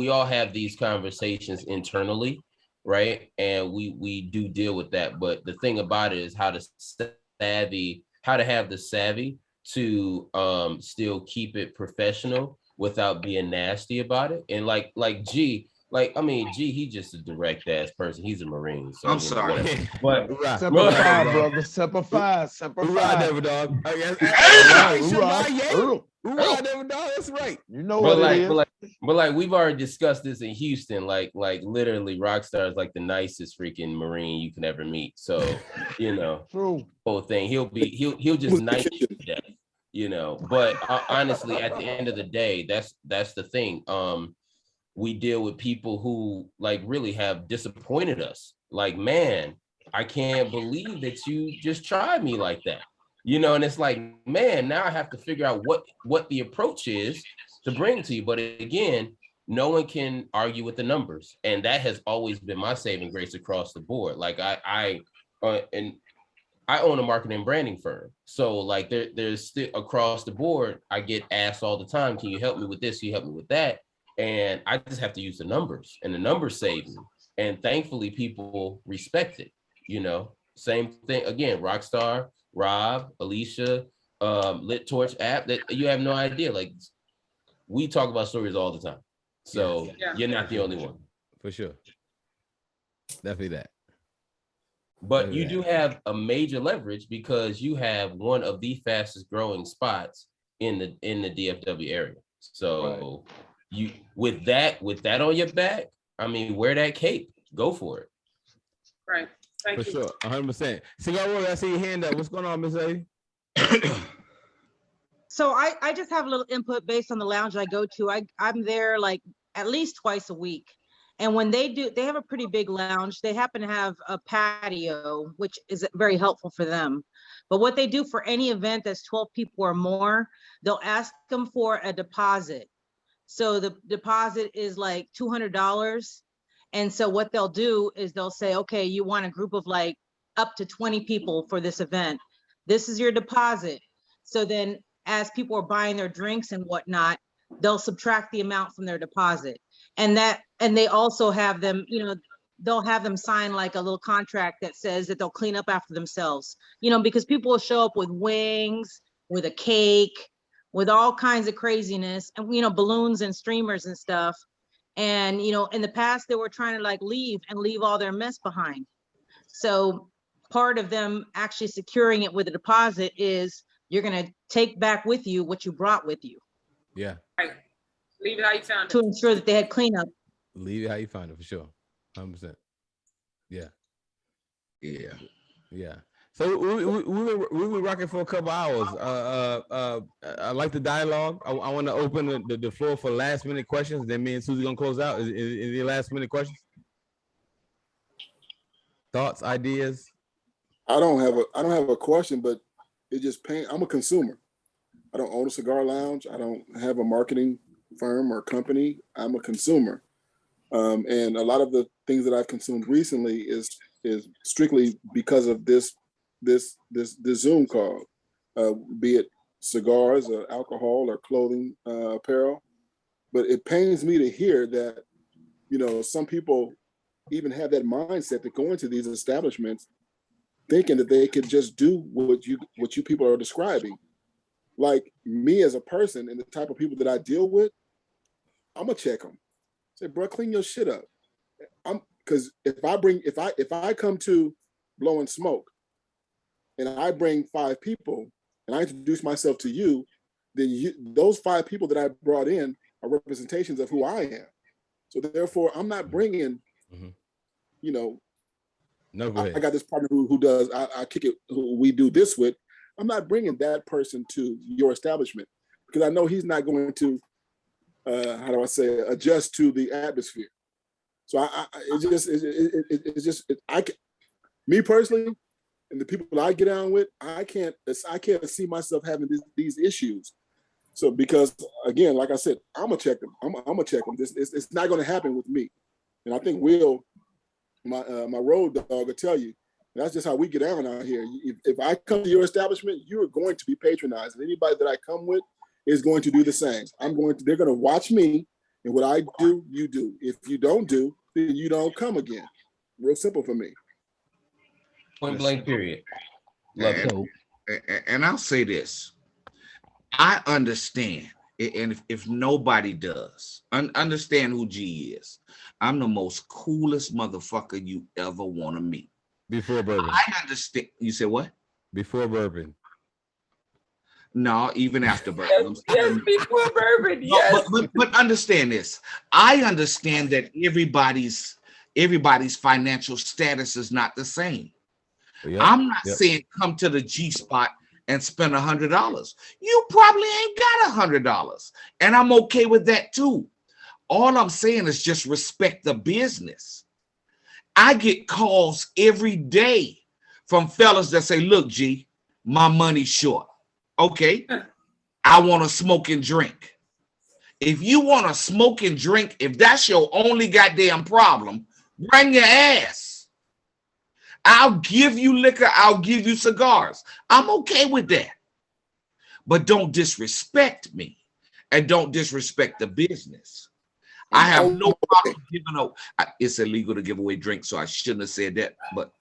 all have these conversations internally. Right. And we do deal with that. But the thing about it is how to have the savvy to still keep it professional without being nasty about it. And like G, he just a direct ass person. He's a Marine. So
I'm sorry.
But
Semper Fi, brother. Semper Fi.
Never dog. Never dog. That's right.
You know what it is.
But we've already discussed this in Houston. Like literally, Rockstar is like the nicest freaking Marine you can ever meet. So
True.
Whole thing. He'll just nice you to death. But honestly, at the end of the day, that's the thing. We deal with people who really have disappointed us. Like, man, I can't believe that you just tried me like that. And it's like, man, now I have to figure out what the approach is to bring to you. But again, no one can argue with the numbers. And that has always been my saving grace across the board. Like I own a marketing and branding firm. So there's still across the board, I get asked all the time, can you help me with this? Can you help me with that? And I just have to use the numbers, and the numbers save me. And thankfully people respect it. Same thing again, Rockstar, Rob, Alicia, Lit Torch app, that you have no idea. Like, we talk about stories all the time. So You're not the only one.
For sure. Definitely that.
But you do have a major leverage because you have one of the fastest growing spots in the DFW area. So you with that on your back, wear that cape, go for it.
Right. Thank
for
you.
Sure, 100%. Cigar Roll, I see your hand up. What's going on, Miss A?
So I just have a little input based on the lounge I go to. I'm there at least twice a week. And when they have a pretty big lounge. They happen to have a patio, which is very helpful for them. But what they do for any event that's 12 people or more, they'll ask them for a deposit. So the deposit is like $200. And so what they'll do is they'll say, okay, you want a group of up to 20 people for this event. This is your deposit. So then as people are buying their drinks and whatnot, they'll subtract the amount from their deposit. And they also have them, they'll have them sign like a little contract that says that they'll clean up after themselves, because people will show up with wings, with a cake, with all kinds of craziness, and balloons and streamers and stuff. And in the past they were trying to like leave all their mess behind. So part of them actually securing it with a deposit is you're going to take back with you what you brought with you.
Yeah.
Right. Leave it how you found it.
To ensure that they had cleanup.
Leave it how you found it, for sure. 100%. Yeah.
Yeah.
Yeah. So we were rocking for a couple hours. I like the dialogue. I want to open the floor for last minute questions. Then me and Susie gonna close out. Is there last minute questions? Thoughts, ideas?
I don't have a question, but it just pain. I'm a consumer. I don't own a cigar lounge. I don't have a marketing firm or company. I'm a consumer, and a lot of the things that I've consumed recently is strictly because of this Zoom call, be it cigars or alcohol or clothing, apparel. But it pains me to hear that, some people even have that mindset to go into these establishments thinking that they could just do what you people are describing. Like me as a person and the type of people that I deal with, I'm gonna check them. Say, bro, clean your shit up. Because if I come to Blowin Smoke and I bring 5 people and I introduce myself to you, then those 5 people that I brought in are representations of who I am. So therefore, I'm not bringing,
No, go ahead.
I got this partner who does, I kick it, who we do this with. I'm not bringing that person to your establishment because I know he's not going to, adjust to the atmosphere. So me personally, and the people I get down with, I can't see myself having these issues. So because again, like I said, I'm gonna check them. I'm gonna check them. It's not gonna happen with me. And I think Will, my road dog, will tell you. That's just how we get down out here. If I come to your establishment, you're going to be patronized. And anybody that I come with is going to do the same. They're going to watch me, and what I do, you do. If you don't do, then you don't come again. Real simple for me.
Point blank, period. Love
it. And I'll say this. I understand, and if nobody does, understand who G is. I'm the most coolest motherfucker you ever want to meet.
Before bourbon.
I understand. You said what?
Before bourbon.
No, even after bourbon.
Yes, before bourbon. Yes.
But understand this. I understand that everybody's financial status is not the same.
Yep.
I'm not saying come to the G spot and spend $100. You probably ain't got $100, and I'm okay with that too. All I'm saying is just respect the business. I get calls every day from fellas that say, look, G, my money's short. Okay, I want to smoke and drink. If you want to smoke and drink, if that's your only goddamn problem, bring your ass. I'll give you liquor. I'll give you cigars. I'm okay with that. But don't disrespect me and don't disrespect the business. I have no problem giving out. It's illegal to give away drinks, so I shouldn't have said that. But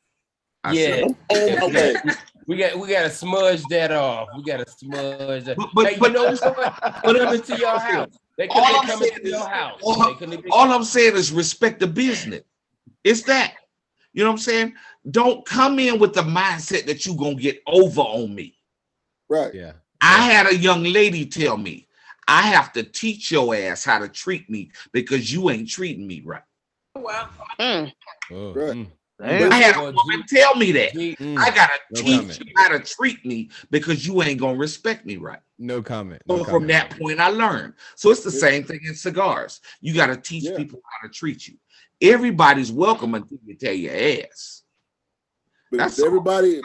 we got to smudge that off. We got to smudge that. But you know what? Put them into your house. They can come into your house.
All I'm saying is respect the business. It's that. You know what I'm saying? Don't come in with the mindset that you're going to get over on me.
Right.
Yeah.
I had a young lady tell me, I have to teach your ass how to treat me because you ain't treating me right.
Wow.
Right.
I had a woman tell me that. I gotta teach you how to treat me because you ain't gonna respect me right.
No comment.
So from that point, I learned. So it's the same thing in cigars. You gotta teach people how to treat you. Everybody's welcome until you tell your ass.
But that's everybody.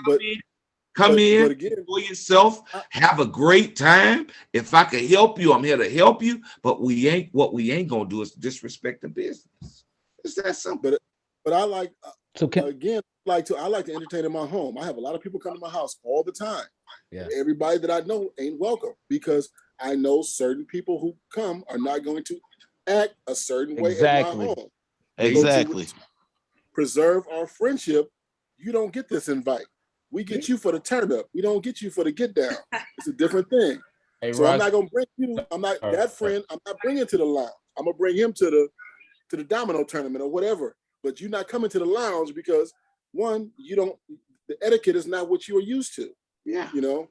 Come in, enjoy yourself, have a great time. If I can help you, I'm here to help you. But what we ain't gonna do is disrespect the business. It's that simple.
But I like
So
again, I like to entertain in my home. I have a lot of people come to my house all the time.
Yeah.
Everybody that I know ain't welcome because I know certain people who come are not going to act a certain way at my home.
Exactly.
So to preserve our friendship, you don't get this invite. We get you for the turn up. We don't get you for the get down. It's a different thing.
Hey,
So
Ross,
I'm not gonna bring you. I'm not that friend. I'm not bringing to the lounge. I'm gonna bring him to the domino tournament or whatever. But you're not coming to the lounge because one, you don't. The etiquette is not what you are used to.
Yeah.
You know,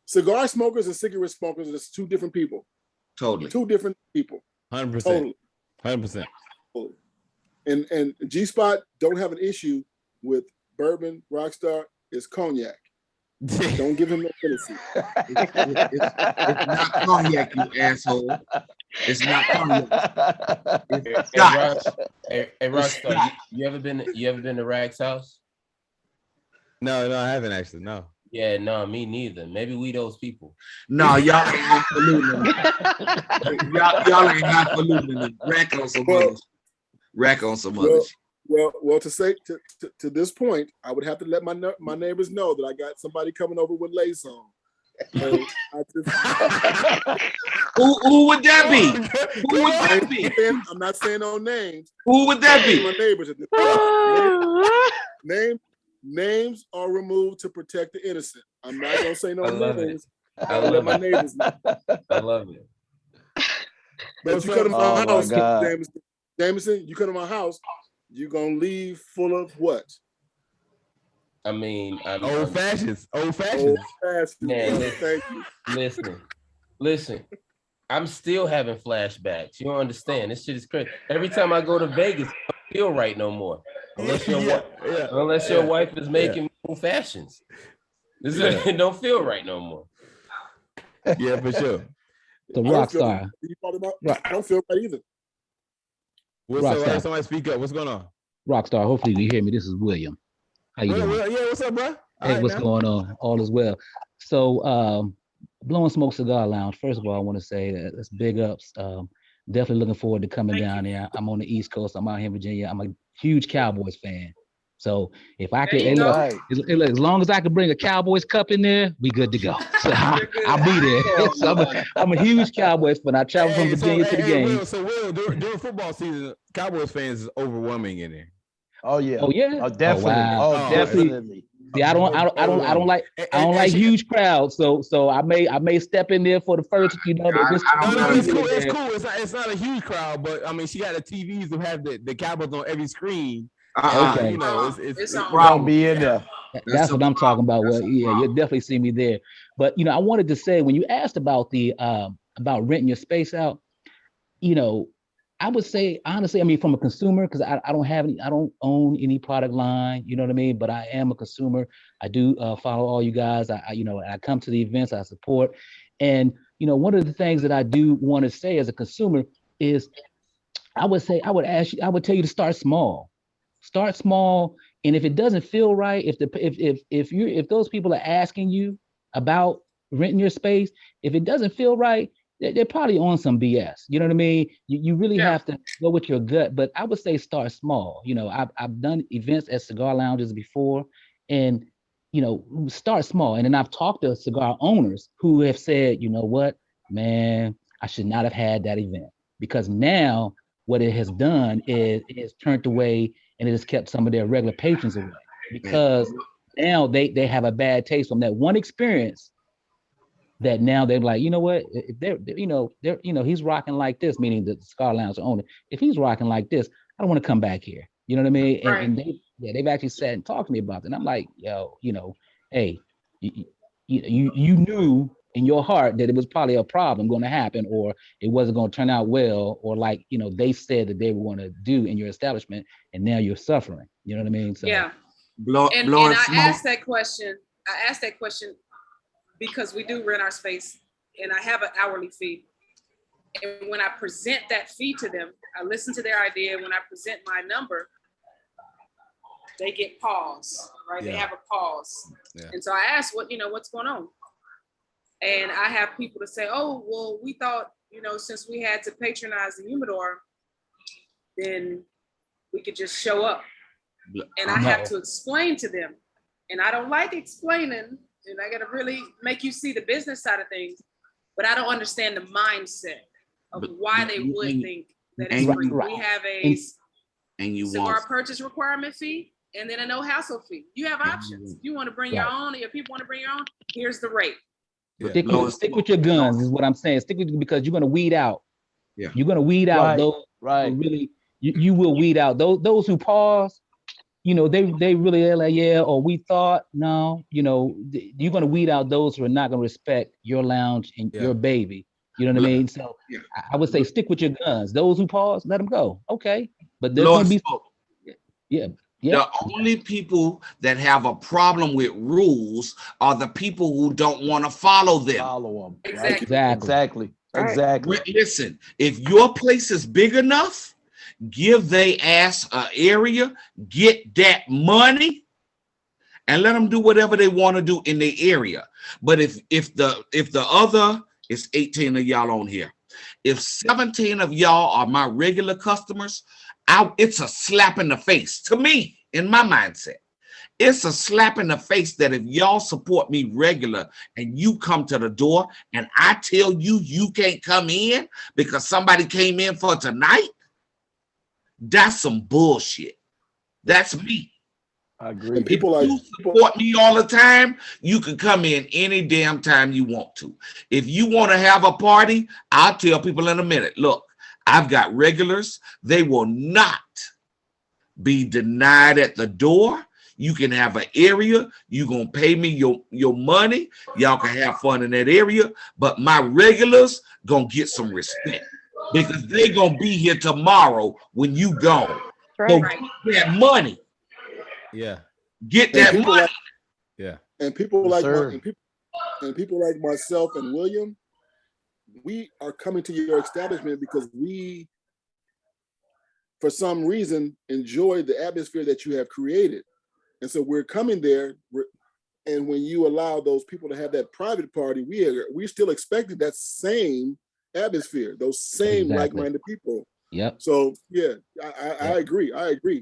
cigar smokers and cigarette smokers is two different people.
Totally.
Two different people.
100%.
Totally.
100%.
And G-Spot don't have an issue with bourbon. Rockstar is cognac. Don't give him no Tennessee.
It's not cognac, you asshole. It's not cognac. It's
Hey, Rockstar, you ever been to Rag's house?
No, I haven't actually. No.
Yeah, no, me neither. Maybe we those people.
No, y'all ain't absolutely. y'all ain't absolutely. Rack on some others. Rack on some others.
Well, to say to this point, I would have to let my neighbors know that I got somebody coming over with lace on. So
who would that be? Who would that be?
I'm not saying no names.
Who would that be?
My neighbors at this point. Names are removed to protect the innocent. I'm not gonna say no names. I'll let my neighbors know.
I love it.
But you come to my house, Jameson, you come to my house, you're gonna leave full of what?
I mean,
old fashions.
Man,
thank you.
Listen. I'm still having flashbacks. You don't understand. This shit is crazy. Every time I go to Vegas, I don't feel right no more. Unless your wife is making old fashions. It don't feel right no more.
Yeah, for sure.
The Rockstar.
I don't feel right either.
What's up? Somebody speak up. What's going on?
Rockstar, hopefully you hear me. This is William. How you doing?
Yeah, what's up, bro?
Hey, what's going on? All is well. So, Blowin Smoke Cigar Lounge. First of all, I want to say that it's big ups. Definitely looking forward to coming down there. I'm on the East Coast. I'm out here in Virginia. I'm a huge Cowboys fan. So if I could, as long as I could bring a Cowboys cup in there, we good to go. So I'll be there. So I'm a huge Cowboys fan. I travel from Virginia to the game.
Will, during football season, Cowboys fans is overwhelming in there.
Oh yeah.
Oh yeah.
Oh definitely.
Oh, wow.
Definitely.
See, I don't like huge crowds. So I may step in there for the first,
No, it's cool. It's cool. It's not a huge crowd, but I mean, she got the TVs to have the Cowboys on every screen.
Okay.
You know, it's
I'll be in there.
That's what I'm talking about. Well, yeah, you'll definitely see me there. But I wanted to say, when you asked about the about renting your space out, I would say honestly, I mean, from a consumer, because I don't own any product line, you know what I mean? But I am a consumer. I do follow all you guys. I come to the events, I support. And one of the things that I do want to say as a consumer is I would tell you to start small. Start small. And if it doesn't feel right, if those people are asking you about renting your space, if it doesn't feel right, they're probably on some BS. You know what I mean? You really have to go with your gut. But I would say start small. I've done events at cigar lounges before, and start small. And then I've talked to cigar owners who have said, you know what, man, I should not have had that event, because now what it has done is it has turned away and it has kept some of their regular patrons away, because now they have a bad taste from that one experience. That now they're like, you know what? If they're he's rocking like this, meaning the cigar lounge owner. If he's rocking like this, I don't want to come back here. You know what I mean?
Right.
And they've actually sat and talked to me about it. And I'm like, yo, hey, you knew in your heart that it was probably a problem going to happen, or it wasn't going to turn out well, or like they said that they were going to do in your establishment, and now you're suffering. You know what I mean? So
yeah. And I asked that question. Because we do rent our space, and I have an hourly fee. And when I present that fee to them, I listen to their idea. When I present my number, they get pause, right?
Yeah.
They have a pause.
Yeah.
And so I asked, what's going on? And I have people to say, oh, well, we thought, since we had to patronize the humidor, then we could just show up. and I have to explain to them. And I don't like explaining, and I gotta really make you see the business side of things, but I don't understand the mindset of why they would think that it's free. We have a cigar purchase requirement fee and then a no hassle fee. You have options. If you want to bring your own, or if people want to bring your own, here's the rate.
Stick with your guns is what I'm saying. Stick with, because you're gonna weed out.
Yeah.
You're gonna weed out those who really. You will weed out those who pause. You know, they're like, yeah, or we thought, no, you know, you're gonna weed out those who are not gonna respect your lounge and your baby. You know what I mean? So I would say stick with your guns. Those who pause, let them go. Okay, but there's gonna be
the only people that have a problem with rules are the people who don't want to follow them.
Follow them.
Exactly.
Exactly.
Listen, if your place is big enough, give they ass an area, get that money, and let them do whatever they want to do in their area. But if the other, it's 18 of y'all on here, if 17 of y'all are my regular customers, it's a slap in the face to me. In my mindset, it's a slap in the face that if y'all support me regular and you come to the door and I tell you can't come in because somebody came in for tonight, that's some bullshit. That's me.
I agree.
If you support me all the time, you can come in any damn time you want to. If you want to have a party, I'll tell people in a minute, look, I've got regulars. They will not be denied at the door. You can have an area. You're going to pay me your money. Y'all can have fun in that area. But my regulars going to get some respect because they're going to be here tomorrow when you gone. So get that money.
Yeah.
Get that money.
And people people like myself and William, we are coming to your establishment because we, for some reason, enjoy the atmosphere that you have created. And so we're coming there, and when you allow those people to have that private party, we still expected that same atmosphere, those same like-minded people.
Yep.
So yeah, I agree.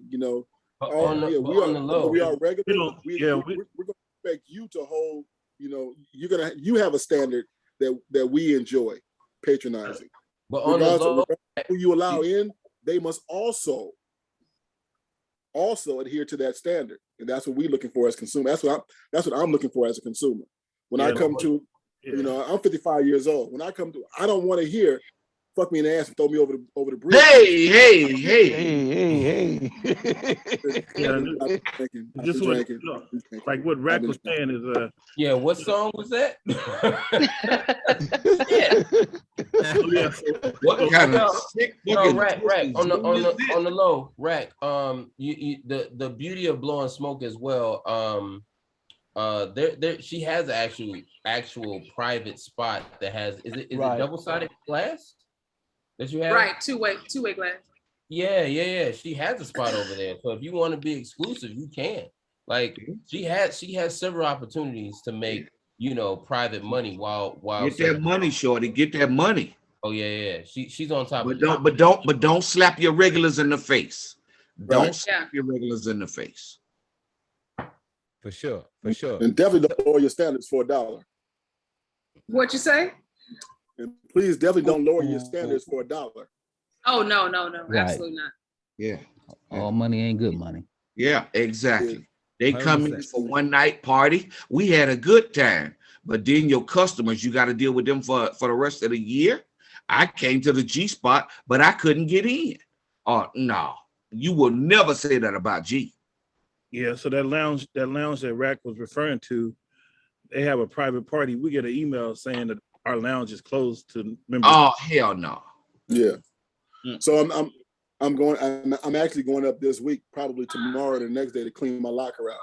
You know, we are regular. We're going to expect you to hold. You know, you have a standard that we enjoy patronizing.
But on the low,
who you allow in, they must also adhere to that standard, and that's what we're looking for as consumers. That's what I'm looking for as a consumer. When I come to, you know, I'm 55 years old. When I come to, I don't want to hear "fuck me in the ass" and throw me over the bridge.
Hey.
Just like what Rack was saying is
what song was that?
What kind of
Rack on the low, Rack. The beauty of Blowin Smoke as well. She has an actual private spot that has is it double-sided glass that you have?
Right, two-way glass.
Yeah. She has a spot over there. So if you want to be exclusive, you can. Like she has several opportunities to make, you know, private money while
get that money, shorty. Get that money.
Oh yeah. She's on top.
But don't slap your regulars in the face. Don't slap your regulars in the face.
For sure.
And definitely don't lower your standards for $1.
What you say?
And please definitely don't lower your standards for $1.
Oh no, absolutely not.
Yeah.
All money ain't good money.
Yeah, exactly.
Yeah.
They come in for one night party. We had a good time, but then your customers, you got to deal with them for the rest of the year. I came to the G spot, but I couldn't get in. No, you will never say that about G.
Yeah, so that lounge that Rack was referring to, they have a private party. We get an email saying that our lounge is closed to members.
Oh hell no.
Yeah. So I'm actually going up this week, probably tomorrow or the next day, to clean my locker out.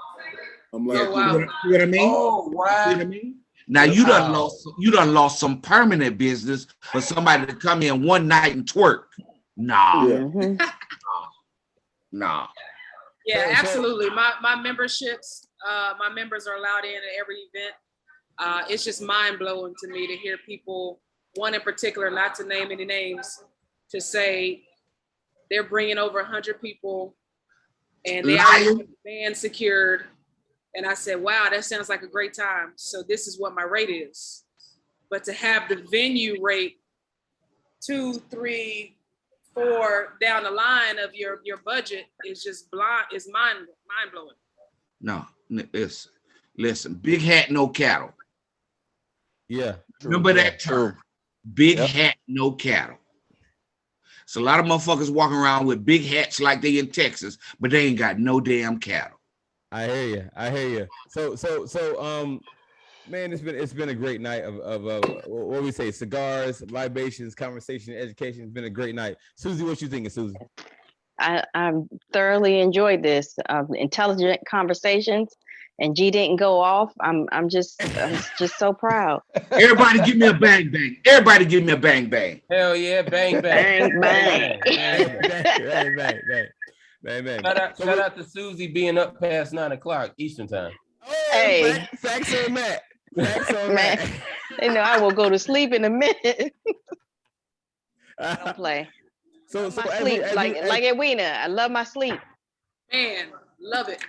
I'm like,
you know what I mean?
Oh wow.
You know what I mean? Now you done lost some permanent business for somebody to come in one night and twerk. Nah. Nah.
Yeah, absolutely. My memberships, my members are allowed in at every event. It's just mind blowing to me to hear people, one in particular, not to name any names, to say they're bringing over 100 people and they already had the band secured. And I said, wow, that sounds like a great time. So this is what my rate is. But to have the venue rate 2, 3, 4 down the line of your budget is just mind blowing.
No, listen, big hat, no cattle.
Yeah.
Remember that term. Big hat, no cattle. So a lot of motherfuckers walking around with big hats like they in Texas, but they ain't got no damn cattle.
I hear you. So, man, it's been a great night of what we say, cigars, libations, conversation, education. It's been a great night. Susie, what you thinking, Susie?
I thoroughly enjoyed this. Intelligent conversations, and G didn't go off. I'm just so proud.
Everybody give me a bang bang. Everybody give me a bang bang.
Hell yeah, bang bang.
Bang bang.
bang.
Shout out to Susie being up past 9 o'clock Eastern time.
Hey,
facts on that.
Man, they know I will go to sleep in a minute. I don't play.
So
my sleep, like Edwina, I love my sleep.
Man, love it.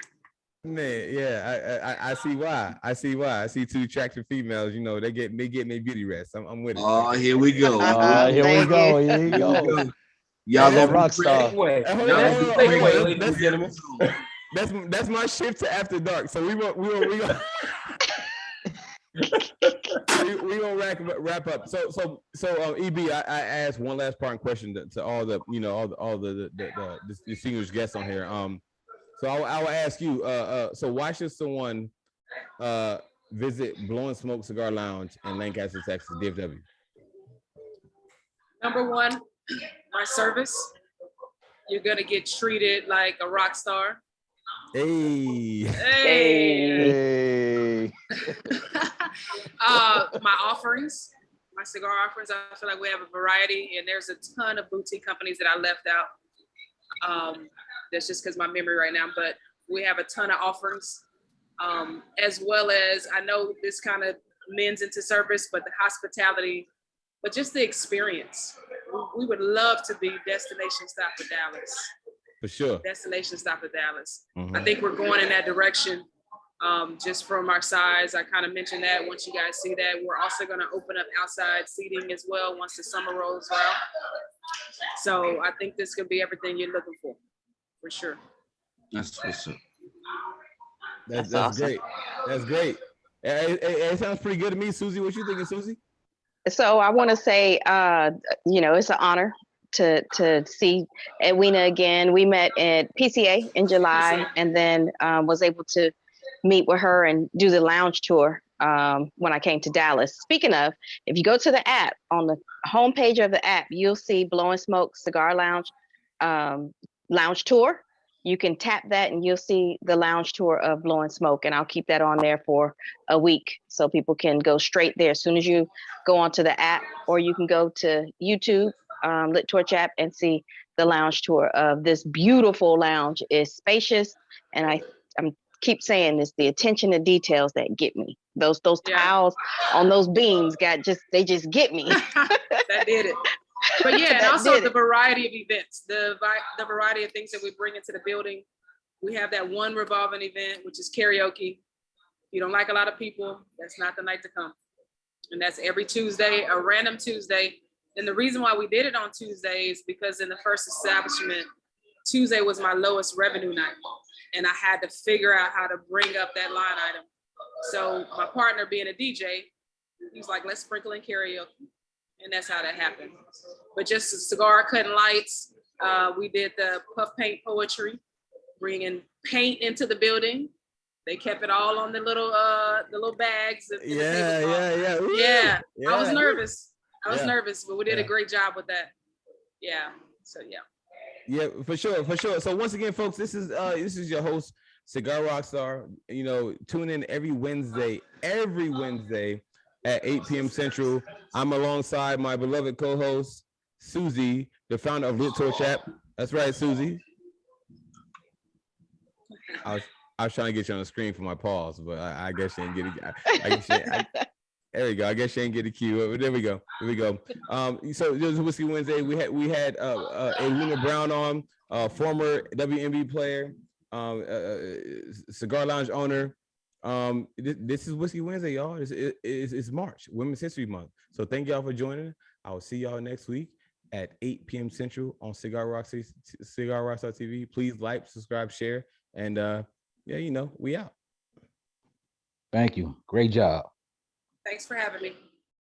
Man, yeah, I see why. I see 2 attractive females. You know, they get me beauty rest. I'm with it.
Oh, here we go.
Here we go.
Y'all
that
gonna
Rockstar.
Ladies and gentlemen.
That's my shift to after dark. So we gonna wrap up. So EB, I asked one last part question to all the the distinguished guests on here. So I will ask you. So why should someone visit Blowin Smoke Cigar Lounge in Lancaster, Texas, DFW?
Number one, my service. You're gonna get treated like a rock star.
Hey.
My offerings, my cigar offerings, I feel like we have a variety, and there's a ton of boutique companies that I left out. That's just because my memory right now, but we have a ton of offerings, as well as, I know this kind of mends into service, but the hospitality, but just the experience. We would love to be destination stop for Dallas.
For sure.
Destination stop at Dallas.
Mm-hmm.
I think we're going in that direction. Just from our size, I kind of mentioned that. Once you guys see that, we're also going to open up outside seating as well once the summer rolls around. So I think this could be everything you're looking for sure.
That's what's up.
That's awesome. Great. That's great. It sounds pretty good to me. Susie, what you thinking, Susie?
So I want to say, it's an honor to see Edwina again. We met at PCA in July, and then was able to meet with her and do the lounge tour when I came to Dallas. Speaking of, if you go to the app, on the homepage of the app, you'll see Blowin Smoke Cigar Lounge lounge tour. You can tap that and you'll see the lounge tour of Blowin Smoke, and I'll keep that on there for a week so people can go straight there as soon as you go onto the app, or you can go to YouTube, Lit Torch app, and see the lounge tour of this beautiful lounge. Is spacious, and I'm keep saying this, the attention to details that get me. Those tiles on those beams they just get me.
That did it. But yeah, and also the variety of events, the variety of things that we bring into the building. We have that one revolving event, which is karaoke. If you don't like a lot of people, that's not the night to come. And that's every Tuesday, a random Tuesday. And the reason why we did it on Tuesday is because in the first establishment, Tuesday was my lowest revenue night. And I had to figure out how to bring up that line item. So my partner being a DJ, he's like, let's sprinkle in karaoke. And that's how that happened. But just the cigar cutting lights, we did the puff paint poetry, bringing paint into the building. They kept it all on the little bags. Yeah. I was nervous. But we did a great job with that. Yeah. So yeah.
Yeah, for sure. So once again, folks, this is your host, Cigar Rockstar. Tune in every Wednesday at 8 p.m. Central. I'm alongside my beloved co-host, Susie, the founder of Lit Torch app. That's right, Susie. I was trying to get you on the screen for my pause, but I guess you didn't get it. There we go. I guess she ain't get a cue. There we go. So it was Whiskey Wednesday. We had Edwina Brown on, former WNBA player, Cigar Lounge owner. This is Whiskey Wednesday, y'all. It's March, Women's History Month. So thank y'all for joining. I will see y'all next week at 8 p.m. Central on Cigar Rockstar TV. Please like, subscribe, share, and yeah, we out.
Thank you. Great job.
Thanks for having me.